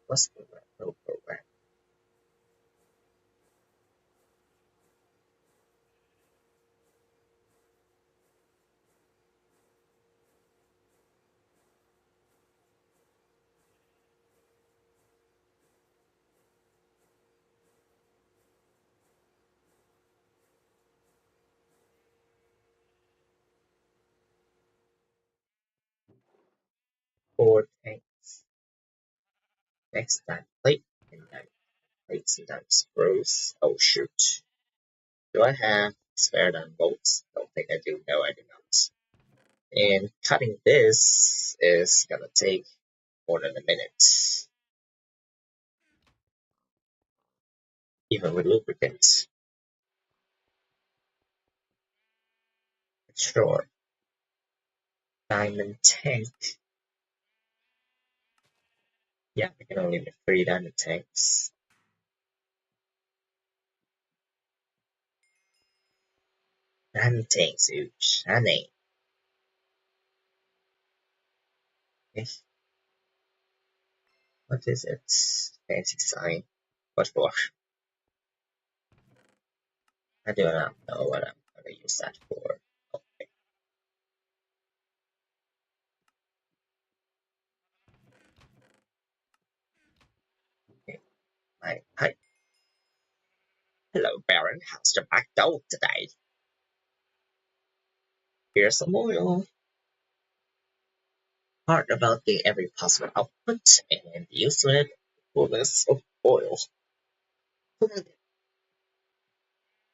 What's the no program? Four tanks. Next time plate and diamond plates and diamond screws. Oh shoot. Do I have spare diamond bolts? Don't think I do. No, I do not. And cutting this is gonna take more than a minute. Even with lubricant. Sure. Diamond tank. Yeah, I can only make 3 diamond tanks. Diamond tanks, ooh, shiny. Okay. What is it? Fancy sign. What for? I do not know what I'm gonna use that for. Okay. Okay. Hi. Hello, Baron. How's your back going today? Here's some oil. Hard about getting every possible output and usefulness of oil.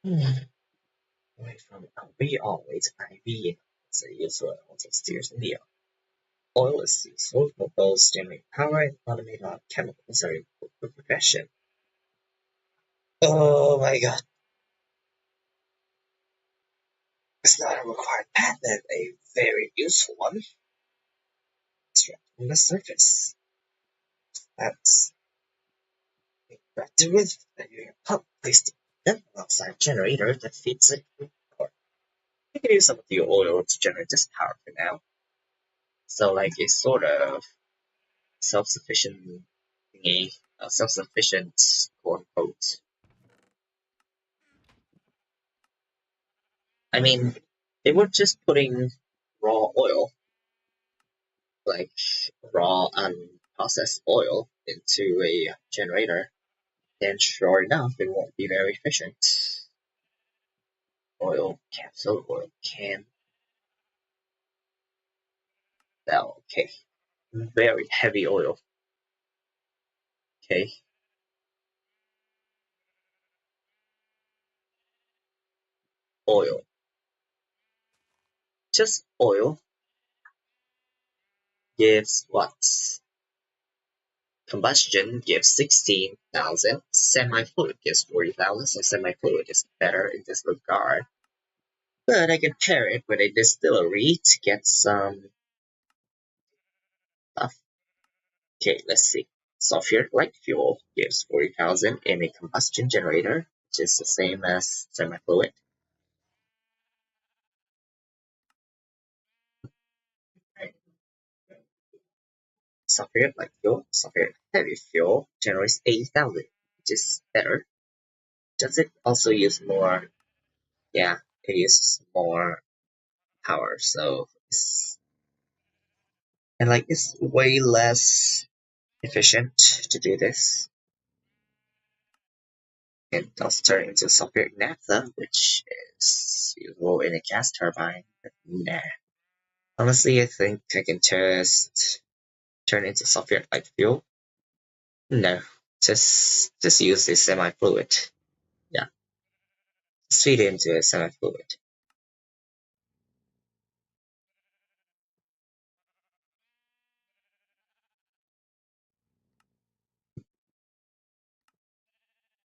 Away from LV always IV is a useful also steers in the air. Oil is useful for both generating power and automate our chemical necessary for progression. Oh my god. It's not a required patent, a very useful one. Extract from the surface. That's interacted with a pump placed in alongside a generator that feeds it with power. You can use some of the oil to generate this power for now. So like a sort of self-sufficient thingy, self-sufficient quote unquote. I mean, they were just putting raw oil, like raw unprocessed oil, into a generator, then sure enough, it won't be very efficient. Oil capsule, oil can. Now, okay, very heavy oil. Okay, oil, just oil gives what? Combustion gives 16,000, semi-fluid gives 40,000, so semi-fluid is better in this regard. But I can pair it with a distillery to get some stuff. Okay, let's see. Sulfuric light fuel gives 40,000 in a combustion generator, which is the same as semi-fluid. Right. Sulfuric light fuel, sulfuric heavy fuel generates 80,000, which is better. Does it also use more? Yeah, it uses more power, so it's way less efficient to do this. It does turn into sulfuric naphtha, which is usable in a gas turbine, but nah. Honestly, I think I can just turn into sulfuric light fuel. No, just use the semi-fluid. Yeah, just feed it into a semi-fluid.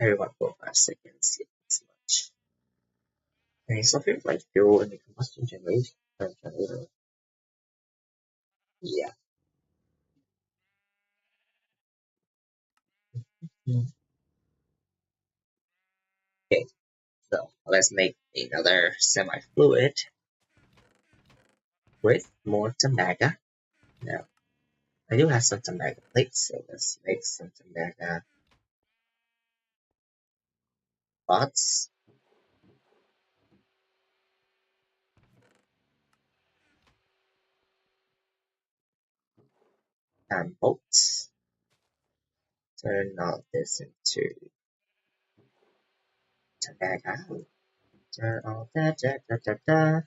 Every 1.5 seconds, yeah, this much. And sulfuric light fuel in the combustion generator. Yeah. Okay, so let's make another semi-fluid with more Tembaga. Now, I do have some Tembaga plates, so let's make some Tembaga pots and bolts. Turn all this into Tembaga. Turn all da.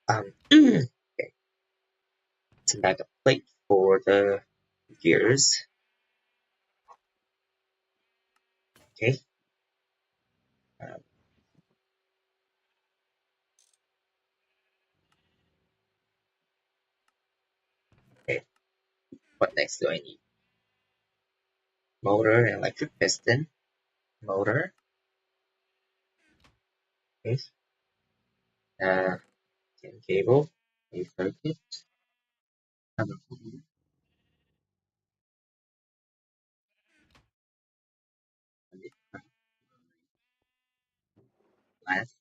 Okay, Tembaga plate for the gears. Okay. Um, okay. What next do I need? Motor and electric piston. Motor. Okay. Uh, tin cable. A circuit. Glass.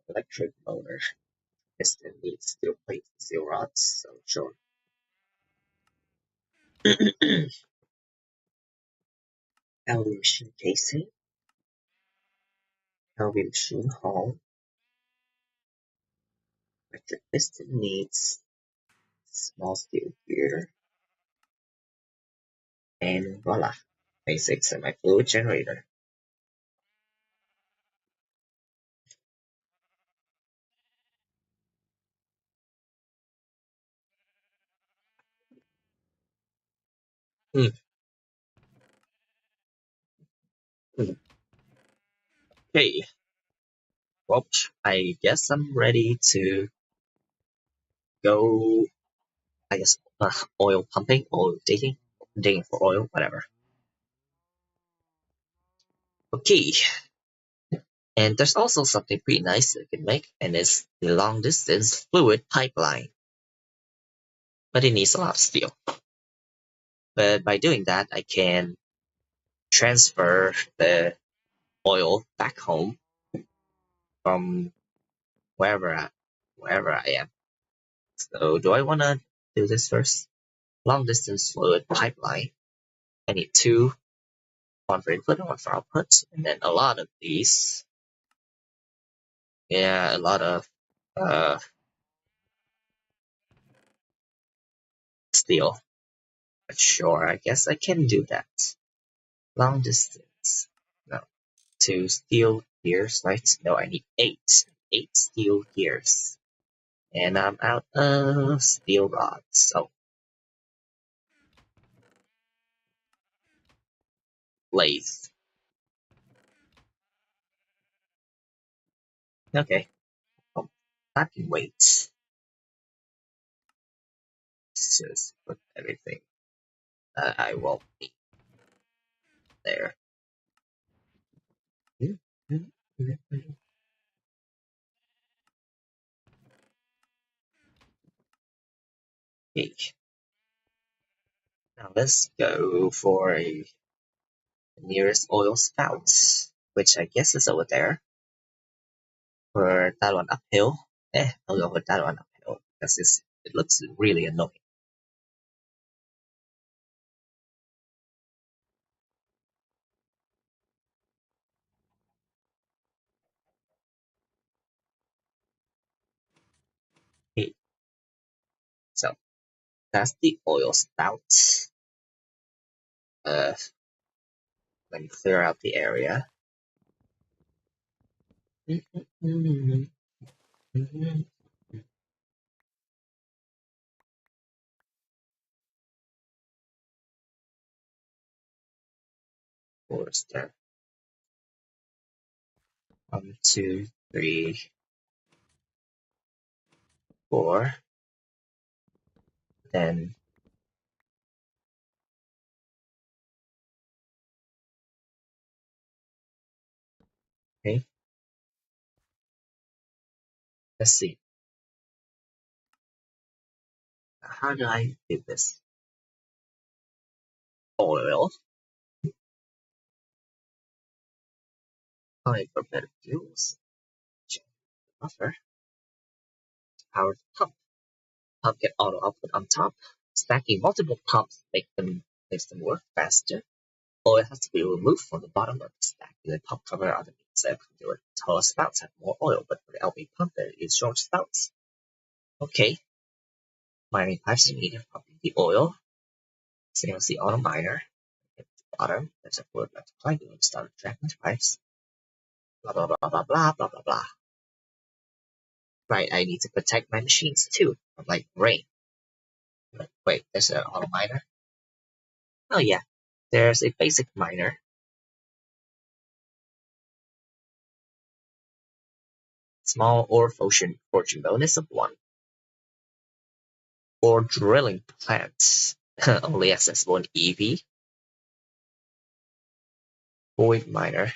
Electric motor. Piston needs steel plates, steel rods, so sure. LV machine casing, LV machine hull. Electric piston needs small steel gear, and voila, basic semi-fluid generator. Hmm. Okay, well, I guess I'm ready to go. I guess oil pumping, oil digging for oil, whatever. Okay, and there's also something pretty nice that I can make, and it's the long distance fluid pipeline. But it needs a lot of steel. But by doing that, I can transfer the oil back home from wherever I am. So do I want to do this first? Long distance fluid pipeline. I need two, one for input and one for output, and then a lot of these. Yeah, a lot of steel. But sure, I guess I can do that. Long distance. No, two steel gears, right? No, I need eight. Eight steel gears. And I'm out of steel rods. So, lathe. Okay. Oh, that can wait. Let's just put everything that I will need there. Okay. Now let's go for the nearest oil spout, which I guess is over there. For that one uphill. I'll go with that one uphill because it looks really annoying. Okay, so that's the oil spout. Let me clear out the area. Where's there? 1, 2, 3, 4. Then okay, let's see. How do I do this? Oil. Calling for better fuels. Check the buffer. Power the pump. Pump get auto output on top. Stacking multiple pumps makes them work faster. Oil has to be removed from the bottom of the stack with a pump cover underneath. So taller spouts have more oil, but for the LV pump there is short spouts. Okay. Mining pipes are needed for pumping the oil. Same as the auto miner. At the bottom, there's a fluid multiplying to start tracking the pipes. Blah blah blah blah blah blah blah blah. Right, I need to protect my machines too from like rain. Wait, there's an auto miner? Oh yeah, there's a basic miner. Small ore fortune bonus of 1. Ore drilling plant. Only accessible in EV. Void miner.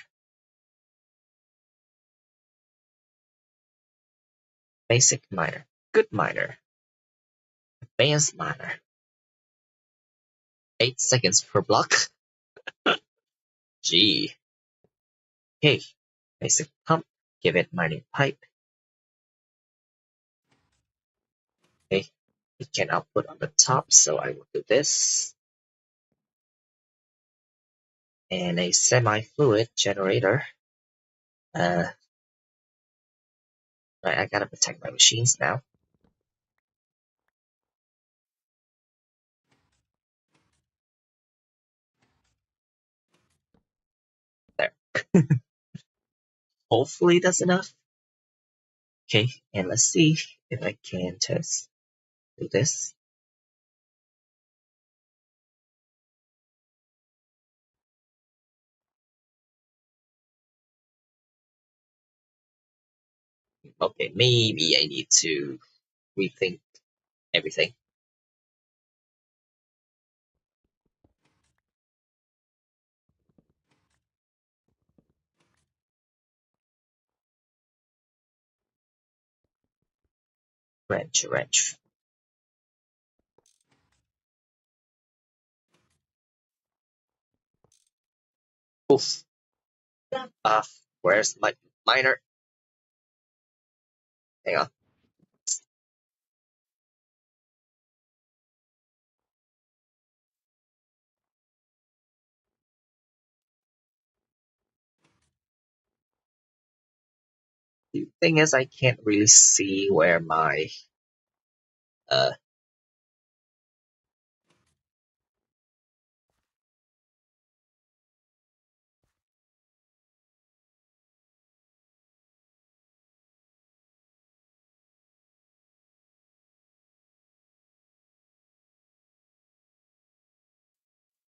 Basic miner. Good miner. Advanced miner. 8 seconds per block. Gee. Okay. Basic pump. Give it mining pipe. Okay, it can output on the top, so I will do this. And a semi-fluid generator. Right, I gotta protect my machines now. There. Hopefully that's enough. Okay, and let's see if I can just do this. Okay, maybe I need to rethink everything. Wrench. Oof. Where's my miner? Hang on. The thing is, I can't really see where my uh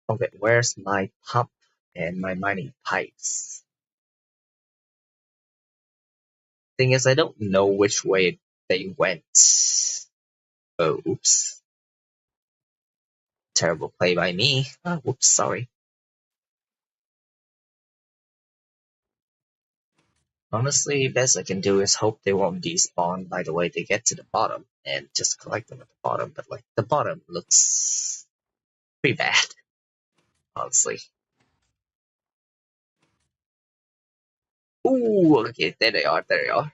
okay, where's my pump and my mining pipes? Thing is, I don't know which way they went. Oh, oops. Terrible play by me. Oh, whoops, sorry. Honestly, best I can do is hope they won't despawn by the way they get to the bottom and just collect them at the bottom. But like the bottom looks pretty bad, honestly. Ooh, okay, there they are, there they are.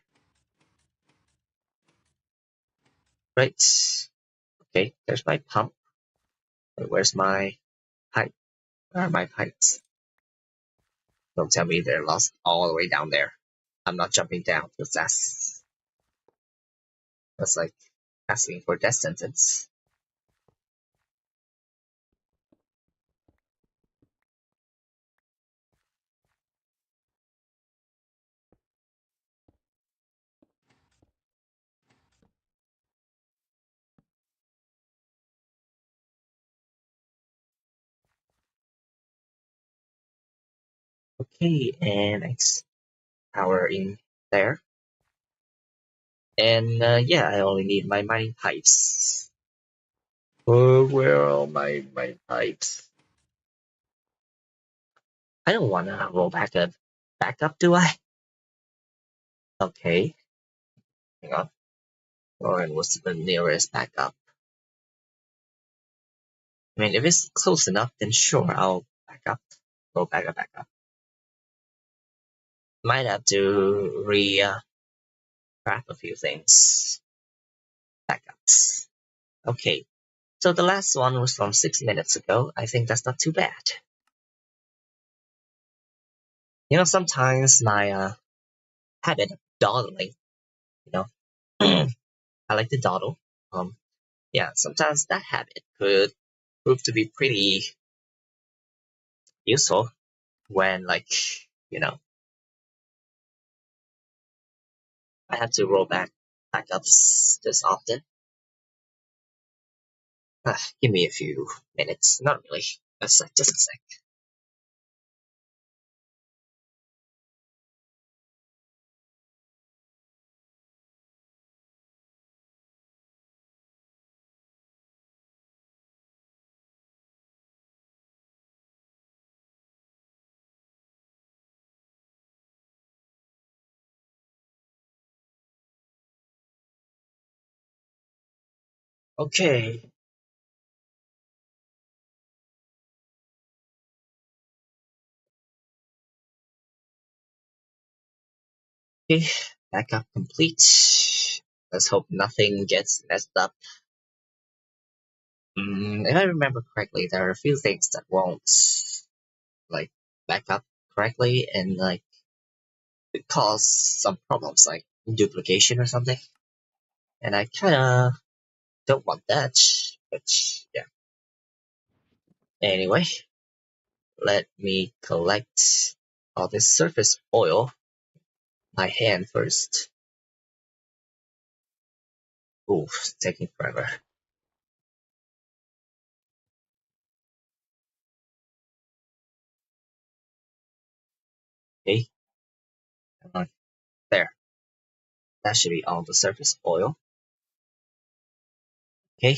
Right. Okay, there's my pump. Where's my pipe? Where are my pipes? Don't tell me they're lost all the way down there. I'm not jumping down because that's like asking for death sentence. Okay, and it's power in there. And yeah, I only need my mining pipes. Where are all my pipes? I don't want to roll back up, do I? Okay, hang on. Or what's the nearest backup? I mean, if it's close enough, then sure, I'll back up. Go back up. Might have to grab a few things. Backups. Okay, so the last one was from 6 minutes ago. I think that's not too bad. You know, sometimes my habit of dawdling, you know, I like to dawdle. Um, yeah, sometimes that habit could prove to be pretty useful when, like, you know, I have to roll backups this often. Give me a few minutes. Not really. A sec, just a sec. Okay. Okay. Backup complete. Let's hope nothing gets messed up. If I remember correctly, there are a few things that won't like back up correctly, and like it cause some problems like duplication or something. And I kinda don't want that. But yeah. Anyway, let me collect all this surface oil by hand first. Ooh, it's taking forever. Okay, come on. There. That should be all the surface oil. Okay,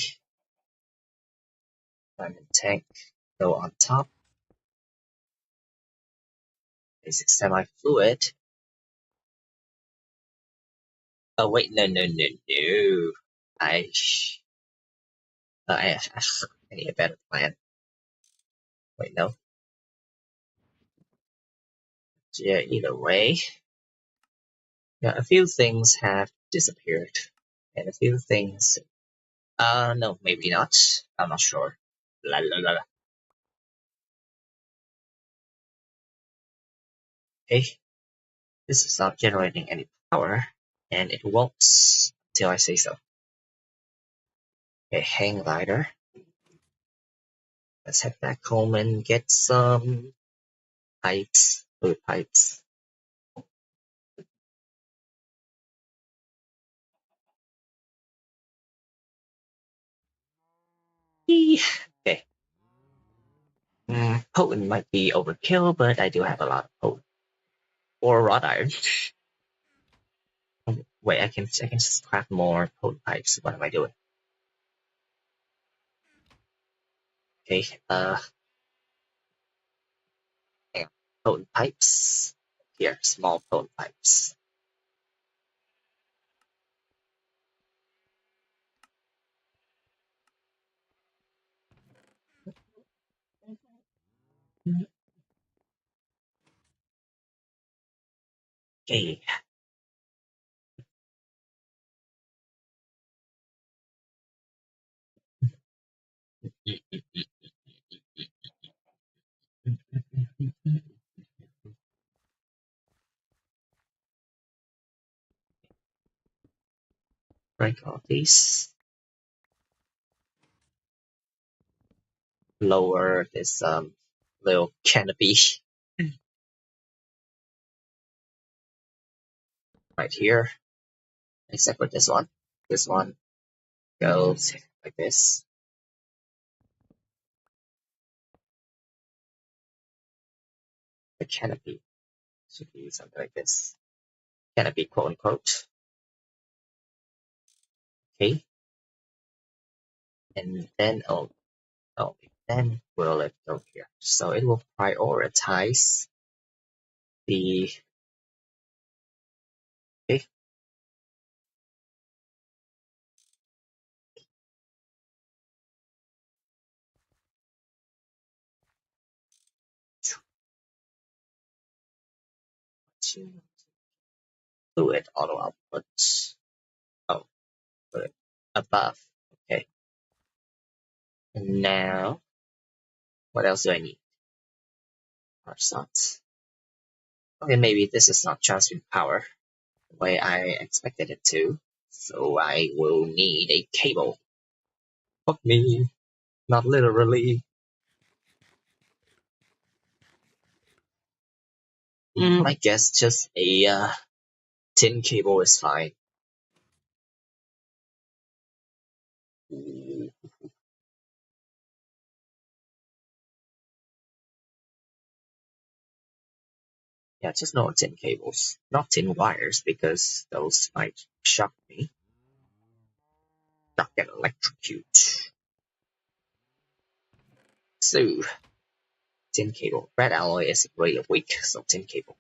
diamond tank go on top. Basic semi-fluid. Oh wait, no, no, no, no. I, I, I need a better plan. Wait, no. Yeah, either way. Yeah, a few things have disappeared. And a few things... no, maybe not. I'm not sure. La la la la. Okay, this is not generating any power, and it won't until I say so. Okay, hang glider. Let's head back home and get some pipes, fluid pipes. Eee. Okay. Potent might be overkill, but I do have a lot of potent. Or wrought iron. Wait, I can just craft more potent pipes. What am I doing? Okay, hang on. Potent pipes. Here, small potent pipes. Okay. Break all these. Lower this little canopy right here, except for this one. This one goes like this. The canopy should be something like this. Canopy, quote unquote. Okay, and then then will it go here? So it will prioritize the okay. To fluid auto output. Oh, put it above. Okay. And now, what else do I need? Power slots. Okay, maybe this is not transferring power the way I expected it to. So I will need a cable. Fuck me. Not literally. I guess just a tin cable is fine. Ooh. Yeah, just no tin cables. Not tin wires, because those might shock me. Not get electrocute. So, tin cable. Red alloy is really weak, so tin cable.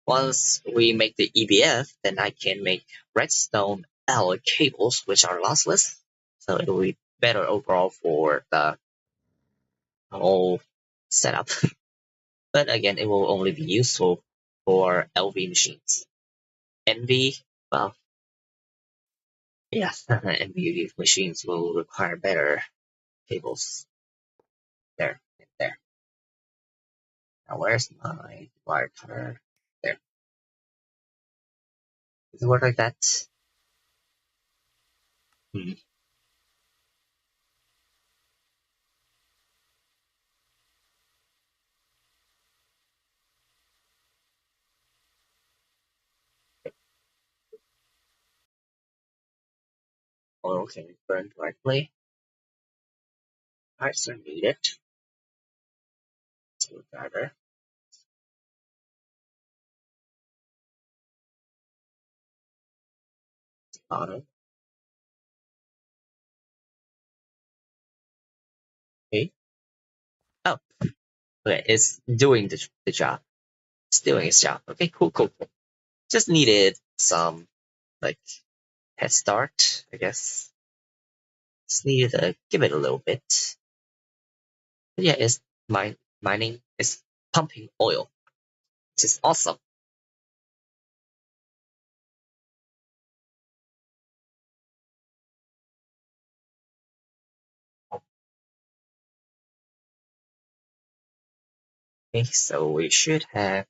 Once we make the EBF, then I can make redstone alloy cables, which are lossless. So it will be better overall for the whole setup. But again, it will only be useful for LV machines. NV, well, yeah, NV machines will require better cables. There, there. Now where's my wire cutter? There. Does it work like that? Hmm. Oil can burn directly. Parts are needed. Screwdriver. Bottom. Okay. Oh, okay. It's doing the job. It's doing its job. Okay, cool, cool, cool. Just needed some, like, head start, I guess. Just needed to give it a little bit. But yeah, it's mining is pumping oil, which is awesome. Okay, so we should have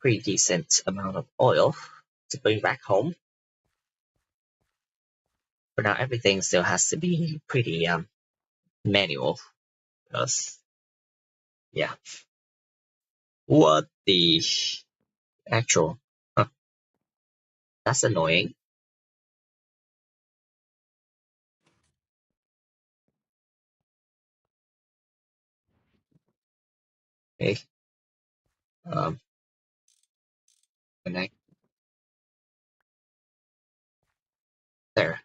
pretty decent amount of oil to bring back home. But now everything still has to be pretty manual because yeah. What the actual? Huh, that's annoying. Okay. Um, connect there.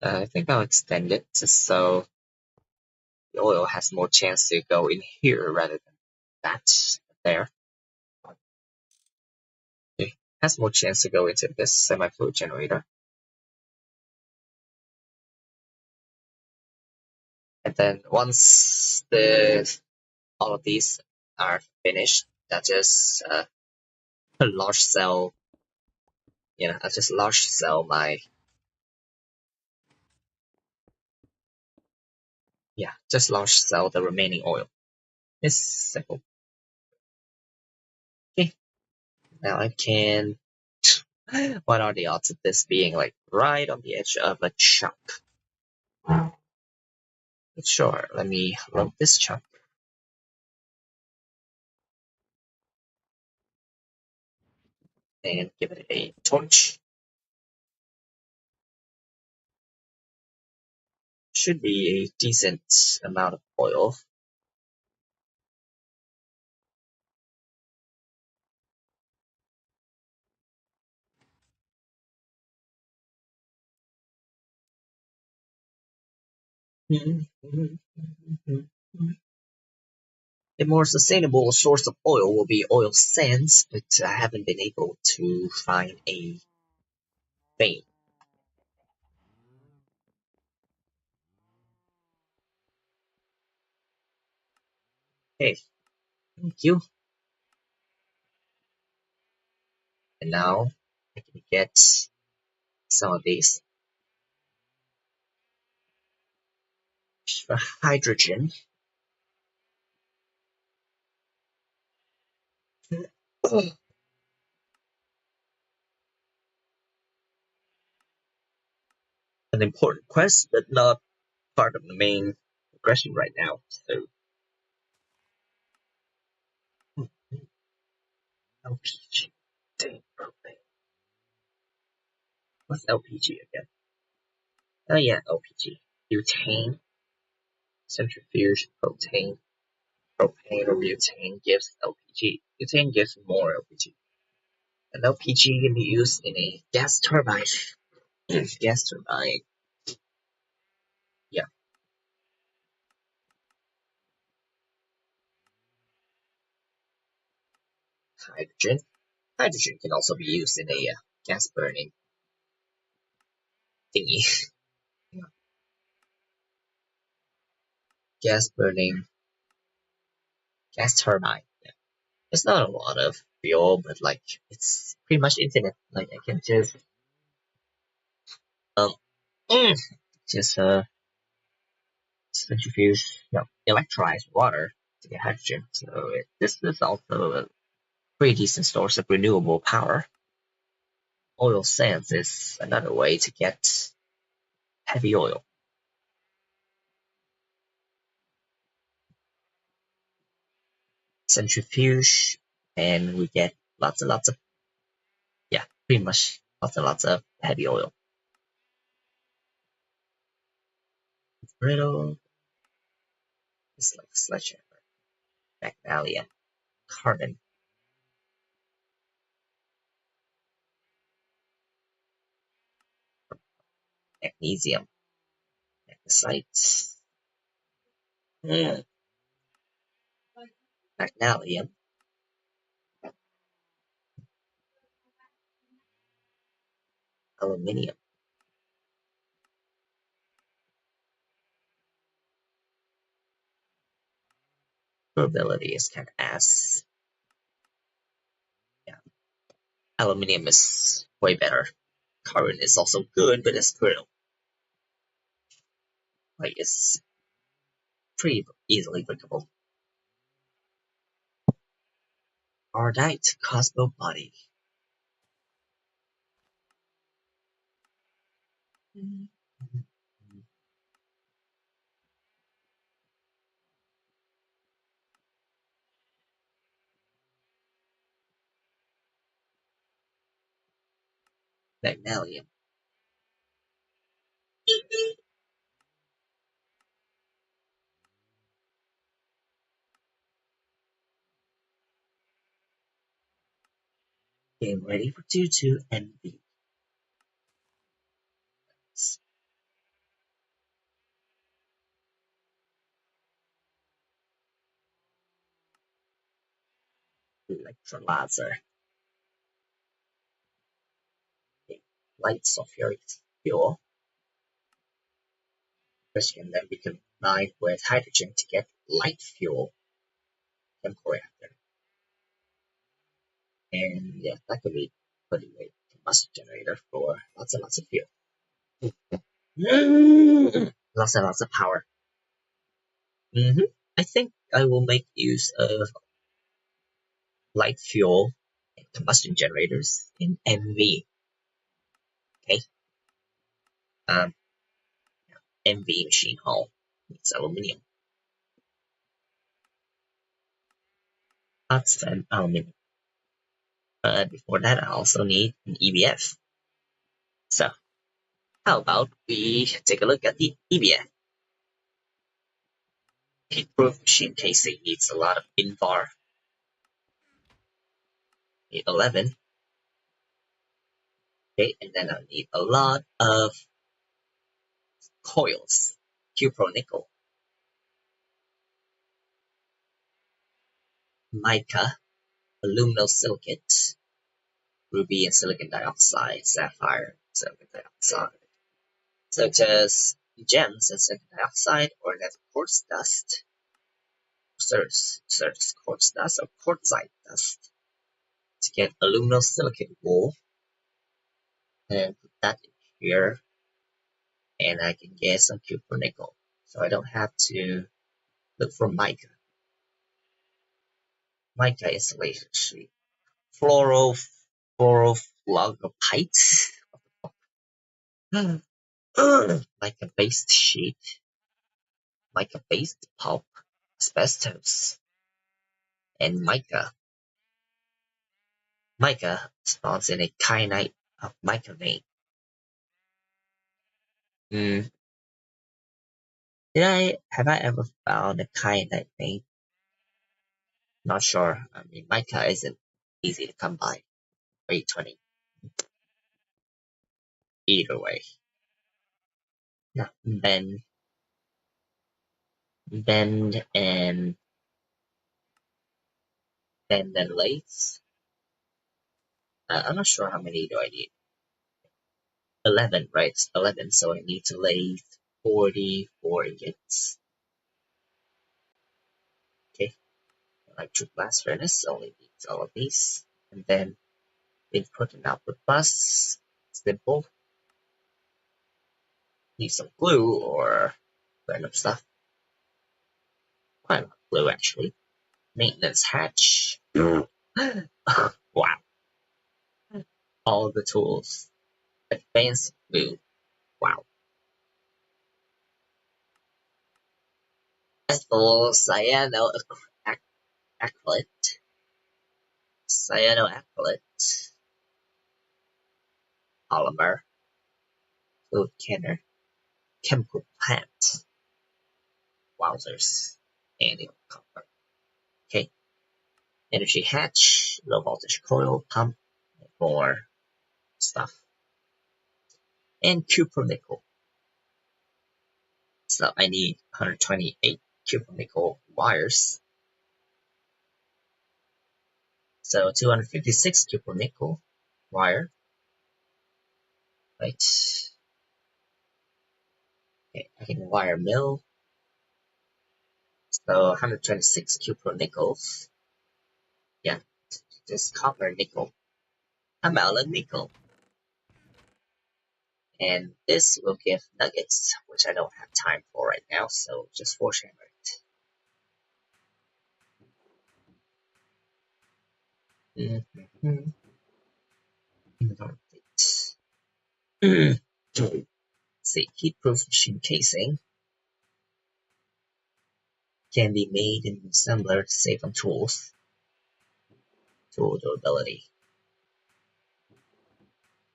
I think I'll extend it just so the oil has more chance to go in here rather than that there. It has more chance to go into this semi-fluid generator. And then once all of these are finished, that just large cell, I just large cell my, just large cell the remaining oil. It's simple. Okay, now I can. What are the odds of this being like right on the edge of a chunk? Sure, let me load this chunk and give it a torch. Should be a decent amount of oil. A more sustainable source of oil will be oil sands, but I haven't been able to find a vein. Okay, thank you. And now I can get some of these for hydrogen. An important quest, but not part of the main progression right now. So LPG. Dang, propane. What's LPG again? Oh yeah, LPG. Butane, centrifuge, propane. Propane or butane gives LPG. Butane gives more LPG. And LPG can be used in a gas turbine. Gas turbine. Yeah, hydrogen. Hydrogen can also be used in a gas burning thingy. Gas burning gas turbine. Yeah. It's not a lot of fuel, but like it's pretty much infinite. Like I can just um mm, just centrifuge, electrolyze water to get hydrogen. So this is also a pretty decent source of renewable power. Oil sands is another way to get heavy oil. Centrifuge, and we get lots and lots of, yeah, pretty much lots and lots of heavy oil. Brittle is like sledgehammer. Magnesia, carbon, magnesium, magnesite, mm, magnesium, aluminium. Durability is kind of ass. Yeah, aluminium is way better. Carbon is also good, but it's brittle. Like it's pretty easily breakable. Ardite, Cosmo body. Magnesium. Game ready for 2-2 NV. Electrolyzer. Light sulfuric fuel, which can then be combined with hydrogen to get light fuel chemical reactor. And yeah, that could be put in a combustion generator for lots and lots of fuel. Lots and lots of power. I think I will make use of light fuel and combustion generators in MV. Okay. Um, MV machine hull needs aluminium. That's an aluminium. But before that, I also need an EBF. So, how about we take a look at the EBF? Heat-proof machine casing needs a lot of Invar. Need 11. Okay, and then I need a lot of coils. Cupro-nickel. Mica. Aluminosilicate. Ruby and silicon dioxide. Sapphire, silicon dioxide. Such as gems and silicon dioxide, or that quartz dust. Certus quartz dust or quartzite dust. To get aluminosilicate wool. And put that in here. And I can get some cupro-nickel. So I don't have to look for mica. Mica is actually fluorofluoropite. Mica-based sheet, mica-based pulp, asbestos, and mica. Mica spawns in a kyanite of mica vein. Have I ever found a kyanite vein? Not sure. I mean, mica isn't easy to come by. 820. Either way. Yeah, bend and lathe. I'm not sure how many do I need. 11, right? 11, so I need to lathe 44 ingots. Okay, Electric blast furnace only needs all of these. And then input and output bus. Simple. Need some glue or random stuff. Quite a lot of glue actually. Maintenance hatch. Wow. All the tools. Advanced glue. Wow. Ethyl cyanoacrylate. Cyanoacrylate. Polymer. Fluid canner. Chemical plant. Wowzers. Annual copper. Okay. Energy hatch. Low voltage coil pump. More stuff. And cupronickel. So I need 128 cupronickel wires. So 256 cupronickel wire. Right. Okay, I can wire mill. So 126 cupronickels. Yeah, just copper nickel. Amount of nickel. And this will give nuggets, which I don't have time for right now, so just force hammer it. See, heat-proof machine casing can be made in assembler to save on tools. Tool durability.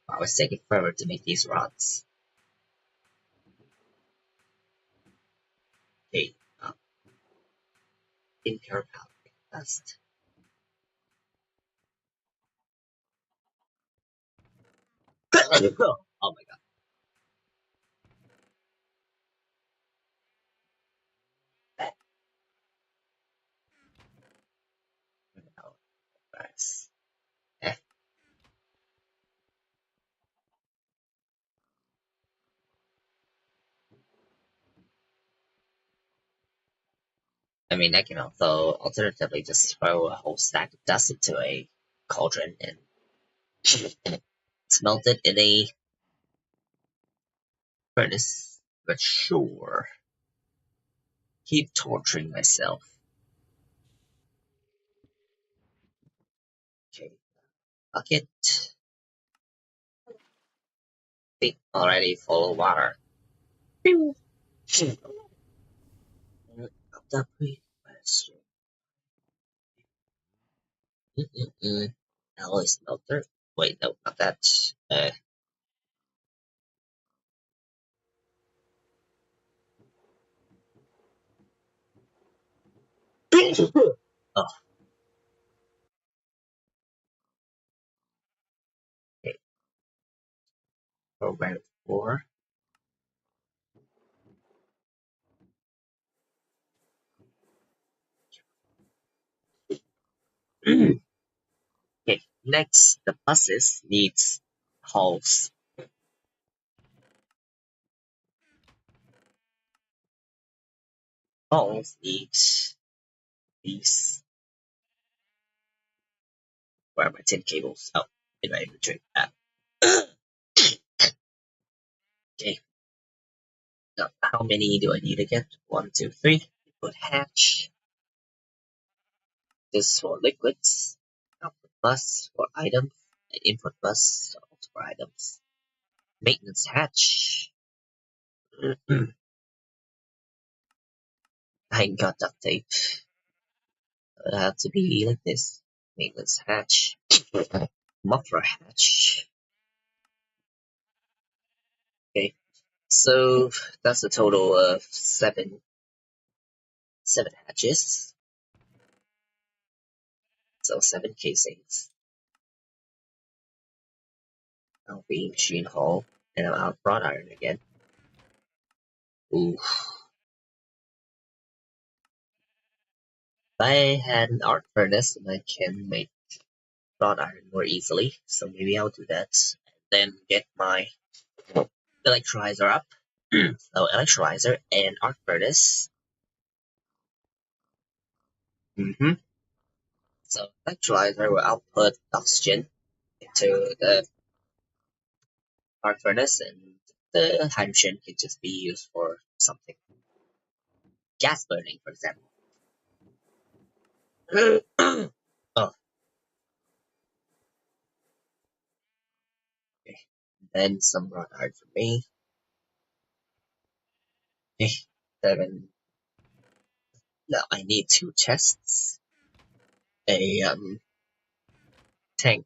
Wow, it's taking forever to make these rods. Okay, impure powder dust. Oh my god. Oh, nice. Eh, I mean, I can also alternatively just throw a whole stack of dust into a cauldron and smelt it in a furnace. But sure, keep torturing myself. Okay, bucket. See, already full of water. Pew. Alloy smelter. Wait, no, not that. Uh, oh, okay. Program 4. Okay, next, the buses needs hulls. Hulls needs these. Where are my tin cables? Oh, in my inventory. Okay, now how many do I need again? 1, 2, 3. Input hatch. This for liquids. Output bus for items. And input bus also for items. Maintenance hatch. I ain't got duct tape. It'll have to be like this. Maintenance hatch. Muffler hatch. Okay, so that's a total of seven hatches. So 7 casings. I'll be machine hull, and I'm out of wrought iron again. Ooh. If I had an arc furnace, I can make wrought iron more easily, so maybe I'll do that. And then get my electrolyzer up. So electrolyzer and arc furnace. So electrolyzer will output oxygen into the arc furnace, and the hydrogen can just be used for something. Gas burning, for example. Oh, okay. Then some wrought iron for me. Okay. 7. Now I need 2 chests. A tank.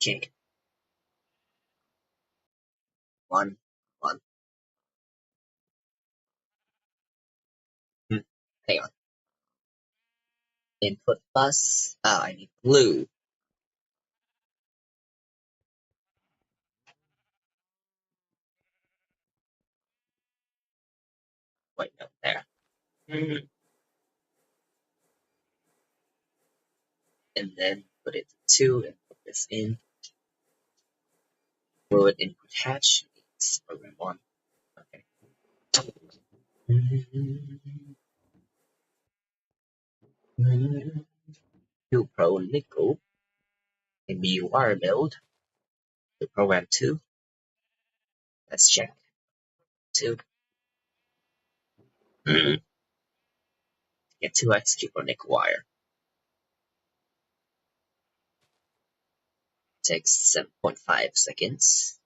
Okay. 1. 1. Hmm. Hang on. Input bus. I need glue. Wait, no, there. And then put it 2 and put this in. Fluid input hatch. It's program 1. Okay. 2 pro nickel. Can be wire build. To program 2. Let's check. 2. Get 2 execute for nickel wire. Takes 7.5 seconds.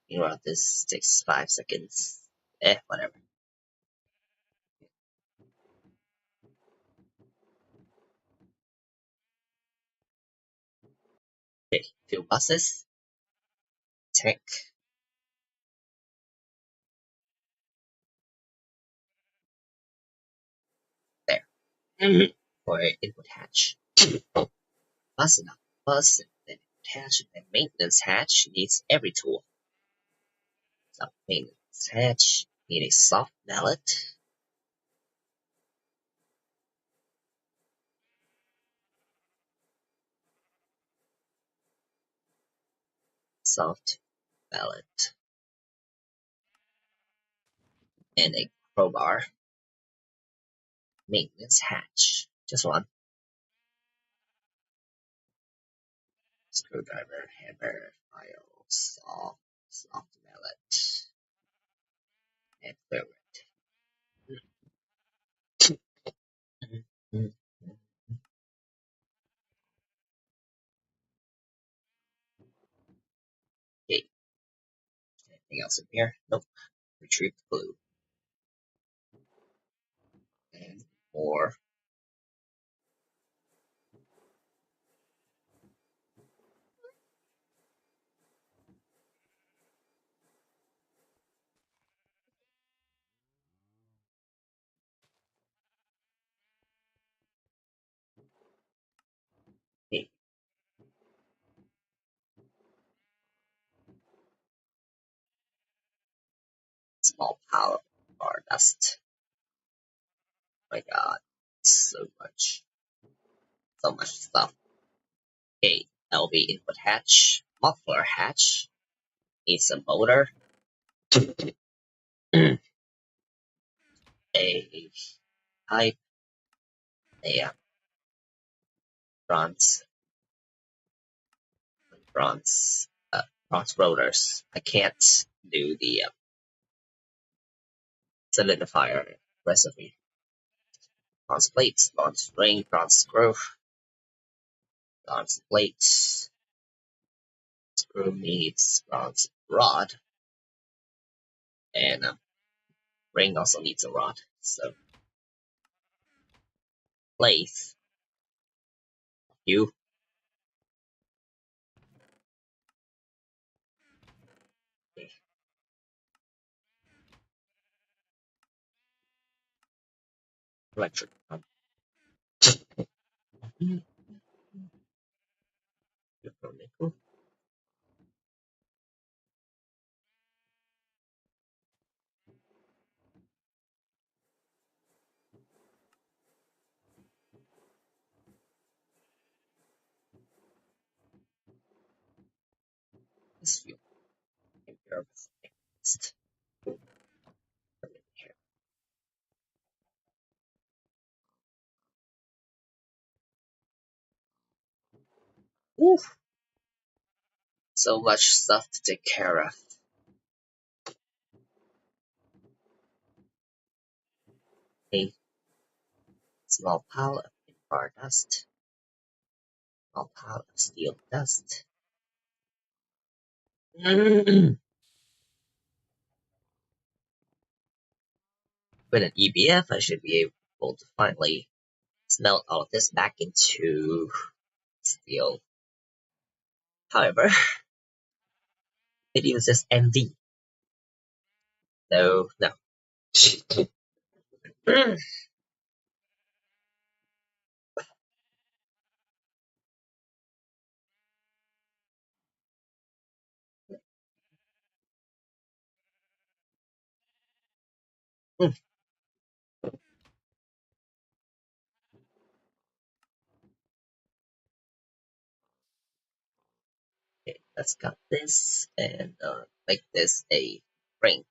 Meanwhile, this takes 5 seconds. Whatever. Okay, 2 buses. Tank. There. For input hatch. Bus enough. Bus, and then input hatch, and then maintenance hatch needs every tool. So maintenance hatch need a soft mallet. Soft mallet. And a crowbar. Maintenance hatch. Just one. Screwdriver, hammer, file, saw, soft mallet, and clear it. Okay, anything else in here? Nope. Retrieve the glue. And more. Okay, small power bar dust. My god, so much. So much stuff. Okay, LV input hatch, muffler hatch, needs a motor, a pipe, a bronze, bronze, bronze rotors. I can't do the solidifier recipe. Bronze plates, bronze ring, bronze screw, bronze plates. Screw needs bronze rod, and ring also needs a rod. So place you. Electric. Nickel. This fuel. Here. Oof. So much stuff to take care of. A small pile of bar dust, small pile of steel dust. With an EBF, I should be able to finally smelt all of this back into steel. However, it uses MD. So, no. Okay, let's cut this and make this a ring.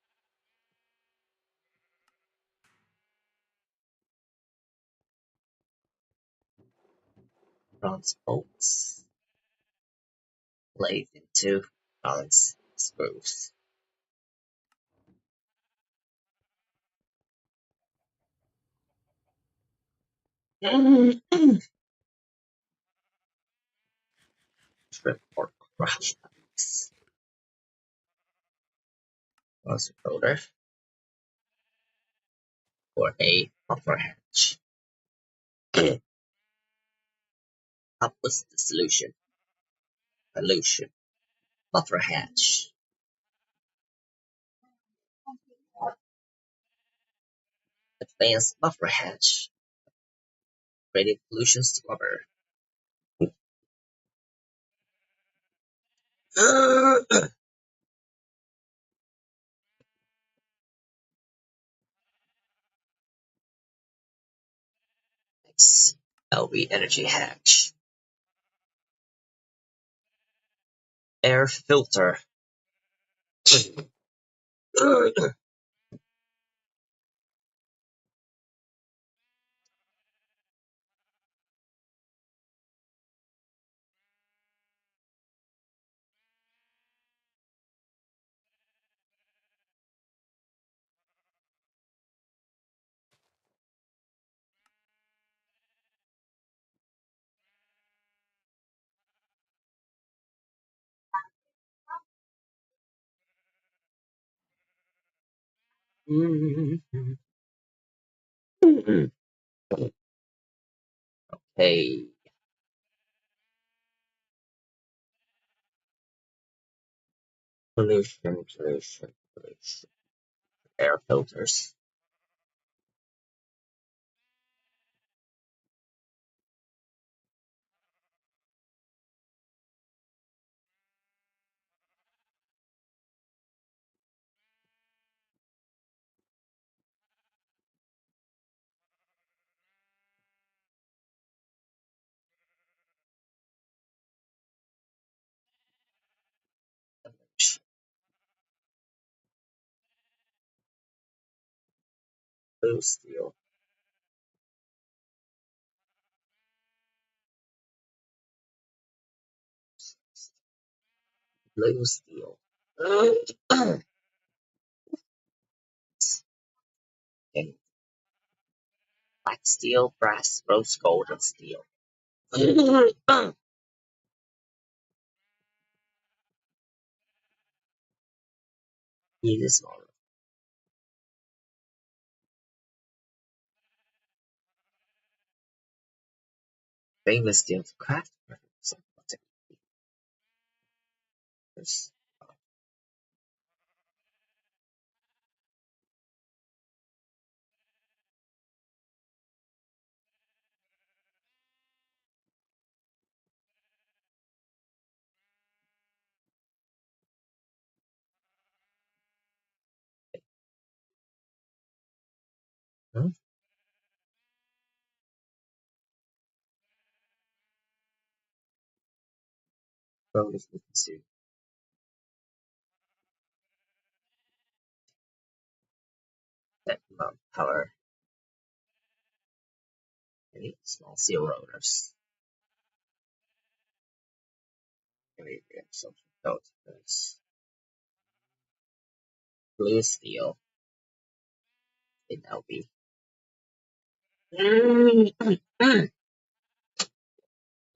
Bronze bolts laid into bronze screws. Strip or crush pipes. Bronze rotor for a buffer hatch. Up was the solution. Solution. Buffer hatch. Advanced buffer hatch. Radiant pollution scrubber. Next, LV energy hatch. Air filter. Hey, pollution. Air filters. Blue steel. Blue steel. And black steel, brass, rose gold, and steel. Use smaller. Famous steel to craft. Hmm? Bonus to that amount of power. Any small steel rotors. Maybe some filters. Blue steel in LB.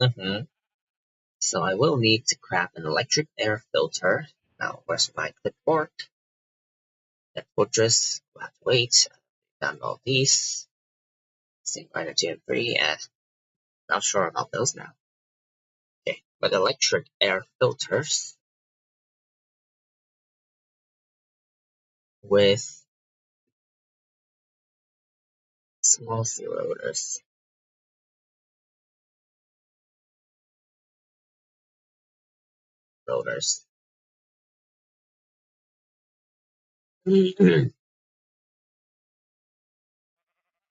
Mm-hmm. So I will need to craft an electric air filter. Now, where's my clipboard? That fortress. We'll have to wait. Done all these. Sync energy and 3, and not sure about those now. Okay, but electric air filters with small C rotors.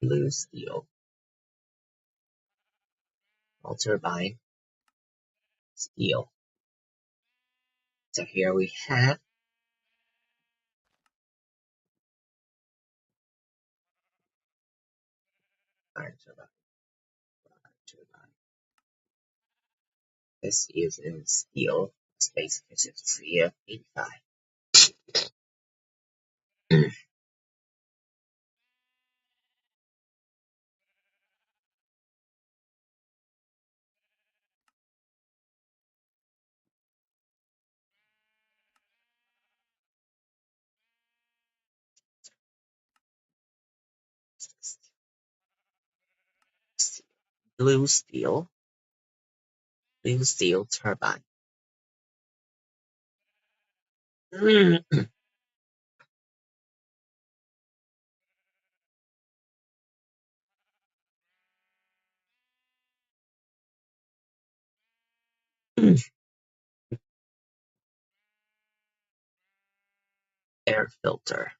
Blue steel. All turbine. Steel. So here we have iron turbine. This is in steel. Space efficiency of 85. Blue steel. Blue steel turbine. Air filter.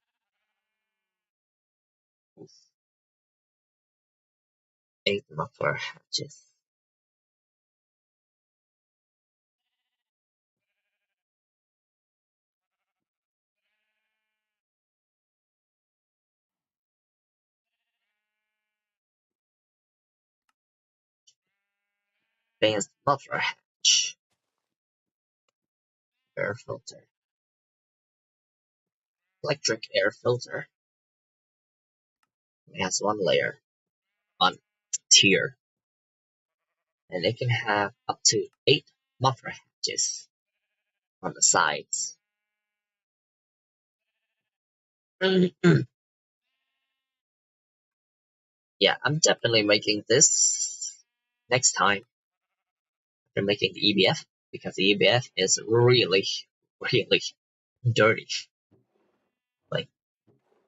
8 muffler hatches. Advanced muffler hatch. Air filter. Electric air filter. It has one layer, one tier, and it can have up to 8 muffler hatches on the sides. Yeah, I'm definitely making this next time after making the EBF, because the EBF is really, really dirty. Like,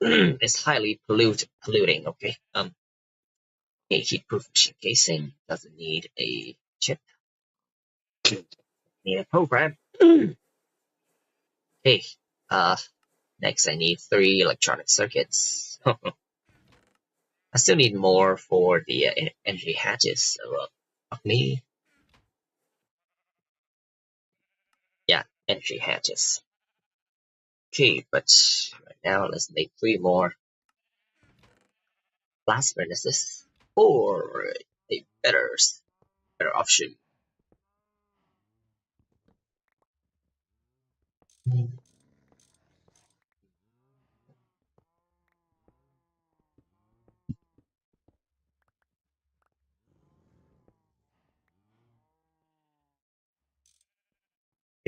it's highly polluting, okay? A heat-proof machine casing doesn't need a chip, need a program. Okay, next I need 3 electronic circuits. I still need more for the entry hatches, so fuck me. Yeah, entry hatches. Okay, but right now let's make 3 more blast furnaces for a better option.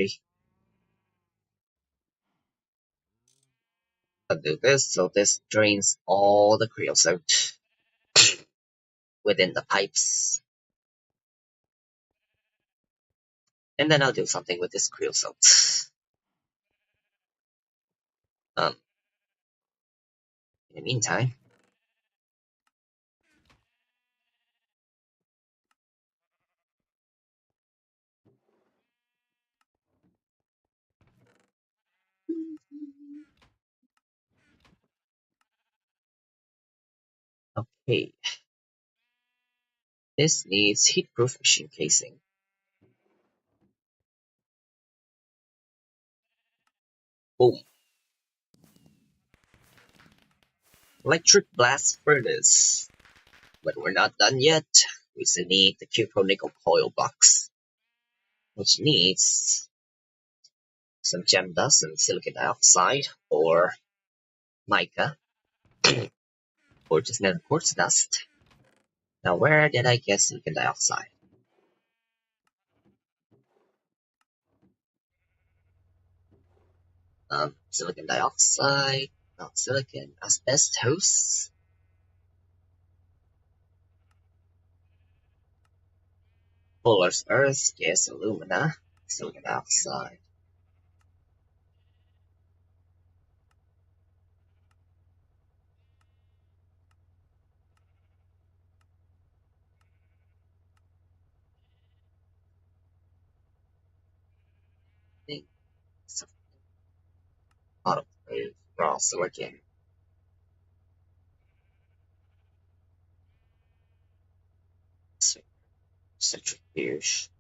Okay, I'll do this so this drains all the creosote within the pipes. And then I'll do something with this creosote. In the meantime, okay, this needs heat-proof machine casing. Boom. Electric blast furnace. But we're not done yet. We still need the Cupro nickel coil box. which needs some gem dust and silicon dioxide or mica or just nether quartz dust. Now, where did I get silicon dioxide? Silicon dioxide, not silicon, asbestos. Fuller's Earth, yes, alumina, silicon dioxide. Autoclave, raw silicon. Centrifuge.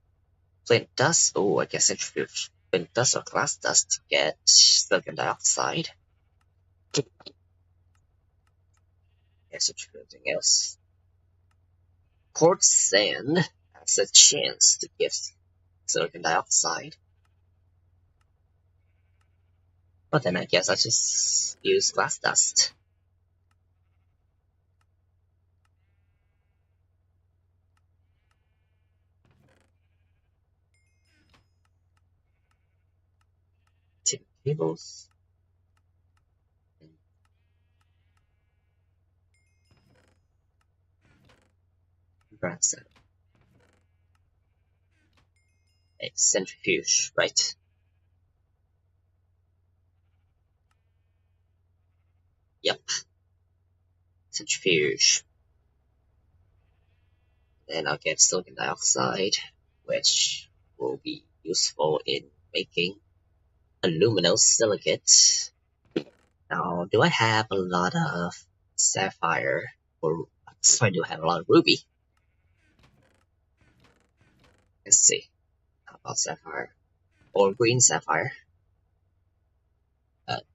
Flint dust, oh, I guess centrifuge. Flint dust or glass dust to get silicon dioxide. Guess anything else. Quartz sand has a chance to give silicon dioxide. But then I guess I just use glass dust. Tin cables. Brass a centrifuge, right? Yep. Centrifuge. Then I'll get silicon dioxide, which will be useful in making aluminosilicate. Now, do I have a lot of sapphire? Or I do have a lot of ruby. Let's see. How about sapphire? Or green sapphire?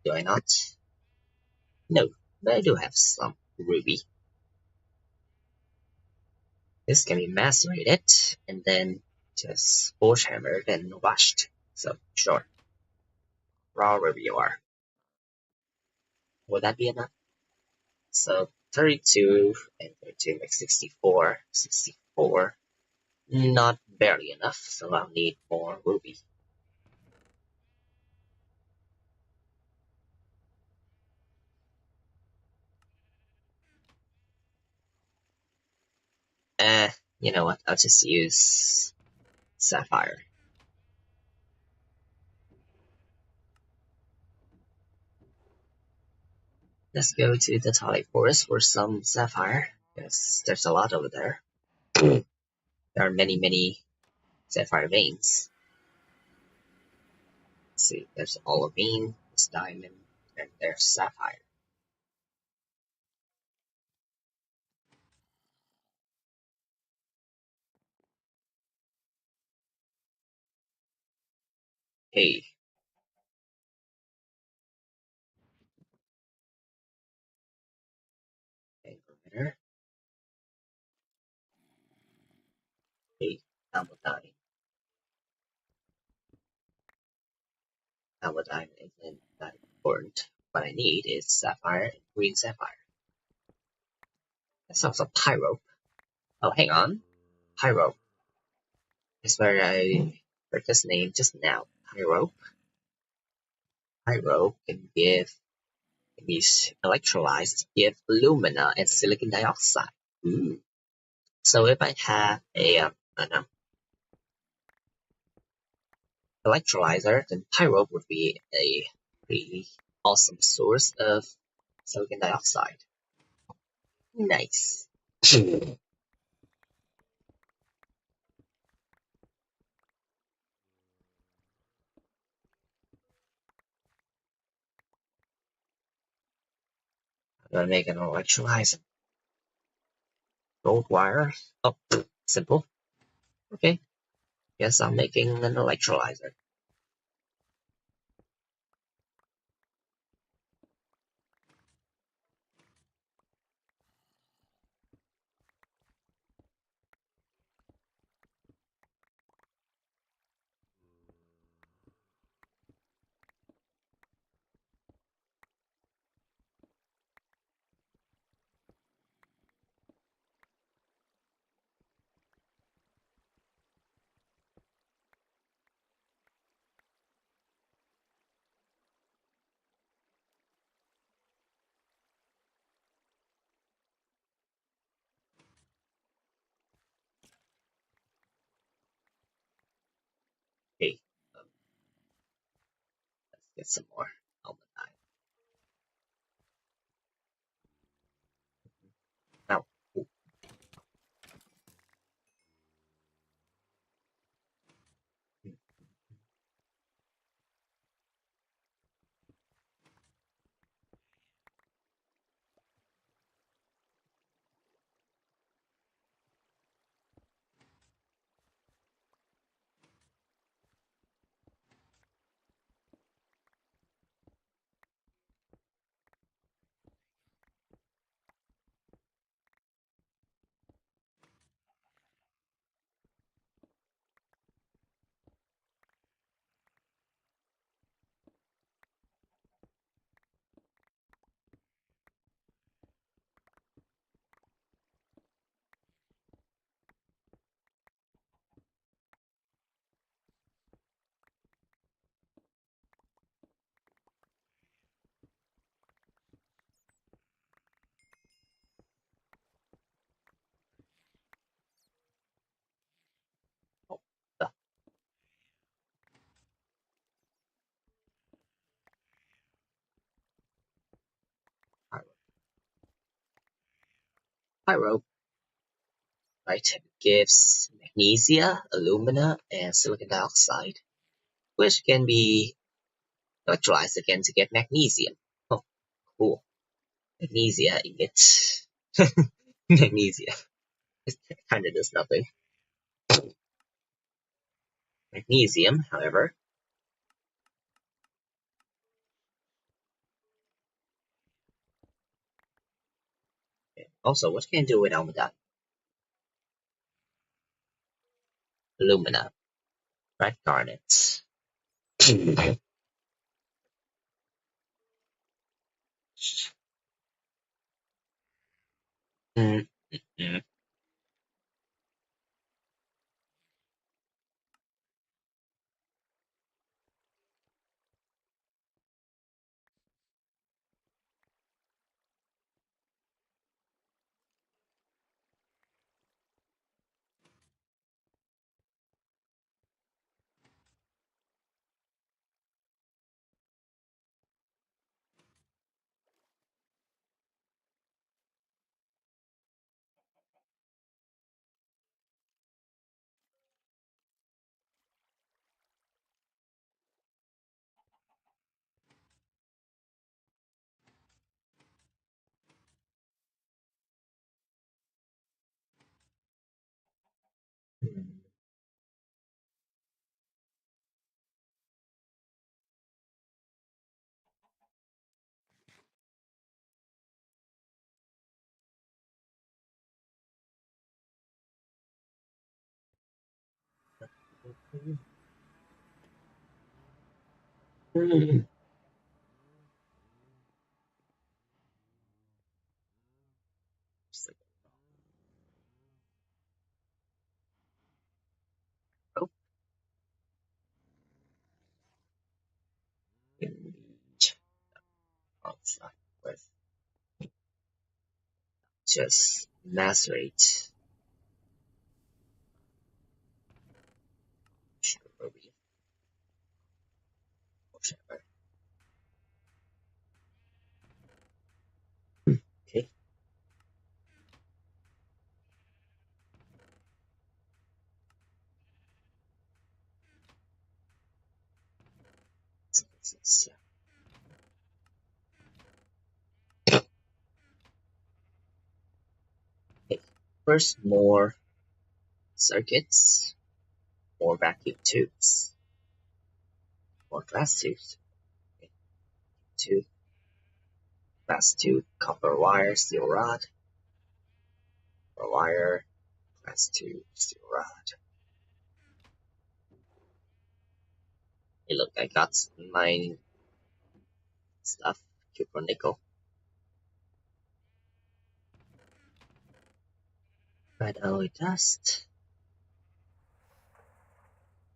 Do I not? No, but I do have some ruby. This can be macerated and then just forge hammered and washed. So, sure. Raw ruby ore. Would that be enough? So, 32 and 32 makes 64. 64. Not barely enough, so I'll need more ruby. You know what? I'll just use sapphire. Let's go to the Tali Forest for some sapphire. Yes, there's a lot over there. There are many, many sapphire veins. Let's see, there's olivine, there's diamond, and there's sapphire. Hey. Anchor. Hey, Almudine. Almudine isn't that important. What I need is sapphire and green sapphire. That sounds like pyro. Oh, hang on. Pyro. That's where I heard this name just now. Pyro. Pyro can be electrolyzed to give alumina and silicon dioxide. Ooh. So if I have a electrolyzer, then pyro would be a pretty awesome source of silicon dioxide. Nice. I'm gonna make an electrolyzer. Gold wire. Oh, simple. Okay. Guess I'm making an electrolyzer. Get some more almandine. Now, ooh, oh, the pyro. Pyro, right, gives magnesia, alumina, and silicon dioxide, which can be electrolyzed again to get magnesium. Oh, cool. Magnesia emits magnesia. It kinda does nothing. Magnesium, however, also, what can I do with almandine? Alumina, red garnet. Mm, mm, mm. Oh, outside with just macerate sugar ruby, whatever. Okay, so, yeah. Okay. First, more circuits, more vacuum tubes, more glass tubes. Okay. Two glass tube, copper wire, steel rod, copper wire, glass tube, steel rod. Hey, look, I got my stuff. Copper nickel. Red alloy dust.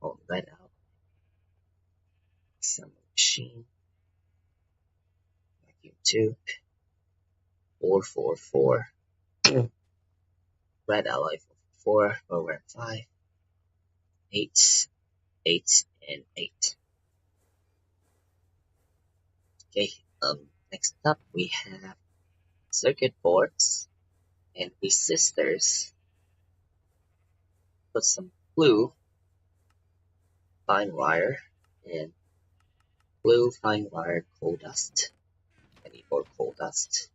Oh, red alloy. Assembly machine. Vacuum tube. 444. Red alloy 4, over 5, 8, 8, and 8. Okay, next up we have circuit boards and resistors. Put some blue fine wire and blue fine wire coal dust. I need more coal dust.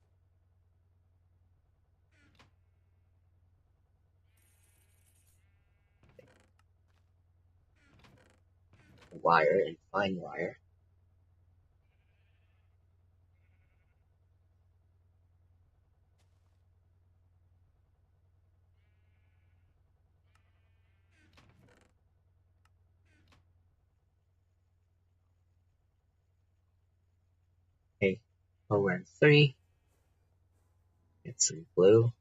Wire and fine wire. Okay, over 3. Get some blue.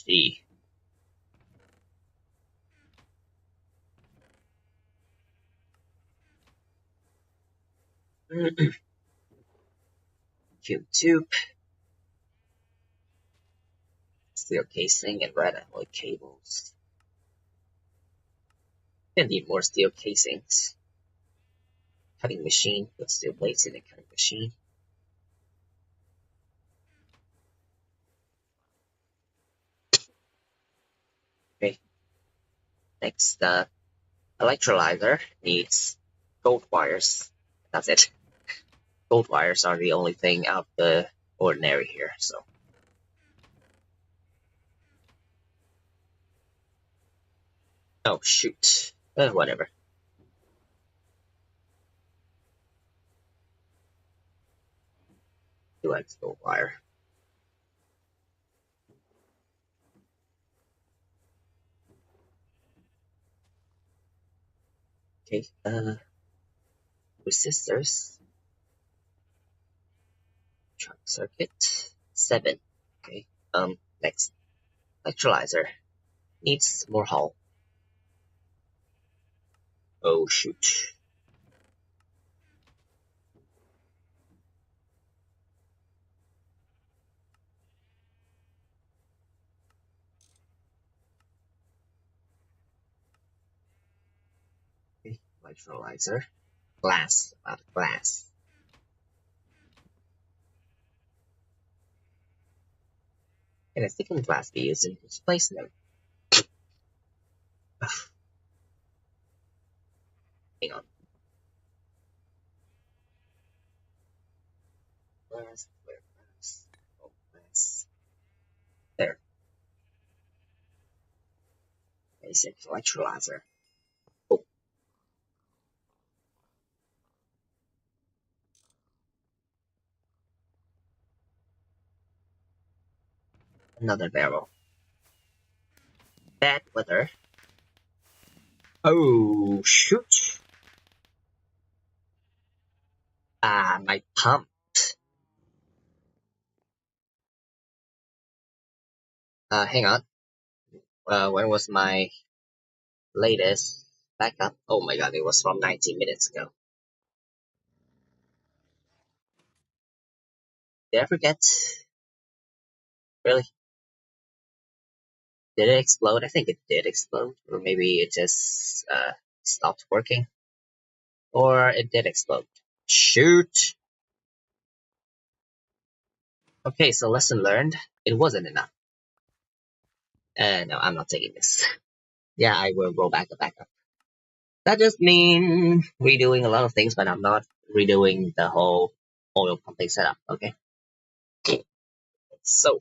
G. Cube tube. Steel casing and red alloy cables. Gonna need more steel casings. Cutting machine. Put steel plates in the cutting machine. Okay. Next, electrolyzer needs gold wires. That's it. Gold wires are the only thing out of the ordinary here, so. Oh, shoot. Whatever. He likes gold wire. Okay, resistors. Short circuit. 7. Okay, next. Electrolyzer. Needs more hull. Oh, shoot. Okay, electrolyzer. Glass. Out of glass. Can a thickened glass be used in its place? No. Hang on. Glass, clear glass. Oh, glass. There. Basic electrolyzer. Oh, another barrel. Bad weather. Oh, shoot. Ah, my pump. Hang on. When was my latest backup? Oh my god, it was from 19 minutes ago. Did I forget? Really? Did it explode? I think it did explode. Or maybe it just stopped working. Or it did explode. Shoot! Okay, so lesson learned. It wasn't enough. No, I'm not taking this. Yeah, I will roll back the backup. That just means redoing a lot of things, but I'm not redoing the whole oil pumping setup, okay? So,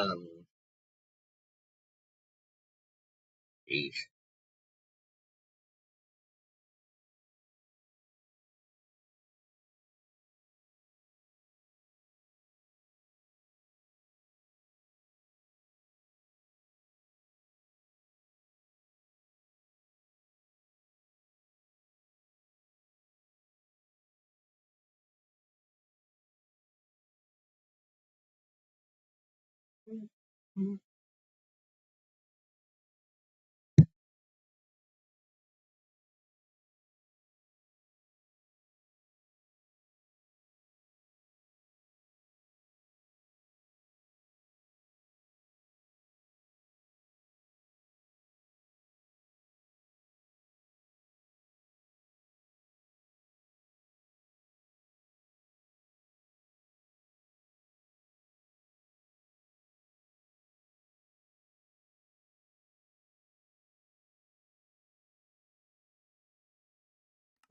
Um, geez.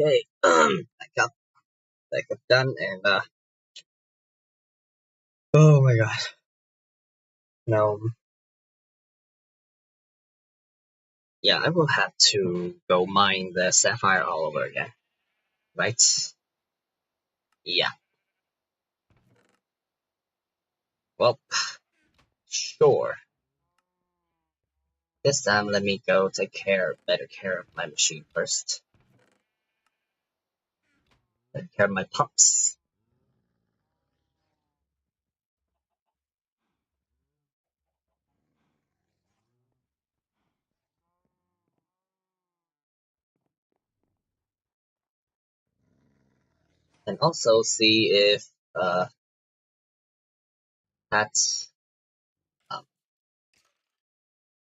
Okay, I got done, and oh my god, now yeah, I will have to go mine the sapphire all over again, right? Yeah, well, sure. This time, let me go better care of my machine first. Take care of my pups. And also see if that um,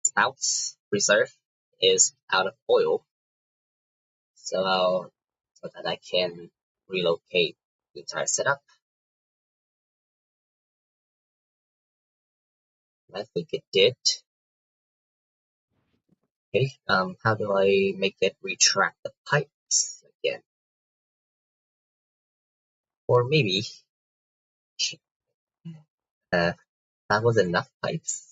spout reserve is out of oil, so that I can relocate the entire setup. I think it did. Okay, how do I make it retract the pipes again? Or maybe uh, that was enough pipes.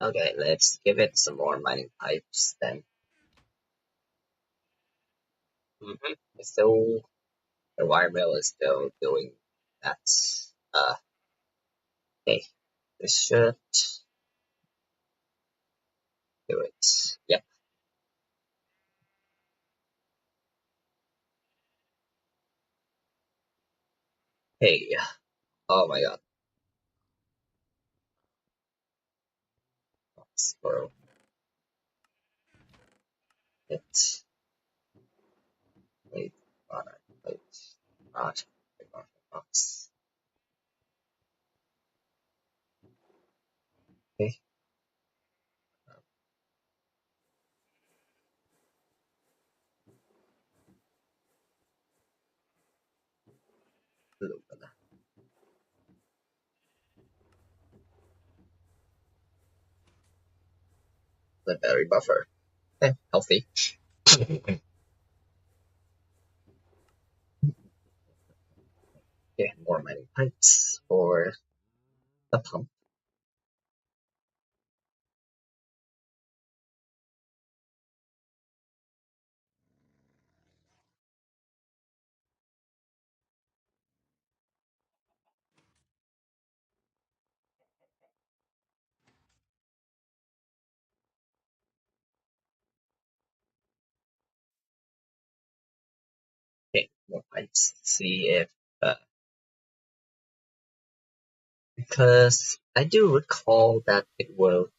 Okay, let's give it some more mining pipes then. It's still, the wire mill is still doing that. Uh, okay, this should do it. Yep. Hey, oh my god, squirrel. It. Wait, alright, wait, not, box. Okay, the battery buffer. Healthy. Yeah, more mining pipes for the pump. Okay, more pipes. See if uh, because I do recall that it will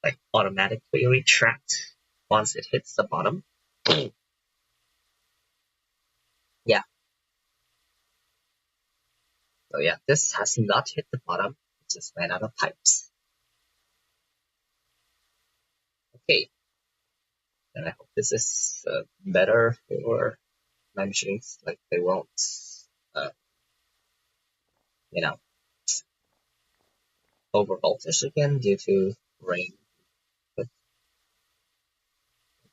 like automatically retract once it hits the bottom. Yeah. So yeah, this has not hit the bottom. It just ran out of pipes. Okay. And I hope this is better for my machines. Like they won't, uh, you know, over voltage again due to rain. But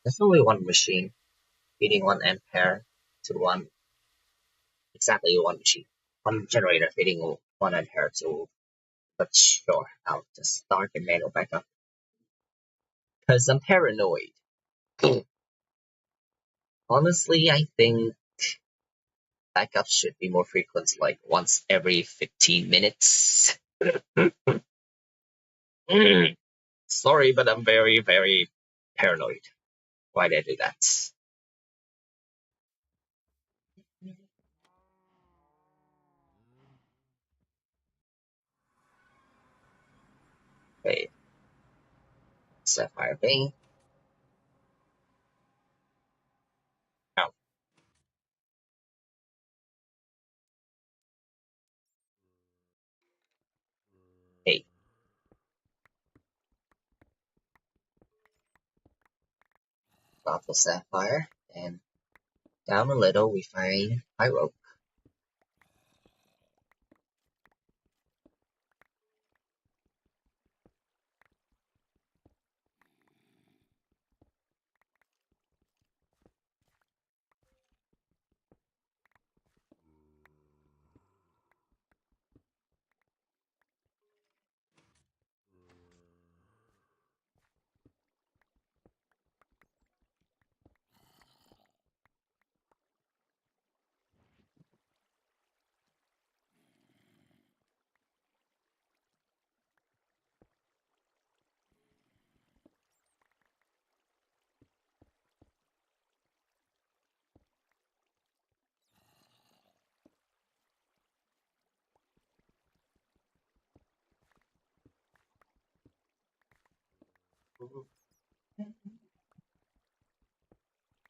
definitely one machine feeding 1 ampere to exactly one machine. One generator feeding 1 ampere to, but sure, I'll just start the manual backup. Because I'm paranoid. Honestly, I think backups should be more frequent, like once every 15 minutes. Sorry, but I'm very, very paranoid. Why did I do that? Okay, Sapphire Vein. Oh, hey, got the Sapphire, and down a little we find Pyro.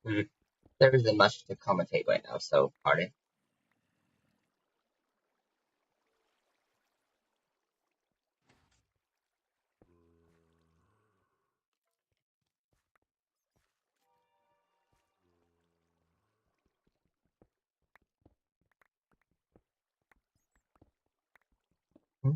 Hmm. There isn't much to commentate right now, so pardon. Hmm.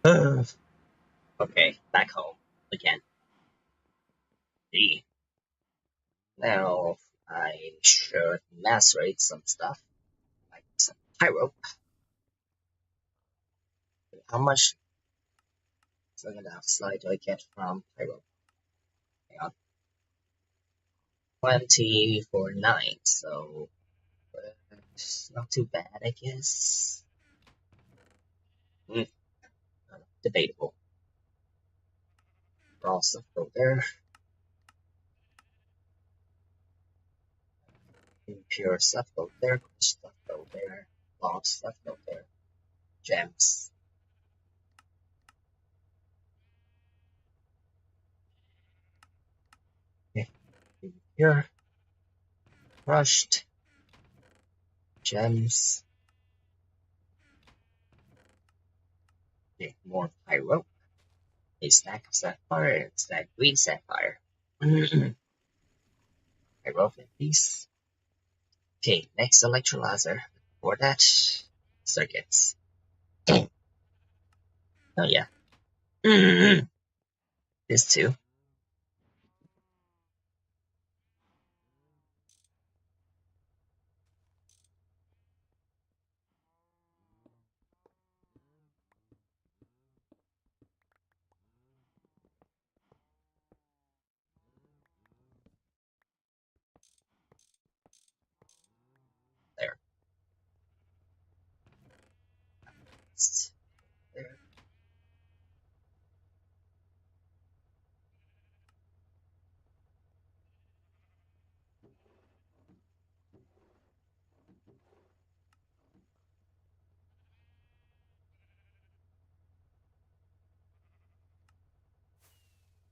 Okay, back home again. Gee. Now I should macerate some stuff, like some pyro. How much slide do I get from pyro? Hang on. 20 for 9, so it's not too bad, I guess. Debatable. Raw stuff go there. Impure stuff go there. Good stuff go there. Log stuff go there. Gems. Okay. Impure. Crushed. Gems. Okay, more pyro. A stack of sapphire and a stack of green sapphire. Pyro 50s. Okay, next electrolyzer. For that, circuits. Oh yeah. This too. There. There.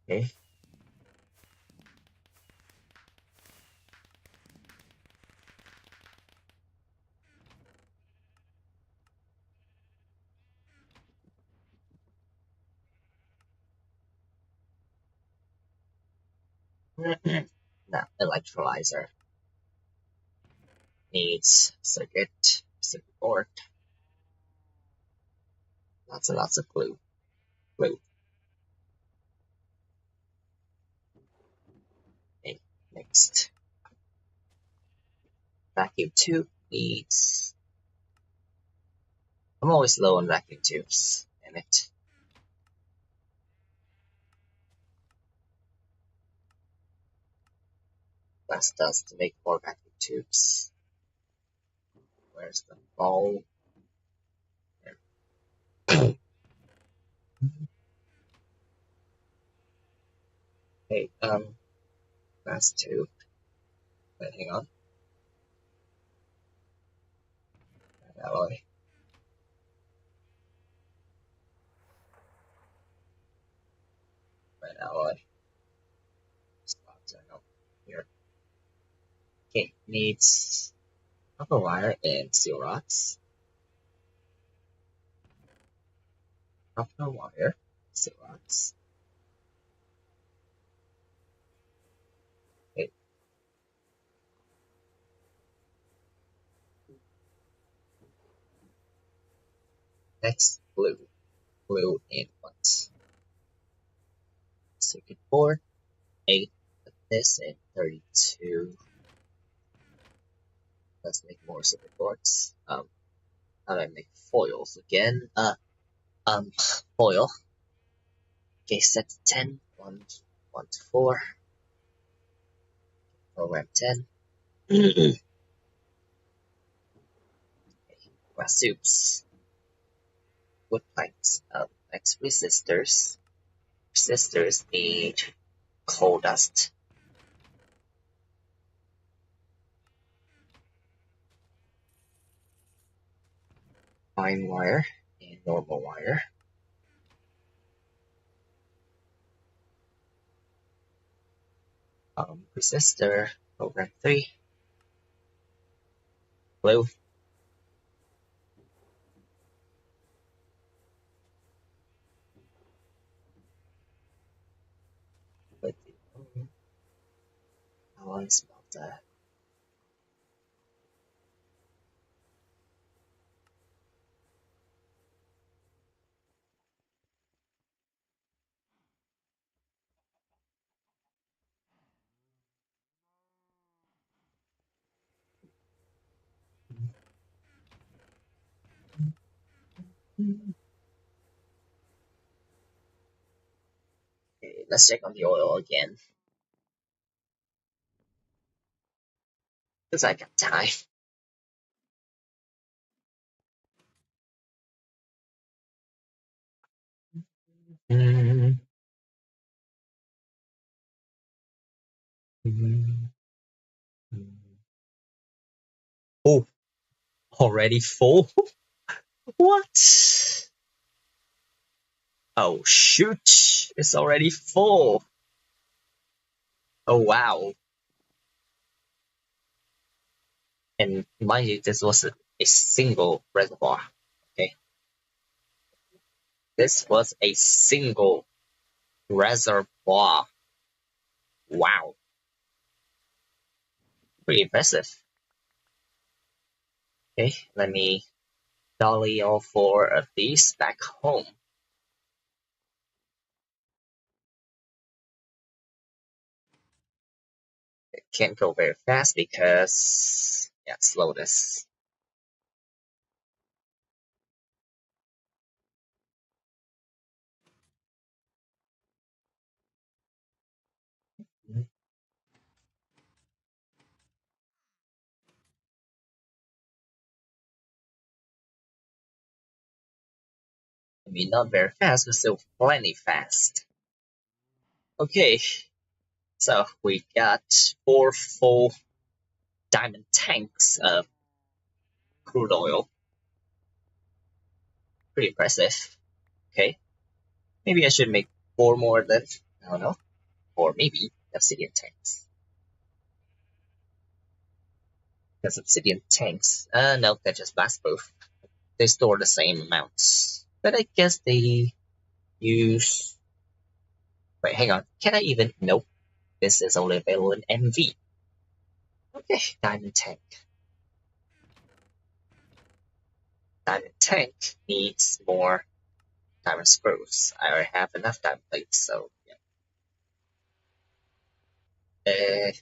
Okay. Now, electrolyzer needs circuit board, lots and lots of glue. Glue. Okay, next. Vacuum tube needs. I'm always low on vacuum tubes. Damn it. Glass dust to make more vacuum tubes. Where's the ball? There. Okay, glass tube. Wait, hang on. Red alloy. Red alloy. Spots are not here. Okay, needs copper wire and steel rods. Copper wire, steel rods. Okay, next blue. Blue and white. Circuit board, 8 of this and 32. Let's make more circuit boards. How do I make foils again? Foil. Okay, set to 10. 1 to 4. Program 10. Okay, glass tubes. Wood planks. Next resistors. Resistors need coal dust. Fine wire and normal wire. Resistor, program 3. Blue. But how I spell that? Okay, let's check on the oil again. Because I got time. Mm, mm, mm. Oh, already full? What? Oh shoot, it's already full. Oh wow. And mind you, this was a single reservoir. Okay, this was a single reservoir. Wow, pretty impressive. Okay, let me dolly all four of these back home. It can't go very fast because, yeah, slow this. I mean, not very fast, but still plenty fast. Okay, so we got four full diamond tanks of crude oil. Pretty impressive. Okay, maybe I should make four more then. I don't know. Or maybe obsidian tanks. Because obsidian tanks, no, they're just blast proof. They store the same amounts. But I guess they use. Wait, hang on. Can I even? Nope. This is only available in MV. Okay, diamond tank. Diamond tank needs more diamond screws. I already have enough diamond plates, so yeah.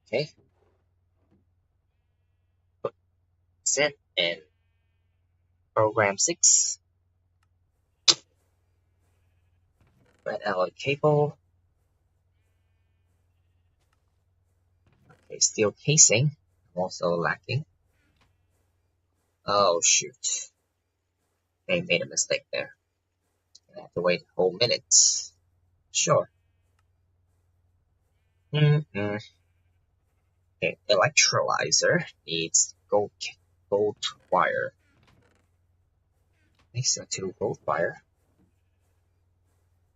Okay. Put this in and program 6. Red alloy cable. Okay, steel casing. I'm also lacking. Oh shoot. I made a mistake there. I have to wait a whole minute. Sure. Mm-hmm. Okay, electrolyzer needs gold wire. Okay, so 2 gold wire.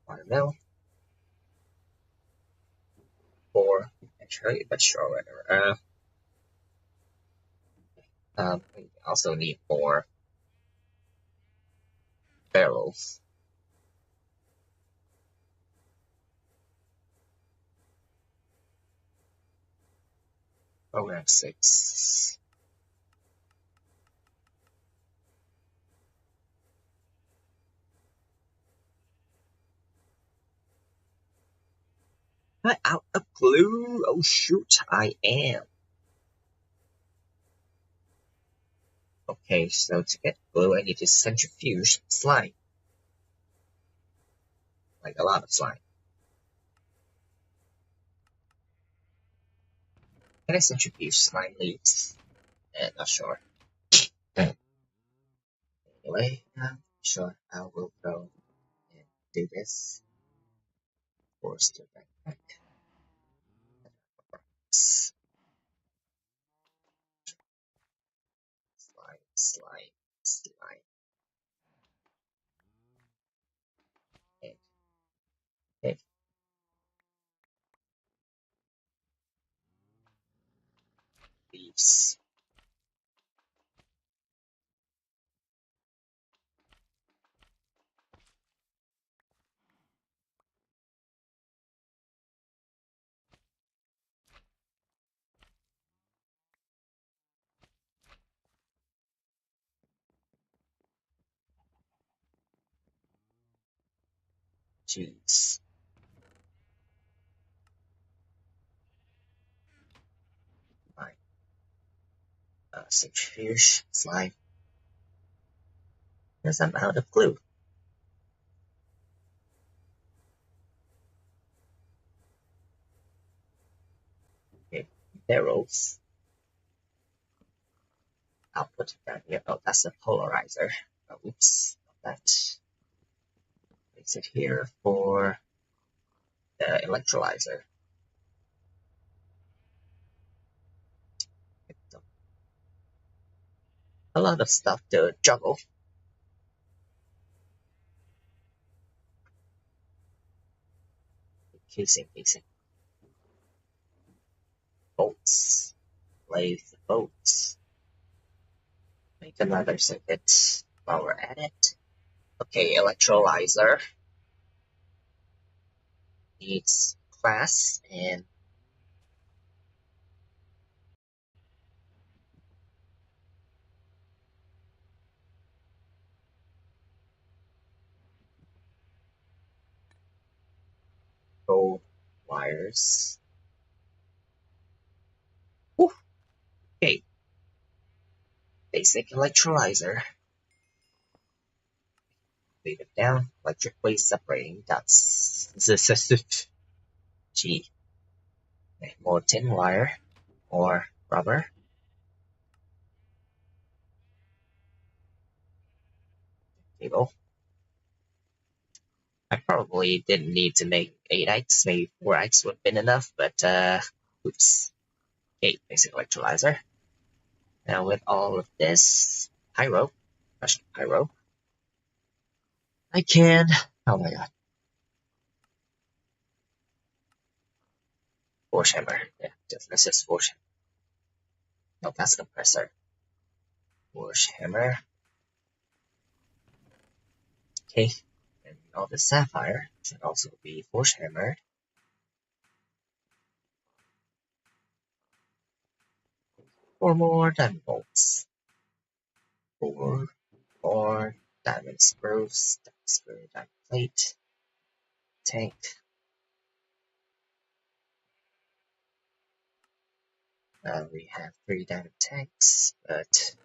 Wire mill. 4. Actually, but sure, whatever. We also need more barrels. Program 6. Am I out of glue? Oh shoot, I am. Okay, so to get glue, I need to centrifuge slime. Like a lot of slime. Can I centrifuge slime leads? Not sure. Anyway, sure, I will go and do this. Force to backpack. Slime, slime, slime. And hit leaves. Jeez. Fine. Centrifuge slime. Because I'm out of glue. Okay, barrels. I'll put it down here. Oh, that's a polarizer. Oh, oops, not that. Place it here for the electrolyzer. A lot of stuff to juggle. Casing. Bolts. Lathe bolts. Make another circuit while we're at it. Okay, electrolyzer needs glass and gold wires. Whew. Okay, basic electrolyzer. Leave it down. Electric waste separating. That's G. Okay, more tin wire or rubber. Cable. I probably didn't need to make 8x, maybe 4x would have been enough, but oops. Okay, basic electrolyzer. Now with all of this pyro, crushed pyro, I can, oh my god, force hammer. Yeah, this is force hammer. No, that's compressor. Force hammer. Okay, and all the sapphire should also be force hammered. 4 more diamond bolts. 4 more diamond screws, diamond screw, diamond plate, tank. We have 3 diamond tanks, but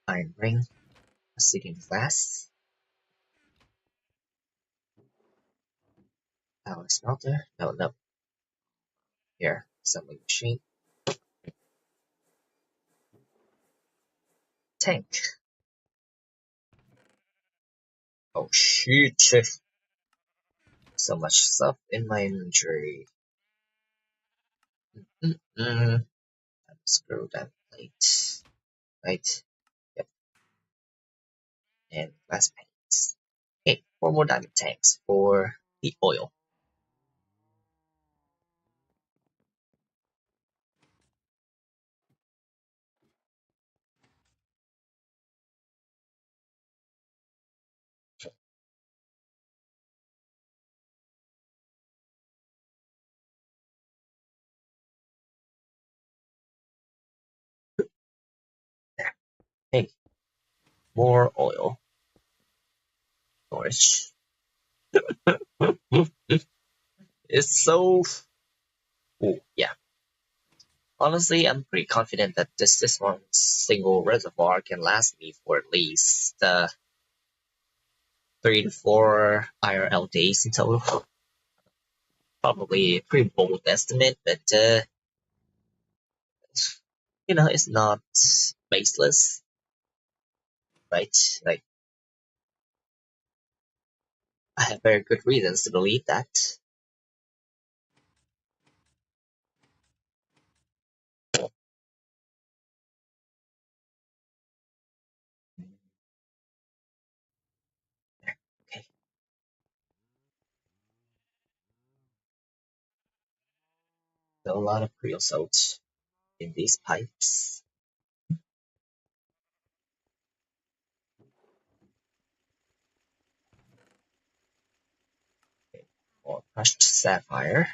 iron ring, acetic glass, power smelter. No. Here, assembly machine, tank. Oh shoot! So much stuff in my inventory. Diamond screw, diamond plate, right? Yep, and glass paints. Okay, 4 more diamond tanks for the oil. Hey, more oil storage. It's so. Ooh, yeah. Honestly, I'm pretty confident that this one single reservoir can last me for at least 3 to 4 IRL days in total. Probably a pretty bold estimate, but it's not baseless, right? Like, I have very good reasons to believe that. Okay, so a lot of creosote in these pipes. Okay, more crushed sapphire.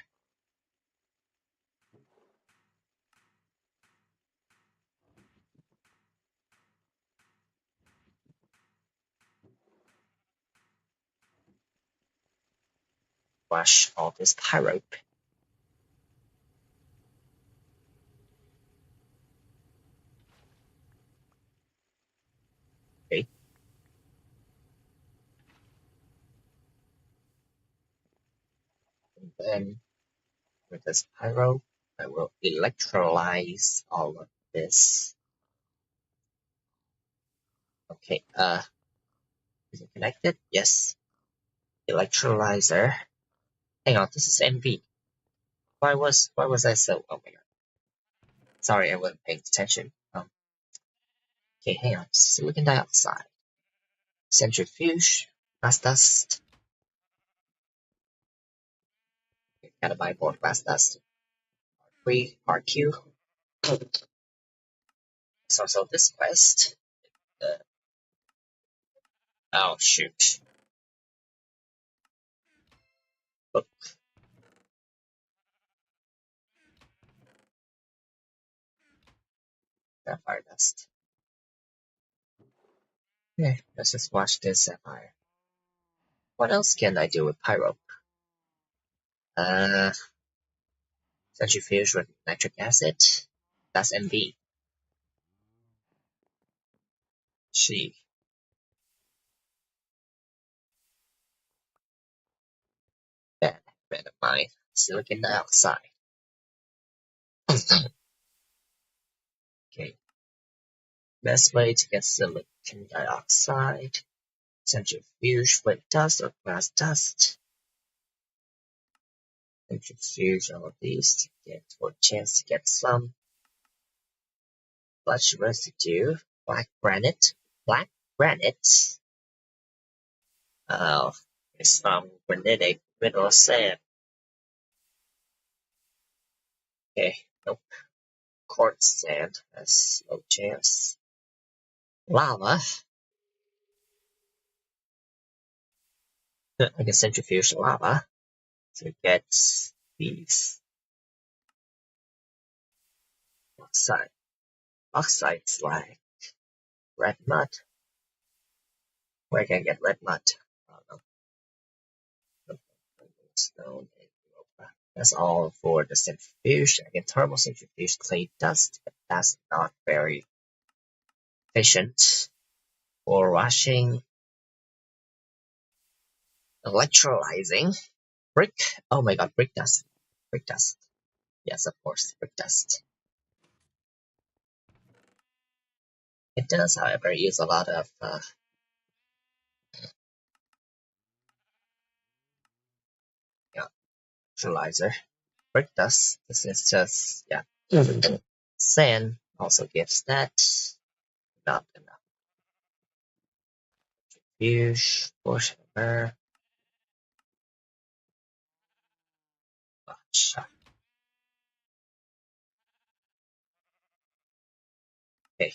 Wash all this pyrope. Okay. And then with this pyro, I will electrolyze all of this. Okay, is it connected? Yes. Electrolyzer. Hang on, this is NV. Why was I so, oh my god. Sorry, I wasn't paying attention. Okay, hang on. Silicon dioxide. Centrifuge. Glass dust. Okay, gotta buy more glass dust. RQ. So this quest. Uh, oh shoot. Look, sapphire dust. Okay, let's just watch this sapphire. What else can I do with pyro? Uh, Centrifuge with nitric acid. That's MV. She. Then, better mind. Silicon dioxide. Okay. Best way to get silicon dioxide. Centrifuge with dust or glass dust. Centrifuge all of these to get for a chance to get some sludge residue. Black granite. Black granite. Oh, it's from granitic mineral sand. Okay, nope. Quartz sand has no chance. Lava. I can centrifuge lava to get these oxide. Oxide slag. Red mud. Where can I get red mud? I don't know. Stone and Europa. That's all for the centrifuge. I can thermal centrifuge clay dust, but that's not very efficient for washing. Electrolyzing. Brick. Oh my god, brick dust. Brick dust. Yes, of course, brick dust. It does, however, use a lot of yeah, electrolyzer. Brick dust. This is just yeah. Sand also gives that. Not enough. Fuse, whatever. Okay,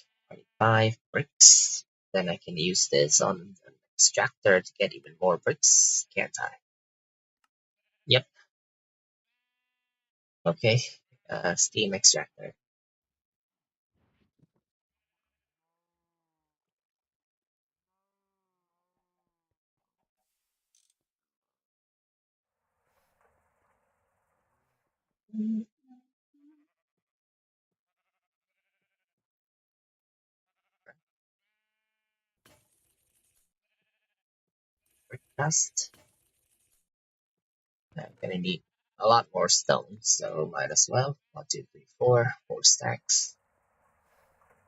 25 bricks. Then I can use this on an extractor to get even more bricks, can't I? Yep. Okay. Steam extractor. Brick dust. I'm gonna need a lot more stone, so might as well. 1, 2, 3, 4. 4 stacks.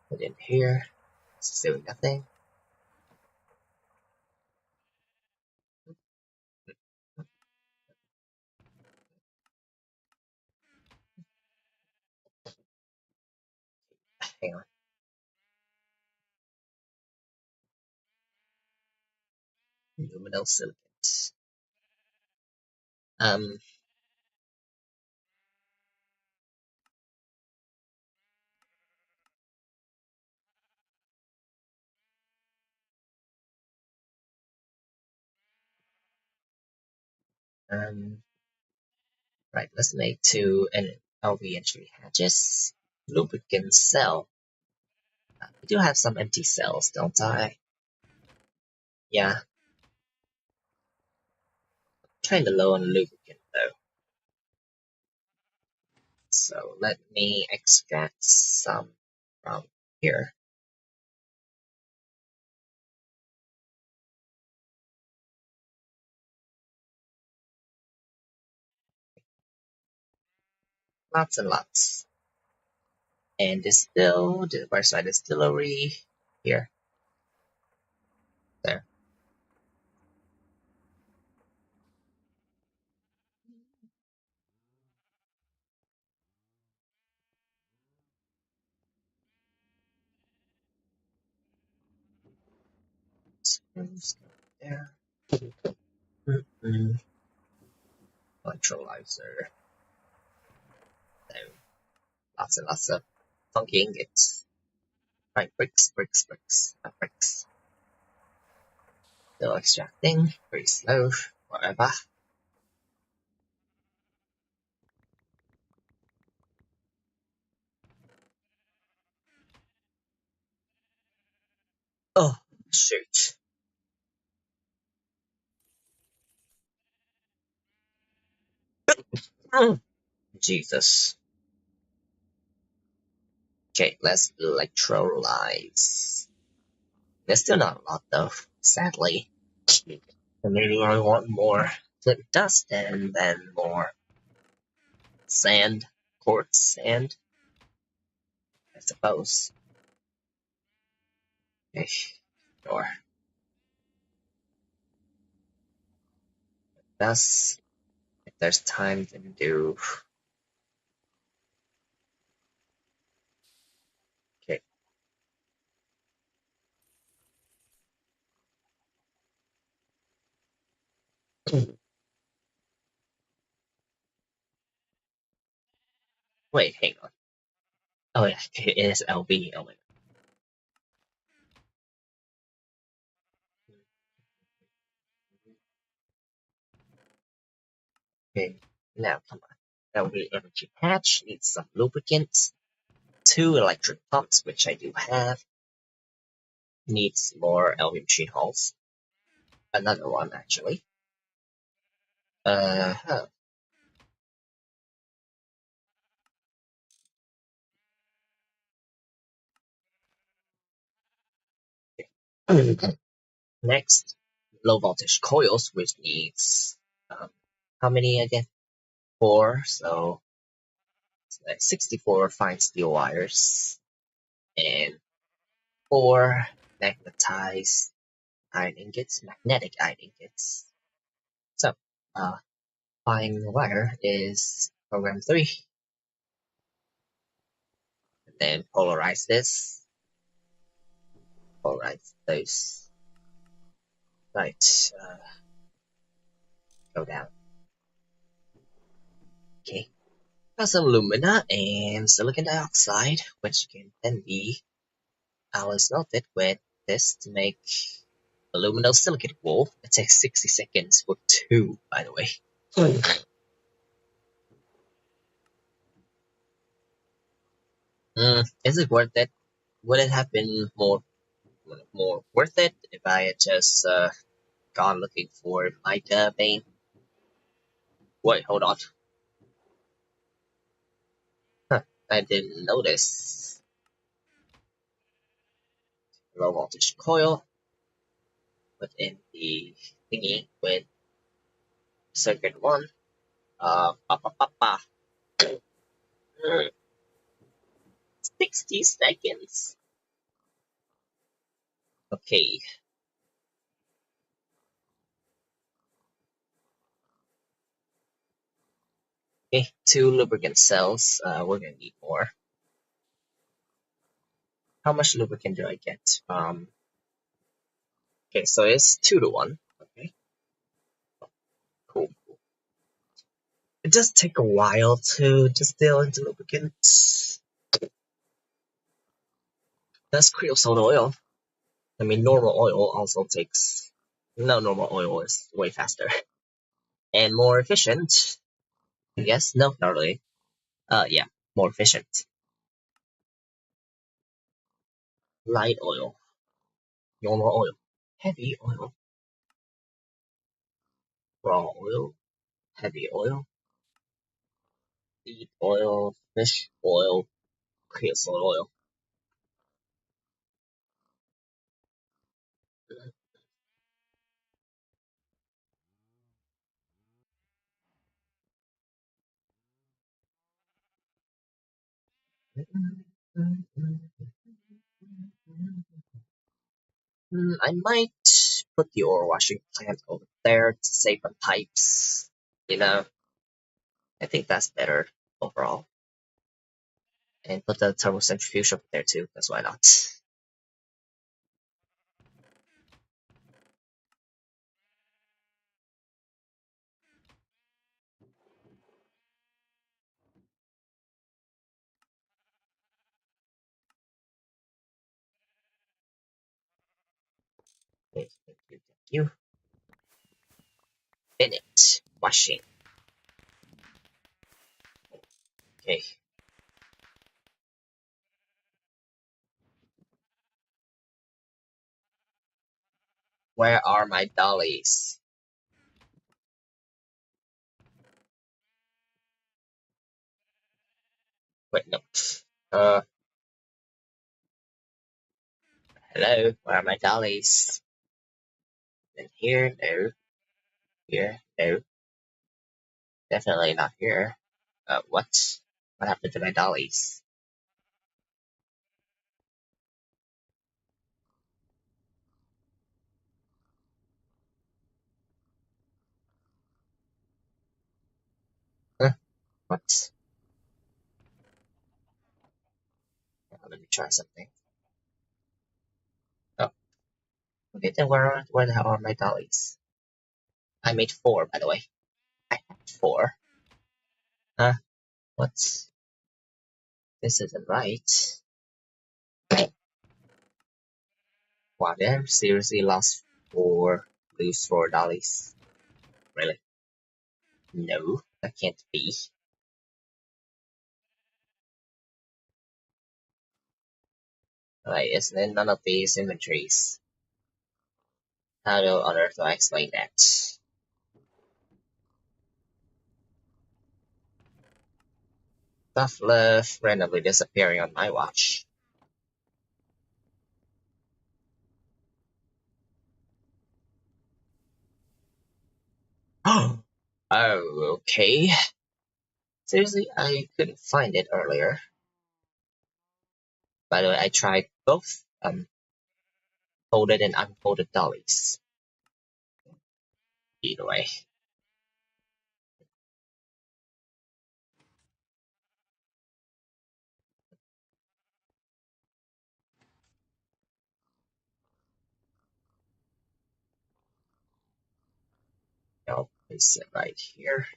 Put in here. It's doing nothing. Hang on. Luminal silicate. Um, um, right, let's make 2 and LV entry hatches. Lubricant cell. I do have some empty cells, don't I? Yeah, kinda low on lubricant though. So let me extract some from here. Lots and lots. And distill, where's my distillery? Here. There. Spruce, there. Mm-mm. Electrolyzer. There. Lots and lots of funky ingots. Right, bricks, bricks, bricks, bricks. Still extracting, very slow, whatever. Oh, shoot. Mm. Jesus. Okay, let's electrolyze. There's still not a lot though, sadly. So maybe I want more flip dust and then more sand, quartz sand, I suppose. Okay, sure. Thus, if there's time to do. Okay. Wait, hang on. Oh yeah, it is LB. Oh my god. Okay, now come on. LB energy patch needs some lubricants. 2 electric pumps, which I do have. Needs more LB machine hulls. Another one actually. Huh. Next, low voltage coils, which needs how many again? 4. So it's like 64 fine steel wires and 4 magnetized iron ingots, magnetic iron ingots. So, fine wire is program 3. And then polarize this. Polarize those. Right. Go down. Okay. Got some alumina and silicon dioxide, which can then be alloys melted with this to make aluminum silicate wool. It takes 60 seconds for 2, by the way. Is it worth it? Would it have been more worth it if I had just gone looking for mica vein? Wait, hold on. Huh, I didn't notice. Low voltage coil within the thingy with circuit 1. Pa, pa, pa, pa. 60 seconds. Okay. Okay, 2 lubricant cells. We're gonna need more. How much lubricant do I get? Okay, so it's 2 to 1. Okay, cool. It does take a while to distill into lubricant. That's creosote oil. I mean, normal oil also takes. No, normal oil is way faster and more efficient. Yes, no, not really. Yeah, more efficient. Light oil, normal oil, heavy oil, raw oil, heavy oil, seed oil, fish oil, creosote oil. I might put the ore washing plant over there to save on pipes. You know, I think that's better overall. And put the turbo centrifuge up there too, because why not? Okay, thank you, thank you. Minute washing. Okay. Where are my dollies? Wait, no. Uh, hello? Where are my dollies? And here, no. Here, no. Definitely not here. What? What happened to my dollies? Huh? What? Let me try something. Oh, okay, then where the hell are my dollies? I made 4, by the way. I had 4. Huh? What? This isn't right. Wow, they seriously lost 4, lose 4 dollies. Really? No, that can't be. Right, isn't in none of these inventories. How on earth do I explain that? Stuff left randomly disappearing on my watch. Oh, okay. Seriously, I couldn't find it earlier. By the way, I tried both folded and unfolded dollies. Either way. I'll place it right here.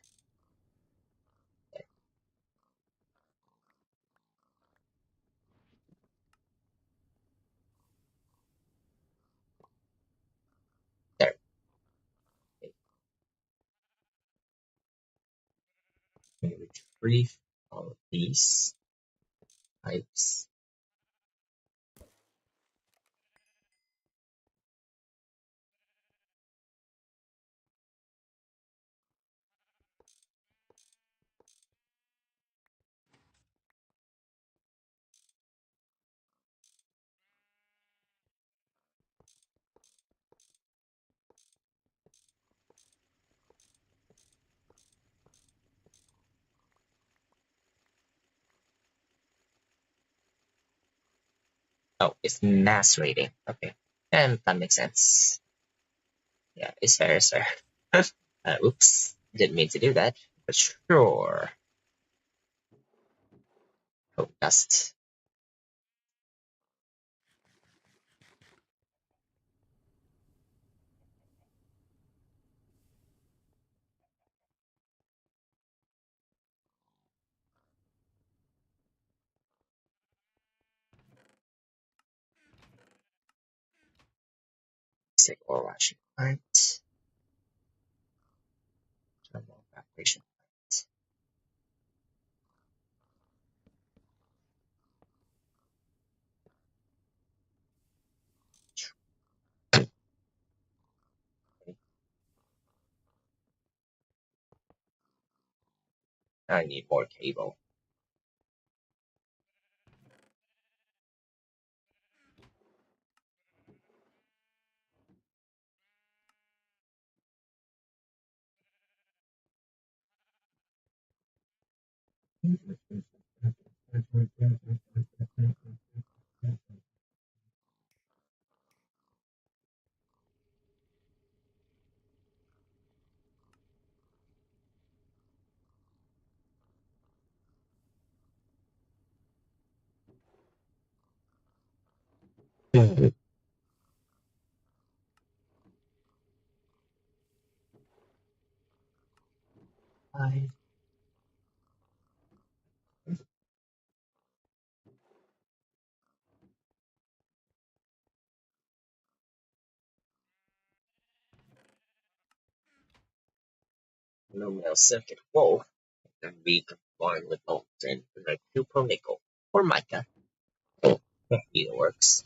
There. Retrieve all of these pipes. Oh, it's mass rating. Okay. And that makes sense. Yeah, it's fair, sir. Oops. Didn't mean to do that. But sure. Oh, dust. Basic or washing plant. Thermal evaporation plant. I need more cable. Luminal circuit wall can be combined with molten like copper nickel or mica. Either works.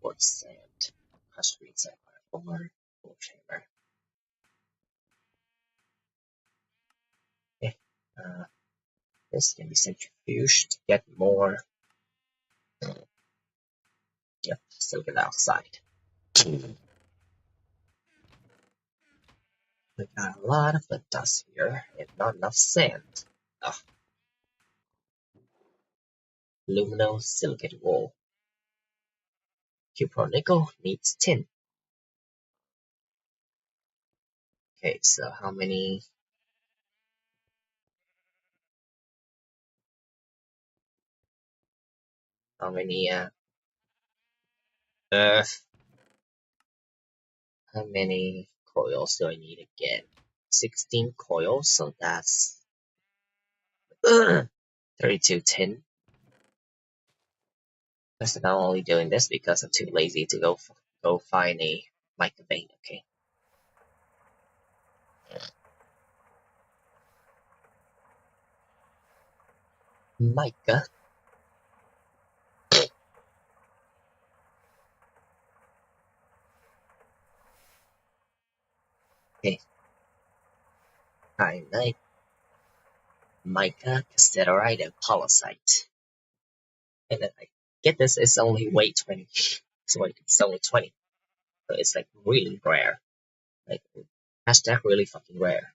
Quartz sand, crushed green sapphire ore, gold chamber. Okay. This can be centrifuged to get more silicon dioxide. We got a lot of flint dust here, and not enough sand. Ah, aluminum silicate wool. Cupronickel needs tin. Okay, so how many? How many? Uh, how many coils do I need again? 16 coils, so that's 32 tin. Guess I'm only doing this because I'm too lazy to go find a mica vein. Okay. Mica. Okay. Kyanite, mica, cassiterite, and polysite. And then I get this. It's only weight 20. So it's only 20. So it's like really rare. Like hashtag really fucking rare.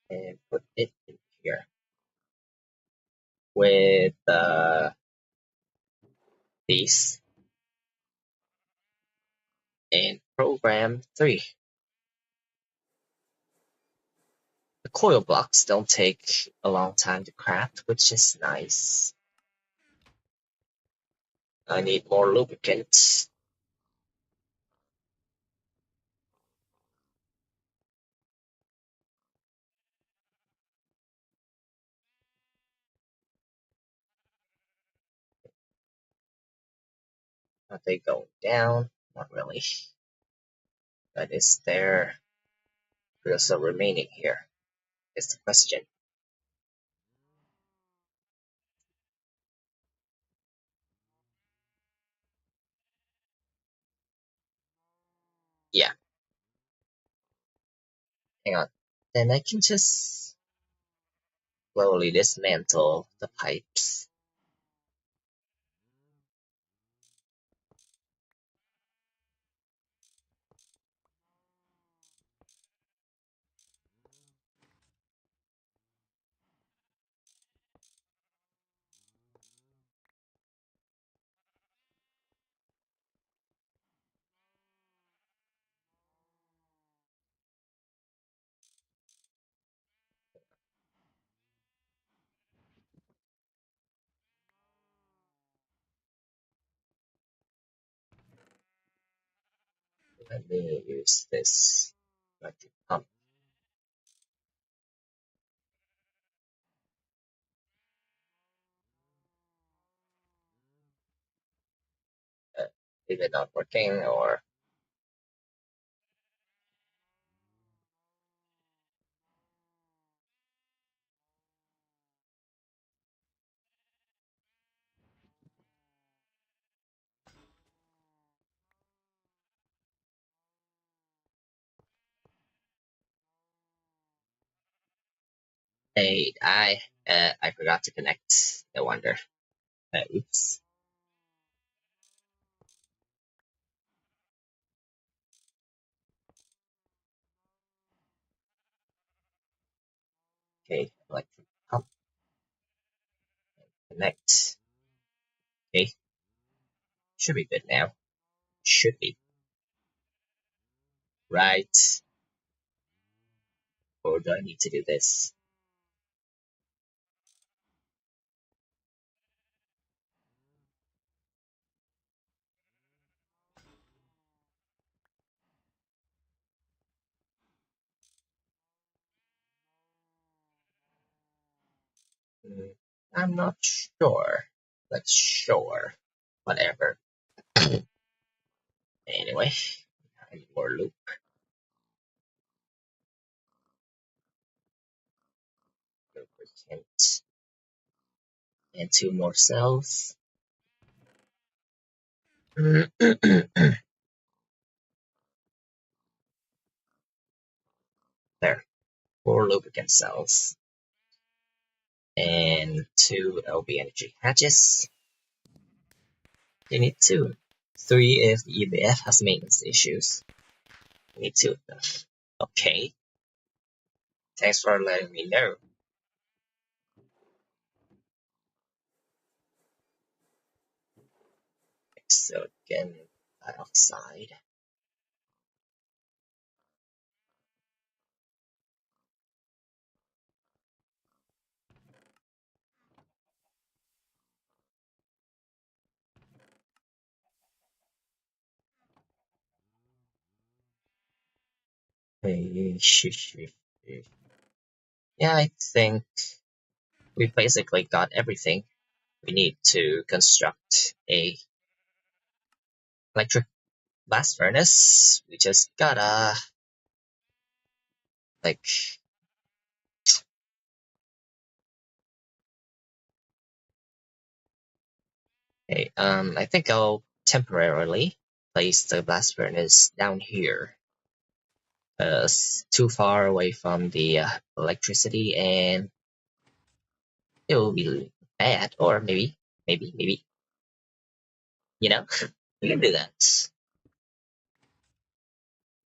And put it in here with these in program 3. The coil blocks don't take a long time to craft, which is nice. I need more lubricants. Are they going down? Not really. But is there also remaining here? Is the question. Yeah, hang on. Then I can just slowly dismantle the pipes. Let me use this electric pump. Is it not working or? Hey, I forgot to connect. No wonder. Oops. electric pump, connect. Okay, should be good now. Should be. Right. Or do I need to do this? Hmm, I'm not sure. But sure. Whatever. Anyway, I need more loop. Lubricant. And two more cells. There. Four lubricant cells. And two LB energy hatches. You need two. Three if the EBF has maintenance issues. You need two of them. Okay. Thanks for letting me know. Silicon dioxide. Yeah, I think we basically got everything we need to construct a electric blast furnace. We just gotta like hey, I think I'll temporarily place the blast furnace down here. Too far away from the electricity and it will be bad, or maybe, you know, we can do that.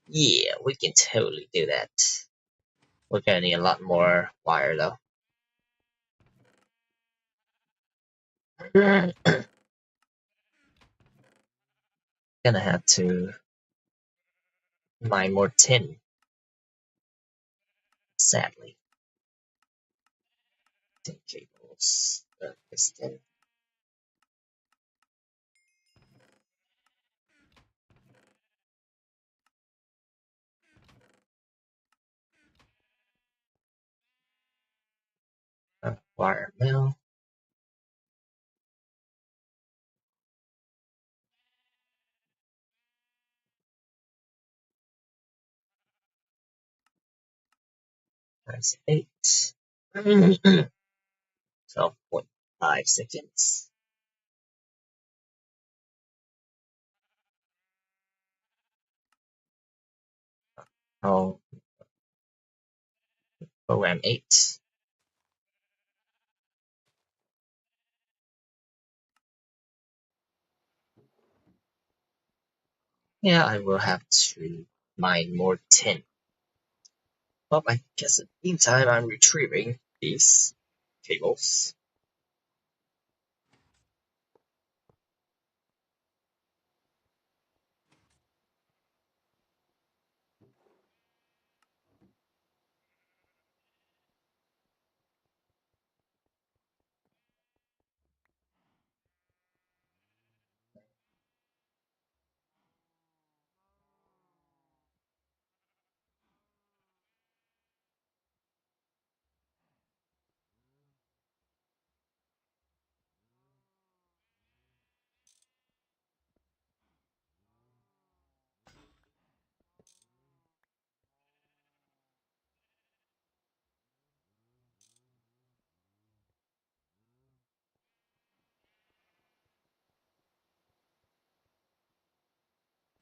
Yeah, we can totally do that. We're gonna need a lot more wire though. Gonna have to mine more tin, sadly. Tin cables. Piston. Wire mill. Times 8. 12.5 seconds. Oh, program 8. Yeah, I will have to mine more tin. Well, I guess in the meantime, I'm retrieving these cables.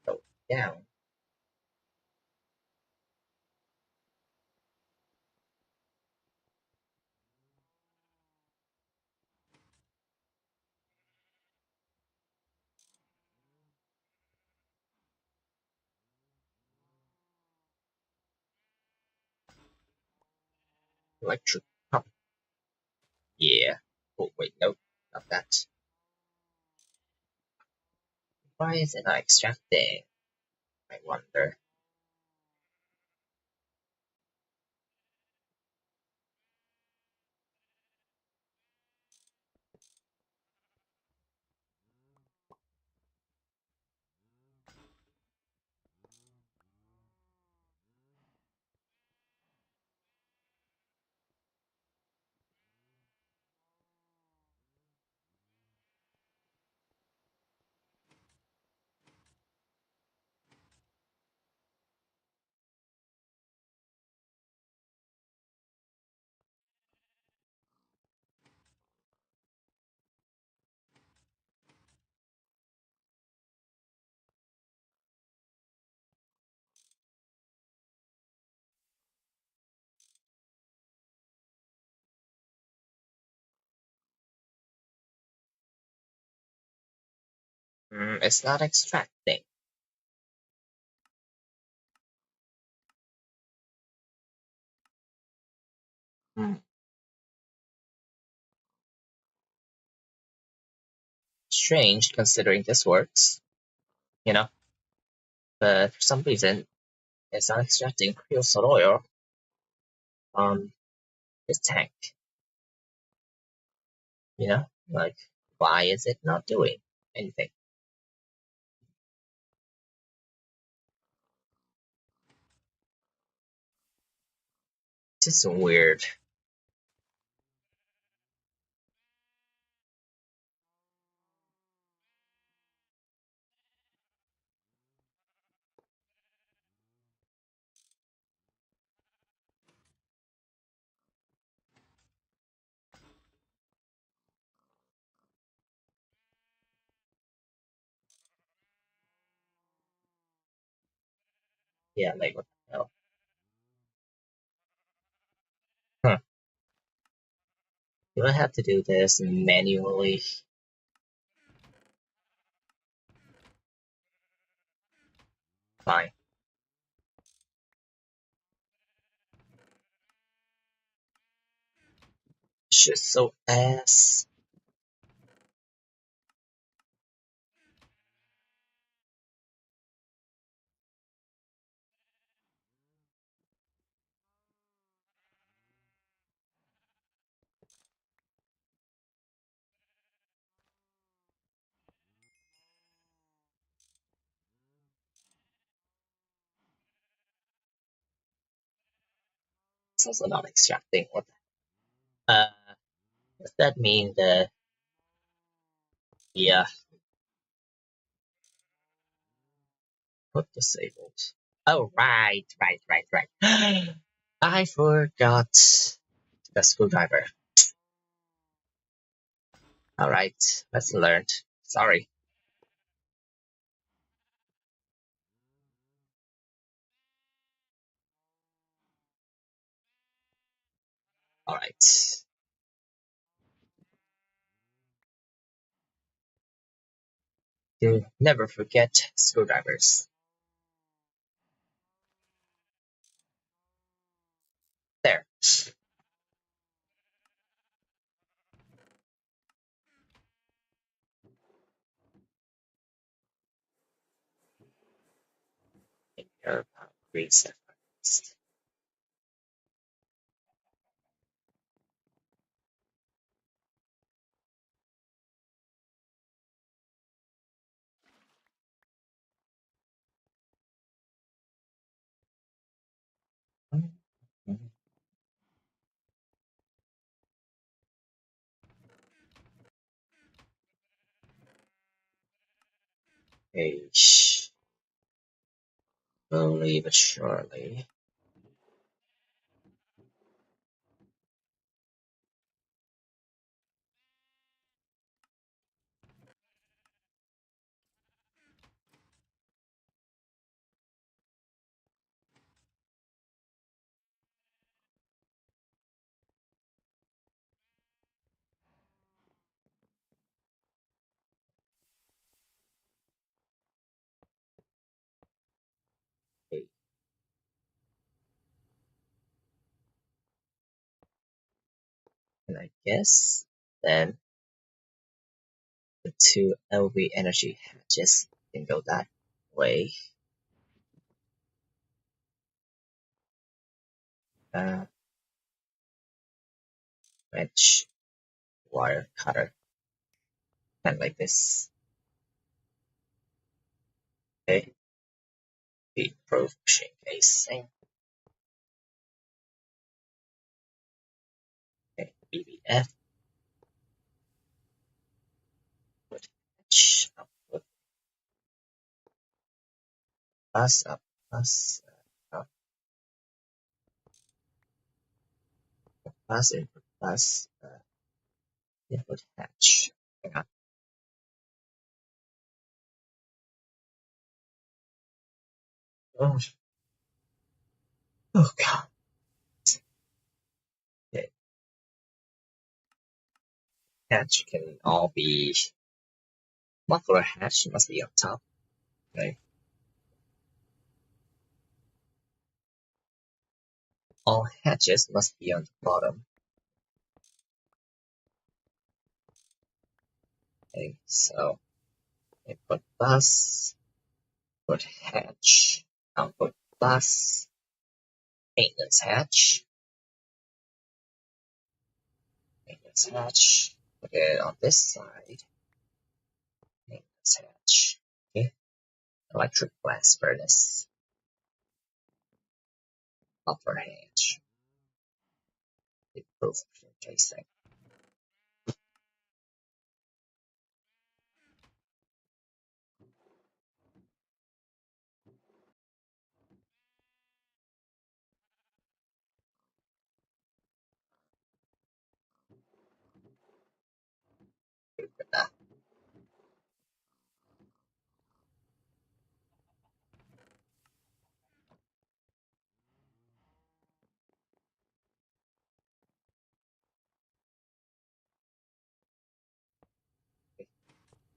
Go down. Electric pump. Yeah. Oh, wait, nope, not that. Why is it not extracting? I wonder. It's not extracting. Hmm. Strange considering this works, you know, but for some reason it's not extracting creosote oil on this tank, you know? Like, why is it not doing anything? Just weird. Yeah, like, what the hell? Huh. Do I have to do this manually? Fine. It's just so ass. It's also not extracting. What does that mean that, yeah, put disabled? Oh, right. I forgot the screwdriver. Alright, let's learn. Sorry. Alright. You never forget screwdrivers. There. In your reset first. Okay, slowly but surely. Okay. And I guess then the two LV energy hatches can go that way. Wrench, wire cutter, kind of like this. Okay, heat-proof machine casing. Okay, BBF, wood hatch, output, plus, up, plus, up, plus, input, plus, input hatch. Hang on. Oh, oh god. Okay, hatch can all be muffler hatch must be on top. Okay. All hatches must be on the bottom. Okay, so input bus, input hatch, output bus, maintenance hatch, maintenance hatch. Put it on this side, maintenance hatch. Okay, electric blast furnace, upper hatch, proof casing.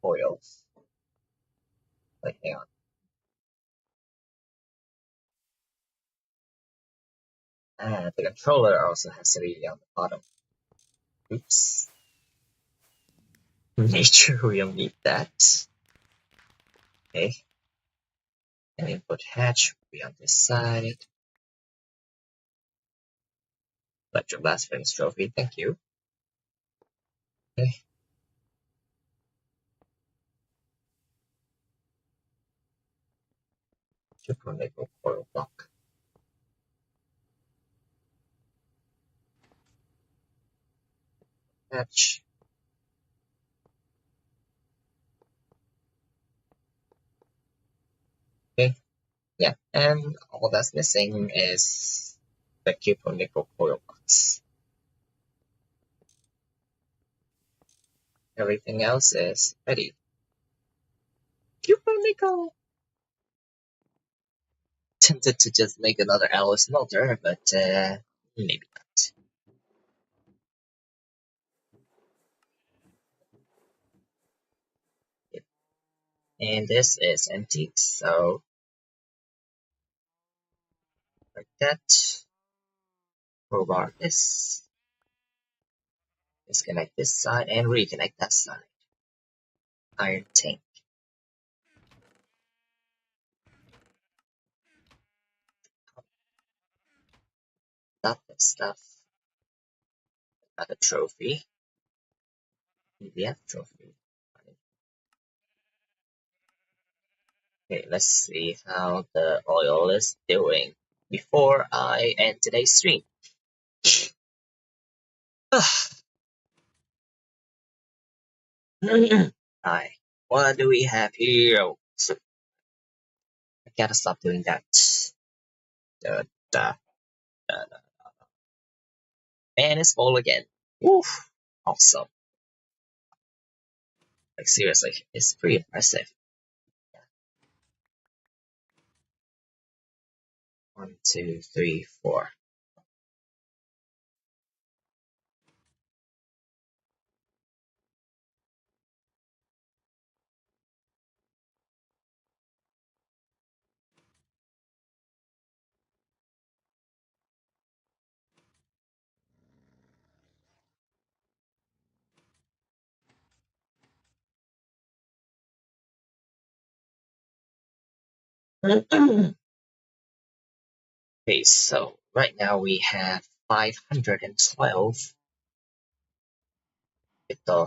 Oil. Like, hang on. The controller also has to be on the bottom. Oops. Nature, we don't need that. Okay. And input hatch will be on this side. Electro blast furnace trophy, thank you. Okay. Super nickel coil block. Hatch. Okay. Yeah, and all that's missing is the cupro nickel coil box. Everything else is ready. Cupro nickel! Tempted to just make another alloy smelter, but maybe not. And this is empty, so like that. Crowbar this. Disconnect this side and reconnect that side. Iron tank. Got that stuff. Got a trophy. PBF trophy. Okay, let's see how the oil is doing before I end today's stream. Alright, what do we have here? So, I gotta stop doing that. Da, da, da, da. Man is full again. Woof! Awesome. Like seriously, it's pretty impressive. 1, 2, 3, 4. Okay, so right now we have 512 with the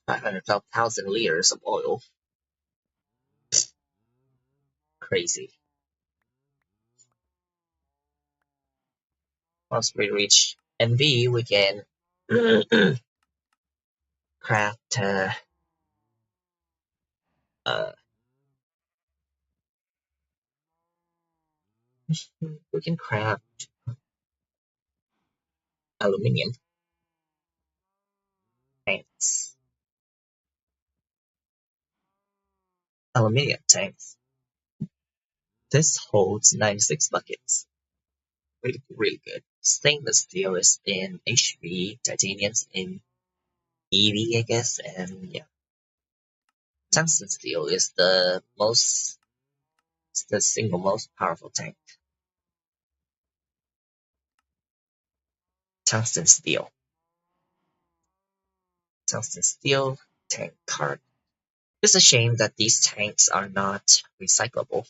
512,000 liters of oil. Crazy. Once we reach NV, we can craft uh, we can craft aluminium tanks. Aluminium tanks. This holds 96 buckets. Really, really good. Stainless steel is in HV, titanium's in EV, I guess, and yeah. Tungsten steel is the single most powerful tank. Tungsten steel. Tungsten steel tank card. It's a shame that these tanks are not recyclable.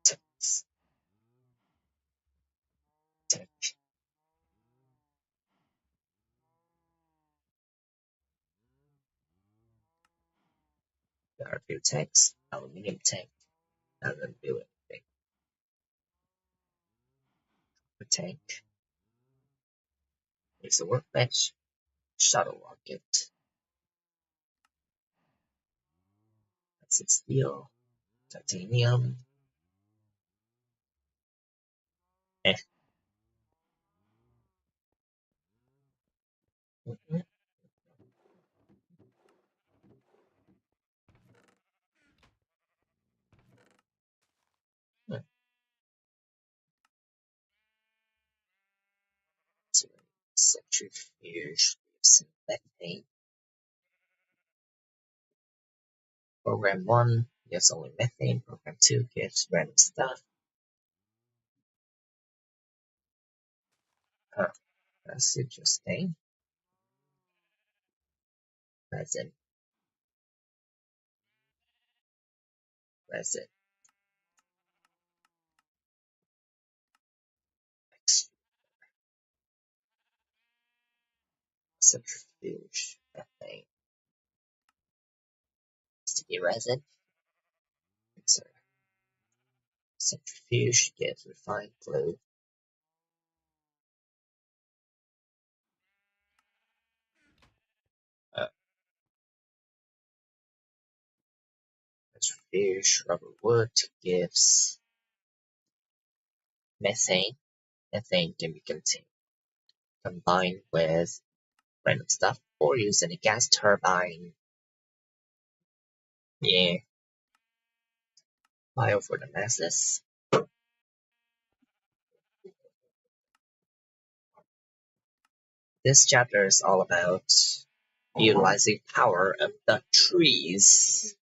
Tanks. Tank. There are a few tanks. Aluminium tank. Doesn't do anything. The tank. Is a workbench. Shuttle rocket. That's it. Steel. Titanium. Eh. Mhm. So, centrifuge. Methane. Program 1 gives only methane. Program 2 gives random stuff. That's interesting. Resin. Resin. Centrifuge. Methane. Sticky resin. Mixer. Centrifuge gives refined glue. Uh, Centrifuge rubber wood gives methane. Methane can be combined with random stuff or used in a gas turbine. Yeah, bio for the masses. This chapter is all about utilizing power of the trees.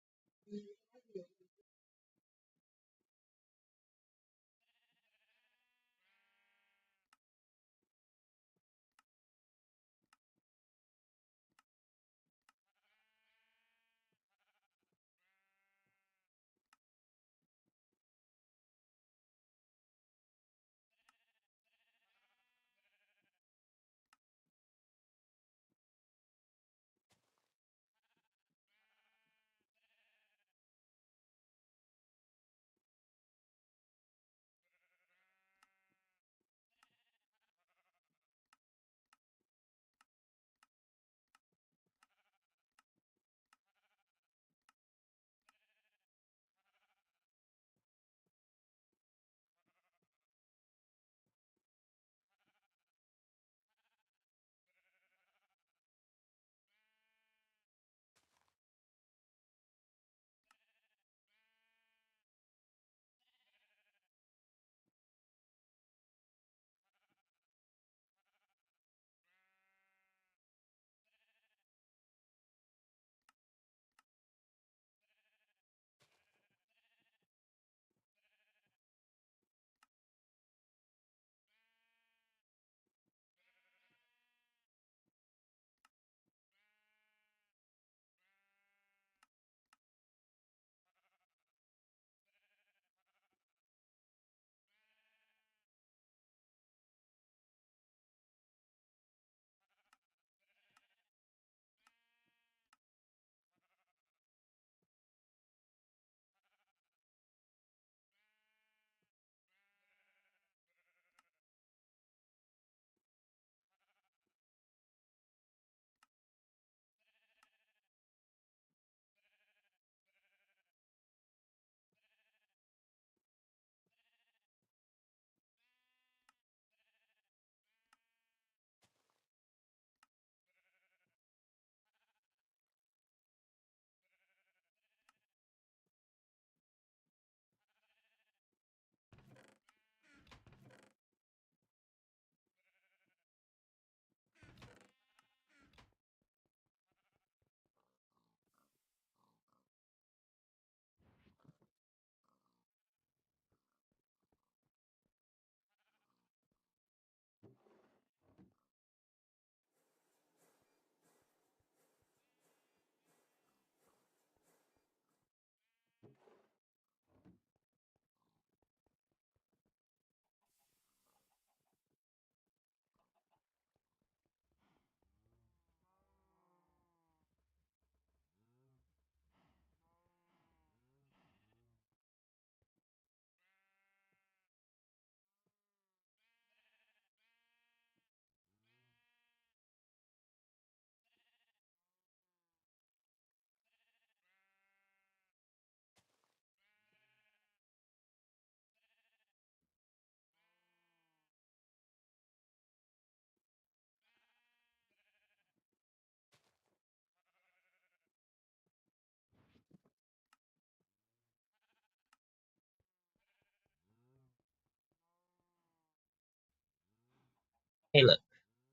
Hey look,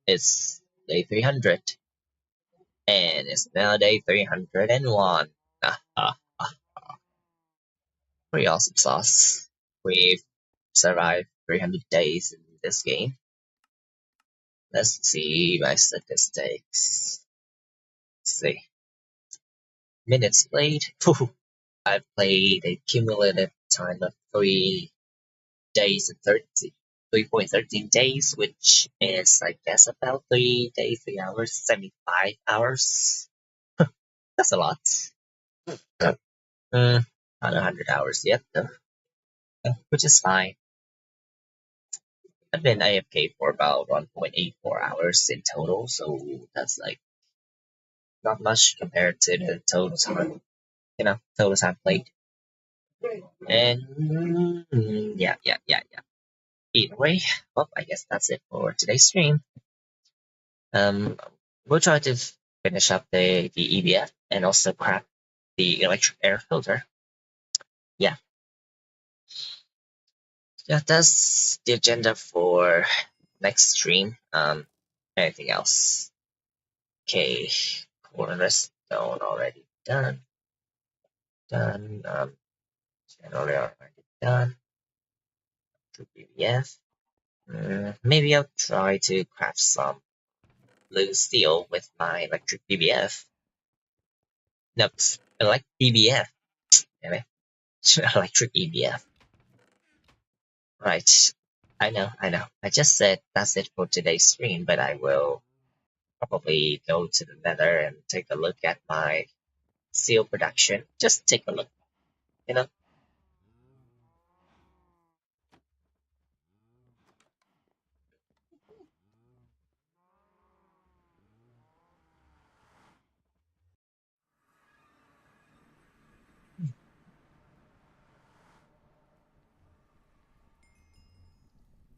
it's day 300, and it's now day 301. Ah, ah, ah. Pretty awesome sauce. We've survived 300 days in this game. Let's see my statistics. Let's see. Minutes played. I've played a cumulative time of 3 days and 3.13 days, which is, I guess, about 3 days, 3 hours, 75 hours. That's a lot. Not 100 hours yet, though, which is fine. I've been AFK for about 1.84 hours in total, so that's like not much compared to the total time, total time played. And yeah. Either way, well, I guess that's it for today's stream. We'll try to finish up the EBF and also craft the electric air filter. Yeah, that's the agenda for next stream. Anything else? Okay, cornerstone already done. Generally already done. To BBF. Maybe I'll try to craft some blue steel with my electric BBF. No, electric BBF. Damn it. Electric EBF. Right. I know. I just said that's it for today's stream, but I will probably go to the nether and take a look at my seal production. Just take a look, you know.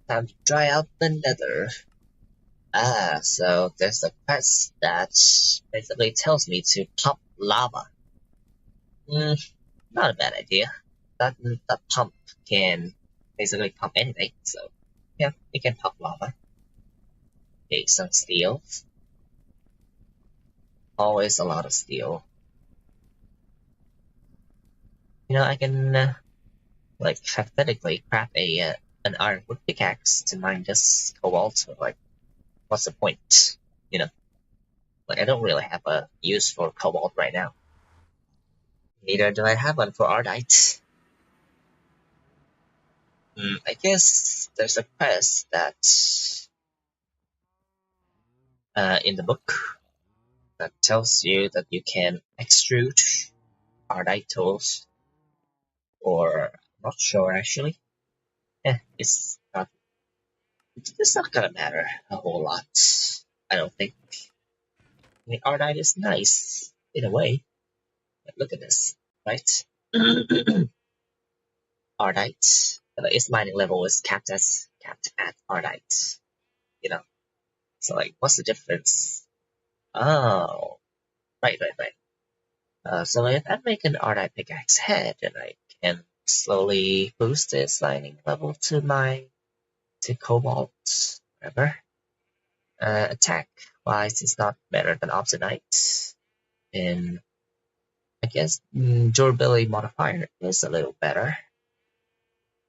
Time to try out the nether. So there's a quest that basically tells me to pump lava. Not a bad idea. That pump can basically pump anything, so yeah, it can pump lava. Okay, some steel. Always a lot of steel. I can like hypothetically craft an ironwood pickaxe to mine this cobalt. So, like, what's the point? Like, I don't really have a use for cobalt right now. Neither do I have one for ardite. I guess there's a quest that in the book that tells you that you can extrude ardite tools, or I'm not sure actually. It's not gonna matter a whole lot. I don't think. I mean, ardite is nice in a way. But look at this, right? Ardite. Its mining level is capped at ardite. You know. So like, what's the difference? Oh, right. So if I make an ardite pickaxe head, and I can slowly boost its mining level to cobalt, whatever. Attack wise, it's not better than obsidianite, and I guess durability modifier is a little better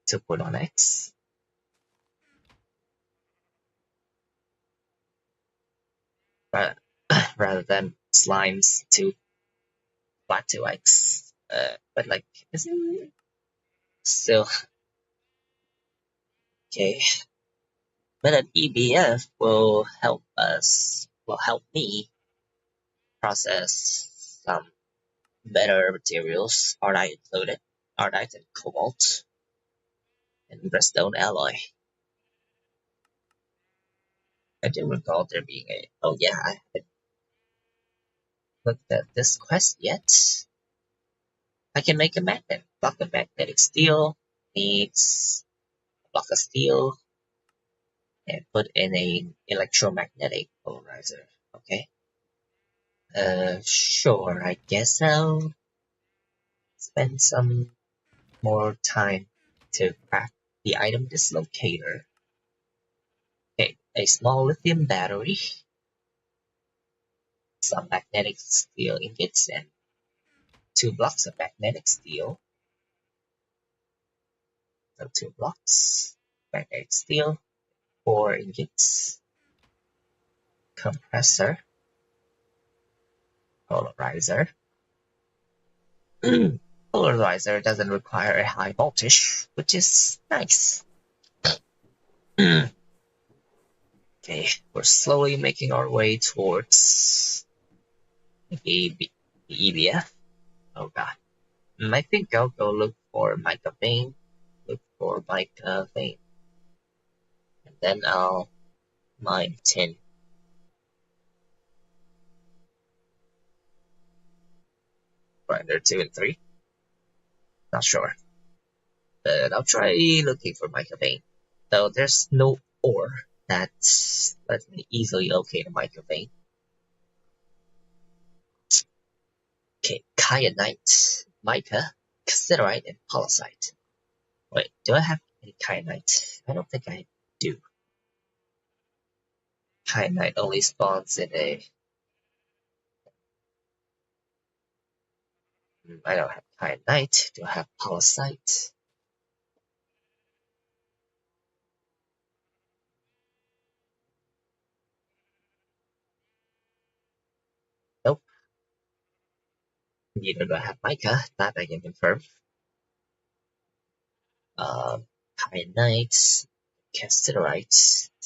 to put on X. Rather than slimes to flat 2x. But like, isn't still okay. But an EBF will help me process some better materials, ardite included, ardite and cobalt, and redstone alloy. I do recall there being oh yeah, I haven't looked at this quest yet. I can make a magnet. Block of magnetic steel needs a block of steel and put in an electromagnetic polarizer. Okay. Sure, I guess I'll spend some more time to craft the item dislocator. Okay, a small lithium battery, some magnetic steel ingots, and 2 blocks of magnetic steel. So 2 blocks, magnetic steel, 4 ingots, compressor, polarizer. Polarizer doesn't require a high voltage, which is nice. Okay, we're slowly making our way towards the EBF. Oh god. I think I'll go look for mica vein. Look for mica vein. And then I'll mine tin. Grinder 2 and 3. Not sure. But I'll try looking for mica vein. Though there's no ore that lets me easily locate a mica vein. Okay, kyanite, mica, cassiterite, and palisite. Wait, do I have any kyanite? I don't think I do. Kyanite only spawns in a... I don't have kyanite. Do I have palisite? Nope. Neither do I have mica. That I can confirm. Kyanite, cassiterite.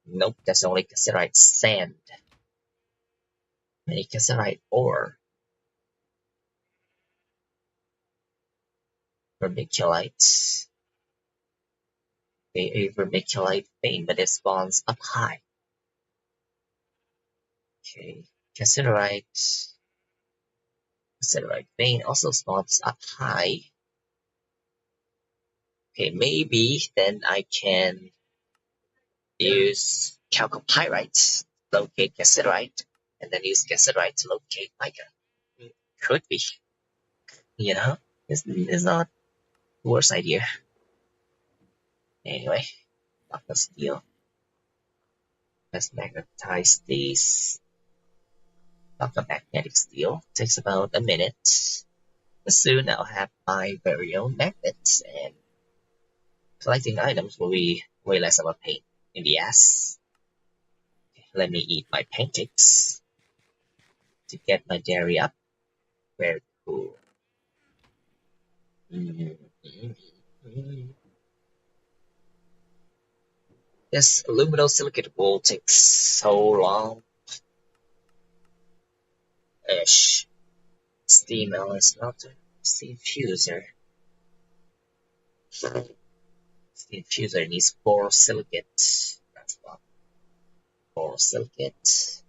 Nope, that's only cassiterite sand. Any cassiterite ore. Vermiculite. A vermiculite vein, but it spawns up high. Okay, cassiterite vein also spawns up high. Okay, maybe then I can use chalcopyrite to locate cassiterite, and then use cassiterite to locate mica. Could be, you know, it's not the worst idea. Anyway, block of steel. Let's magnetize these. Block of magnetic steel takes about a minute. But soon I'll have my very own magnets, and collecting items will be way less of a pain in the ass. Okay, let me eat my pancakes to get my dairy up. Very cool. This aluminosilicate wool takes so long. Ish. Steam alloy smelter. Steam fuser. Steam fuser needs borosilicate. That's what. Borosilicate.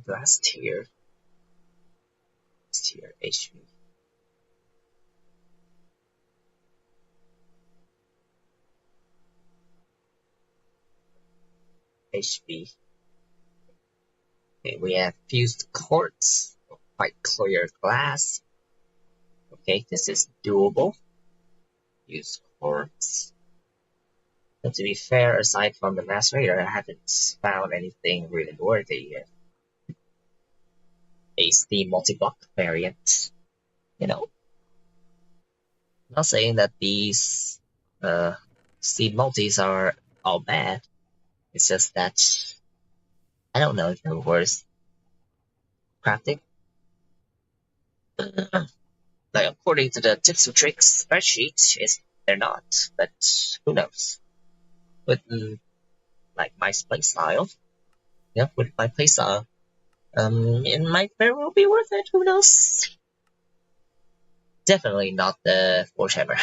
Glass tier. Tier HV. HV. Okay, we have fused quartz, quite clear glass. Okay, this is doable. Use quartz. But to be fair, aside from the macerator, I haven't found anything really worthy yet. A Steam multi-block variant. You know, I'm not saying that these Steam multis are all bad. It's just that I don't know if they're worth crafting. Like according to the tips and tricks spreadsheet, they're not, but who knows? With like my playstyle, yeah, with my playstyle, it might very well be worth it. Who knows? Definitely not the Forge Hammer.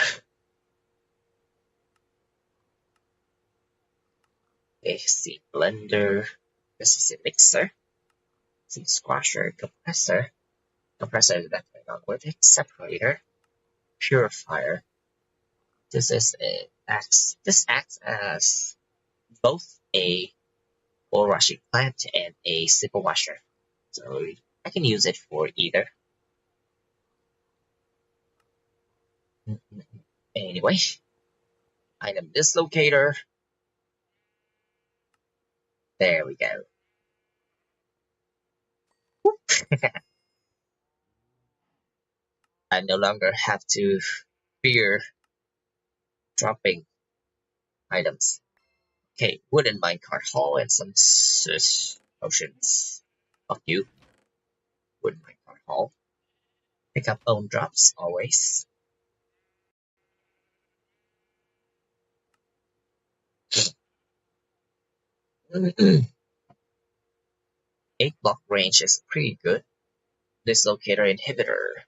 Okay, see blender. This is a mixer. See squasher, compressor. Compressor is definitely not worth it. Separator, purifier. This acts as both a full rushing plant and a simple washer. So I can use it for either. Anyway, item dislocator. There we go. I no longer have to fear dropping items. Okay, wooden minecart haul and some potions. Fuck you, wooden minecart haul. Pick up own drops always. Eight block range is pretty good. Dislocator inhibitor,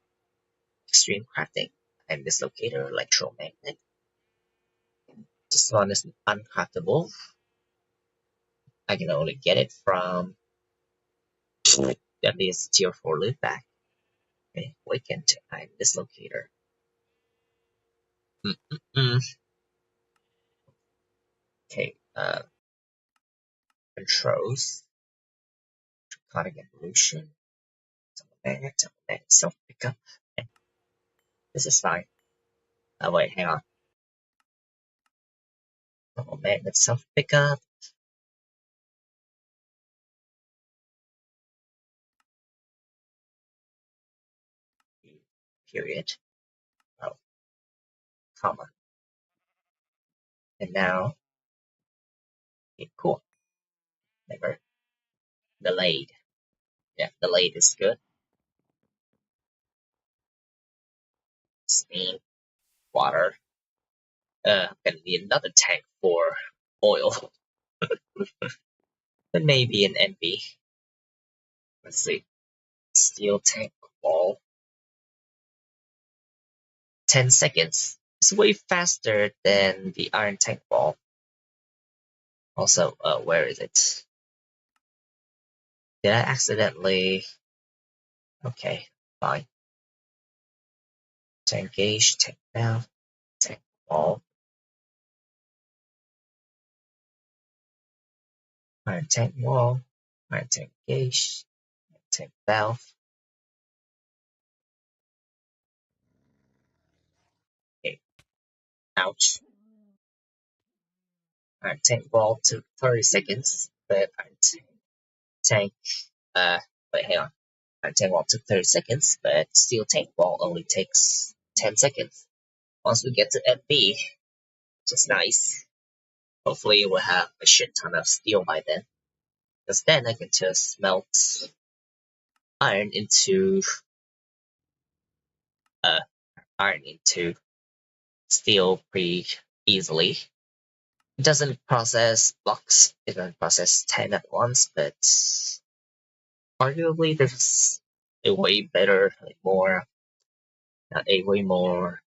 extreme crafting, and dislocator electromagnet. This one is uncraftable. I can only get it from at least tier 4 loot bag. Okay, weakened and dislocator. Mm-mm-mm. Okay, controls, draconic evolution, magnet, self pickup. This is fine. Oh wait, hang on. Magnet self pickup. Period. Oh, comma. And now, okay, cool. Never delayed. Yeah, delayed is good. Steam, water. I'm gonna need another tank for oil. Then maybe an NV. Let's see. Steel tank wall. 10 seconds. It's way faster than the iron tank wall. Also, where is it? Did I accidentally? Okay, fine. Tank gauge, tank valve, tank wall, iron tank wall, iron tank gauge, tank valve. Okay, ouch. Iron tank wall took 30 seconds, but iron tank, uh, wait, hang on. Iron tank wall took 30 seconds, but steel tank wall only takes 10 seconds. Once we get to FB, which is nice. Hopefully we'll have a shit ton of steel by then. Because then I can just melt iron into uh iron into steel pretty easily. It doesn't process blocks, it doesn't process 10 at once, but arguably there's a way better, like more, not a way more,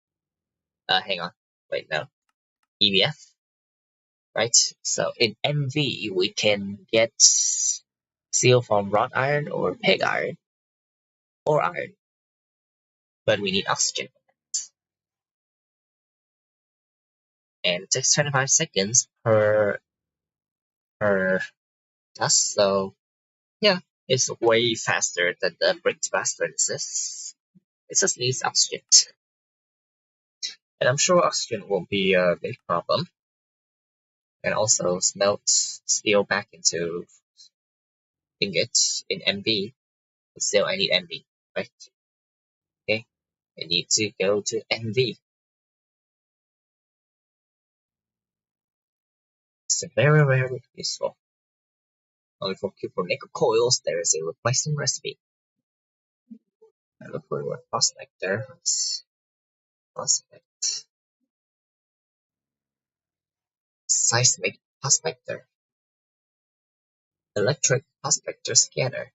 hang on, wait, no, EBF, right? So in MV, we can get steel from wrought iron or pig iron or iron, but we need oxygen. And it takes 25 seconds per task, so yeah, it's way faster than the brick fastnesses. It just needs oxygen. And I'm sure oxygen won't be a big problem. And also smelt steel back into ingots in MV. But still I need MV, right? Okay. I need to go to MV. It's very, very useful. Only for nickel coils, there is a replacement recipe. I look for a prospector. Prospect. Seismic prospector. Electric prospector scanner.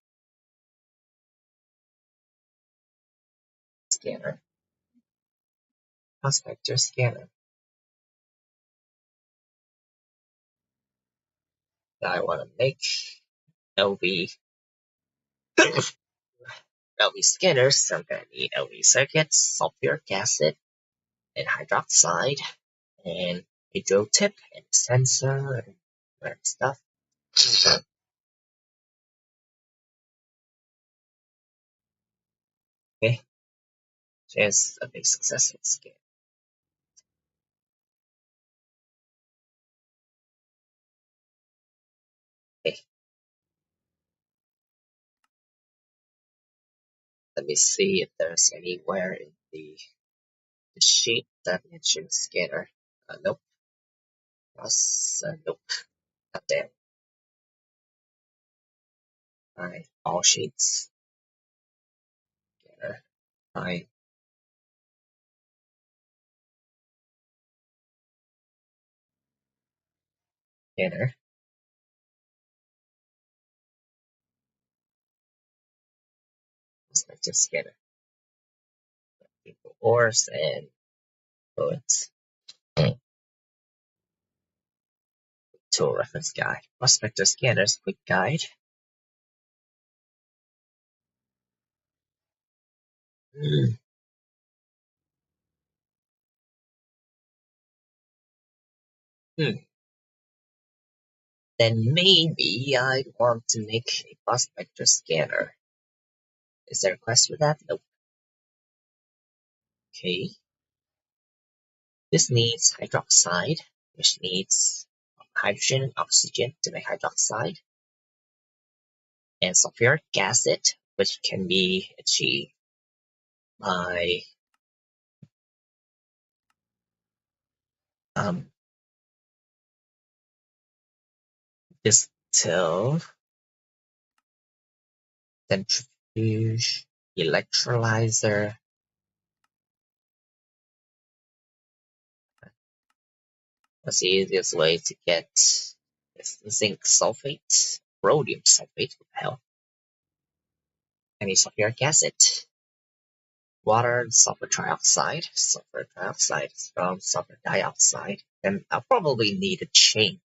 Scanner. Prospector scanner. Now I want to make LV LV scanners, so I'm gonna need LV circuits, sulfuric acid, and hydroxide, and hydro tip, and sensor, and other stuff. Okay, just a big successful scan. Let me see if there's anywhere in the sheet that mentions scanner. Nope. Nope. Not there. Alright, all sheets. Scanner. Alright, scanner. Perspective scanner. Ores and bullets. Tool reference guide. Prospector scanners quick guide. Hmm. Hmm. Then maybe I want to make a prospector scanner. Is there a quest for that? Nope. Okay. This needs hydroxide, which needs hydrogen and oxygen to make hydroxide, and sulfuric acid, which can be achieved by um, distill, centrifuge, electrolyzer. That's the easiest way to get zinc sulfate, rhodium sulfate, what the hell, I mean sulfuric acid, water, and sulfur trioxide. Sulfur trioxide is from sulfur dioxide. And I'll probably need a chain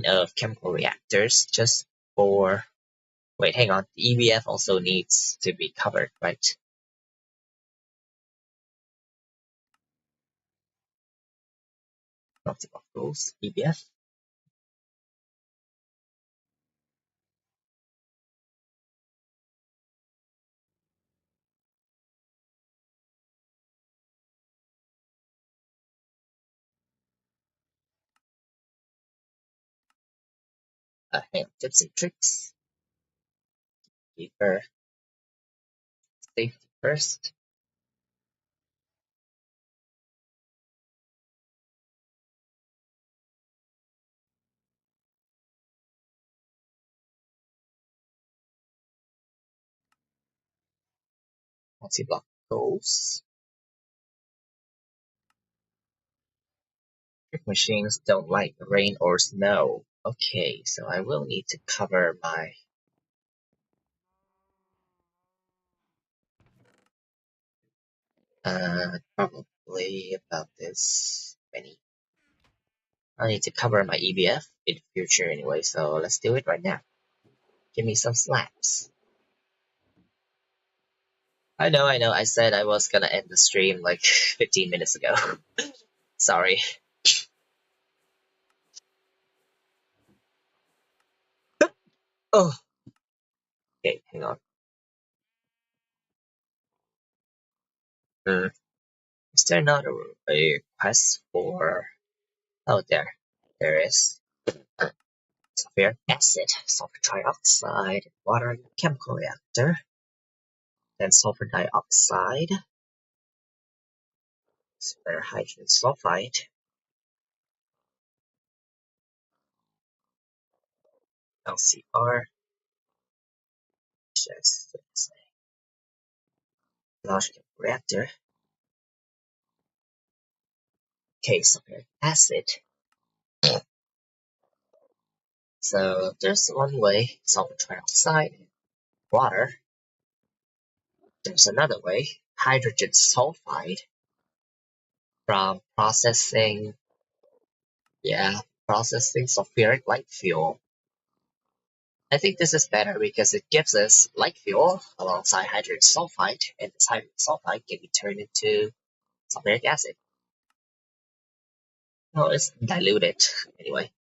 of chemical reactors just for. Wait, hang on. The EBF also needs to be covered, right? Not of those EBF. Hang on. Tips and tricks. Keeper. Safety first. Multi-block goals. Trick machines don't like rain or snow. Okay, so I will need to cover my probably about this many. I need to cover my EBF in the future anyway, so let's do it right now. Give me some slaps. I know, I said I was gonna end the stream like 15 minutes ago. Sorry. Oh, okay, hang on. Hmm. Is there not a quest for... Oh, there is. Sulfuric acid, sulfur trioxide, water in a chemical reactor, then sulfur dioxide, spare hydrogen sulfide, LCR, just large chemical reactor, okay, sulfuric acid. So there's one way, sulfur trioxide, water. There's another way, hydrogen sulfide, from processing sulfuric light fuel. I think this is better because it gives us light fuel alongside hydrogen sulfide, and this hydrogen sulfide can be turned into sulfuric acid. No, it's diluted anyway.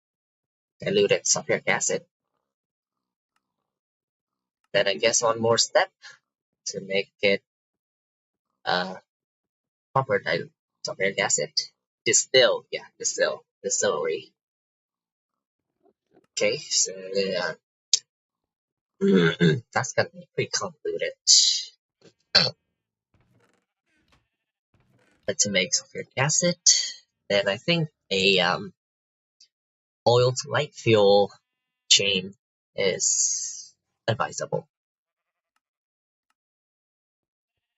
Diluted sulfuric acid. Then I guess one more step to make it proper sulfuric acid. Distillery. Okay, so That's gonna be pretty convoluted. But to make sulfuric acid, then I think a oil to light fuel chain is advisable.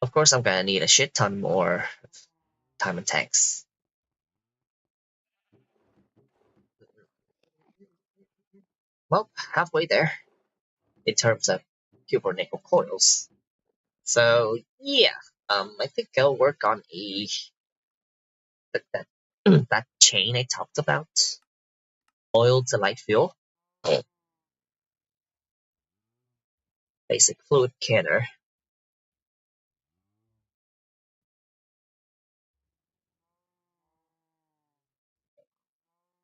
Of course, I'm gonna need a shit ton more time and tanks. Well, halfway there in terms of cuber nickel coils. So yeah, I think I'll work on that that chain I talked about, oil to light fuel, basic fluid canner.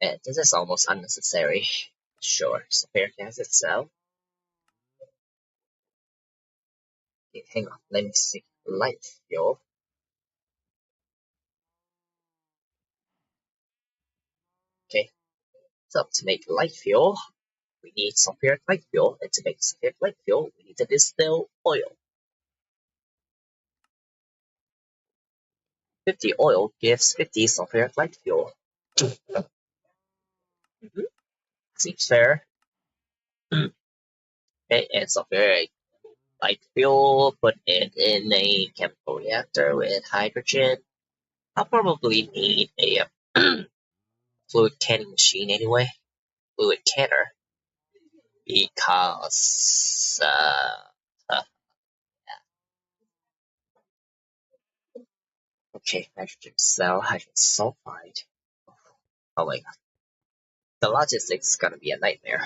And this is almost unnecessary. Sure, sulfuric acid cell. Okay, hang on, let me see. Light fuel. Okay, so to make light fuel, we need sulfuric light fuel, and to make sulfuric light fuel, we need to distill oil. 50 oil gives 50 sulfuric light fuel. Mhm, seems fair. Okay, and sulfuric light fuel, put it in a chemical reactor with hydrogen. I'll probably need a fluid canning machine anyway, fluid canner, because okay, hydrogen cell, hydrogen sulfide. Oh my god, the logistics is gonna be a nightmare.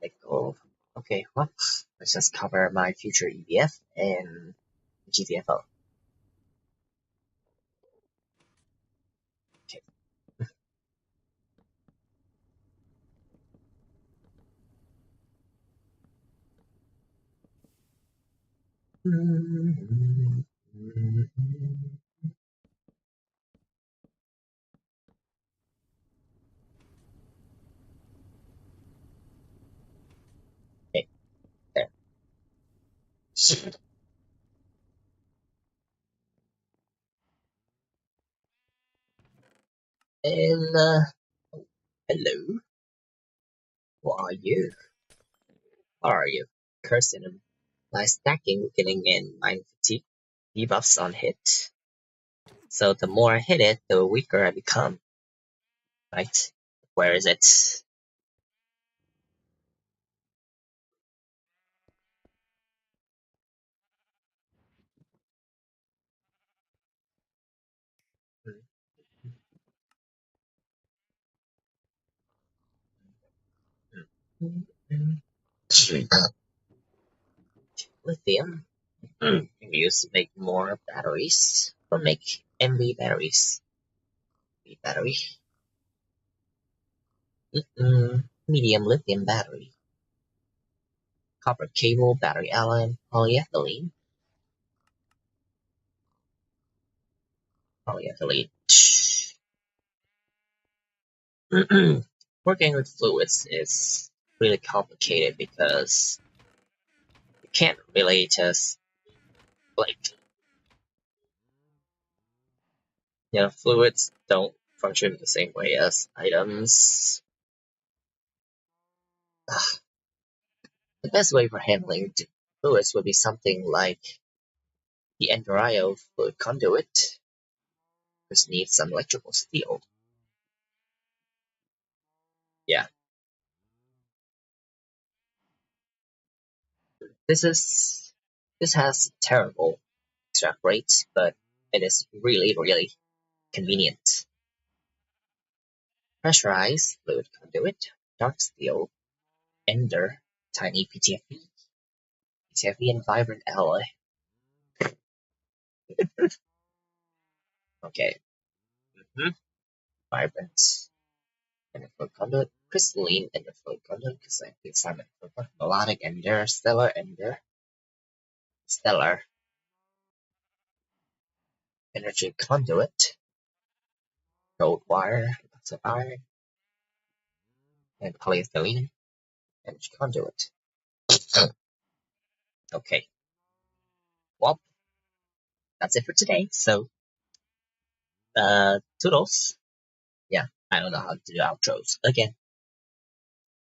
Nickel. Okay, well, let's just cover my future EBF and GTFO. Okay. Okay, there. And hello, what are you? How are you? Cursing him. By stacking, weakening, and mind fatigue debuffs on hit. So the more I hit it, the weaker I become. Right? Where is it? Lithium. Can be used to make more batteries. Or make MB batteries. B battery. Medium lithium battery. Copper cable, battery alloy, polyethylene. Polyethylene. Working with fluids is really complicated because you can't really just like fluids don't function the same way as items. The best way for handling fluids would be something like the Endorio fluid conduit, which needs some electrical steel. Yeah, this has terrible extract rates, but it is really convenient. Pressurized fluid conduit, dark steel, ender, tiny PTFE and vibrant alloy. Okay, vibrant ender fluid conduit, crystalline ender fluid conduit, because I think Simon melodic ender, stellar energy conduit, gold wire, lots of iron, and polyethylene, and conduit. Okay, well, that's it for today. So, toodles. Yeah, I don't know how to do outros again.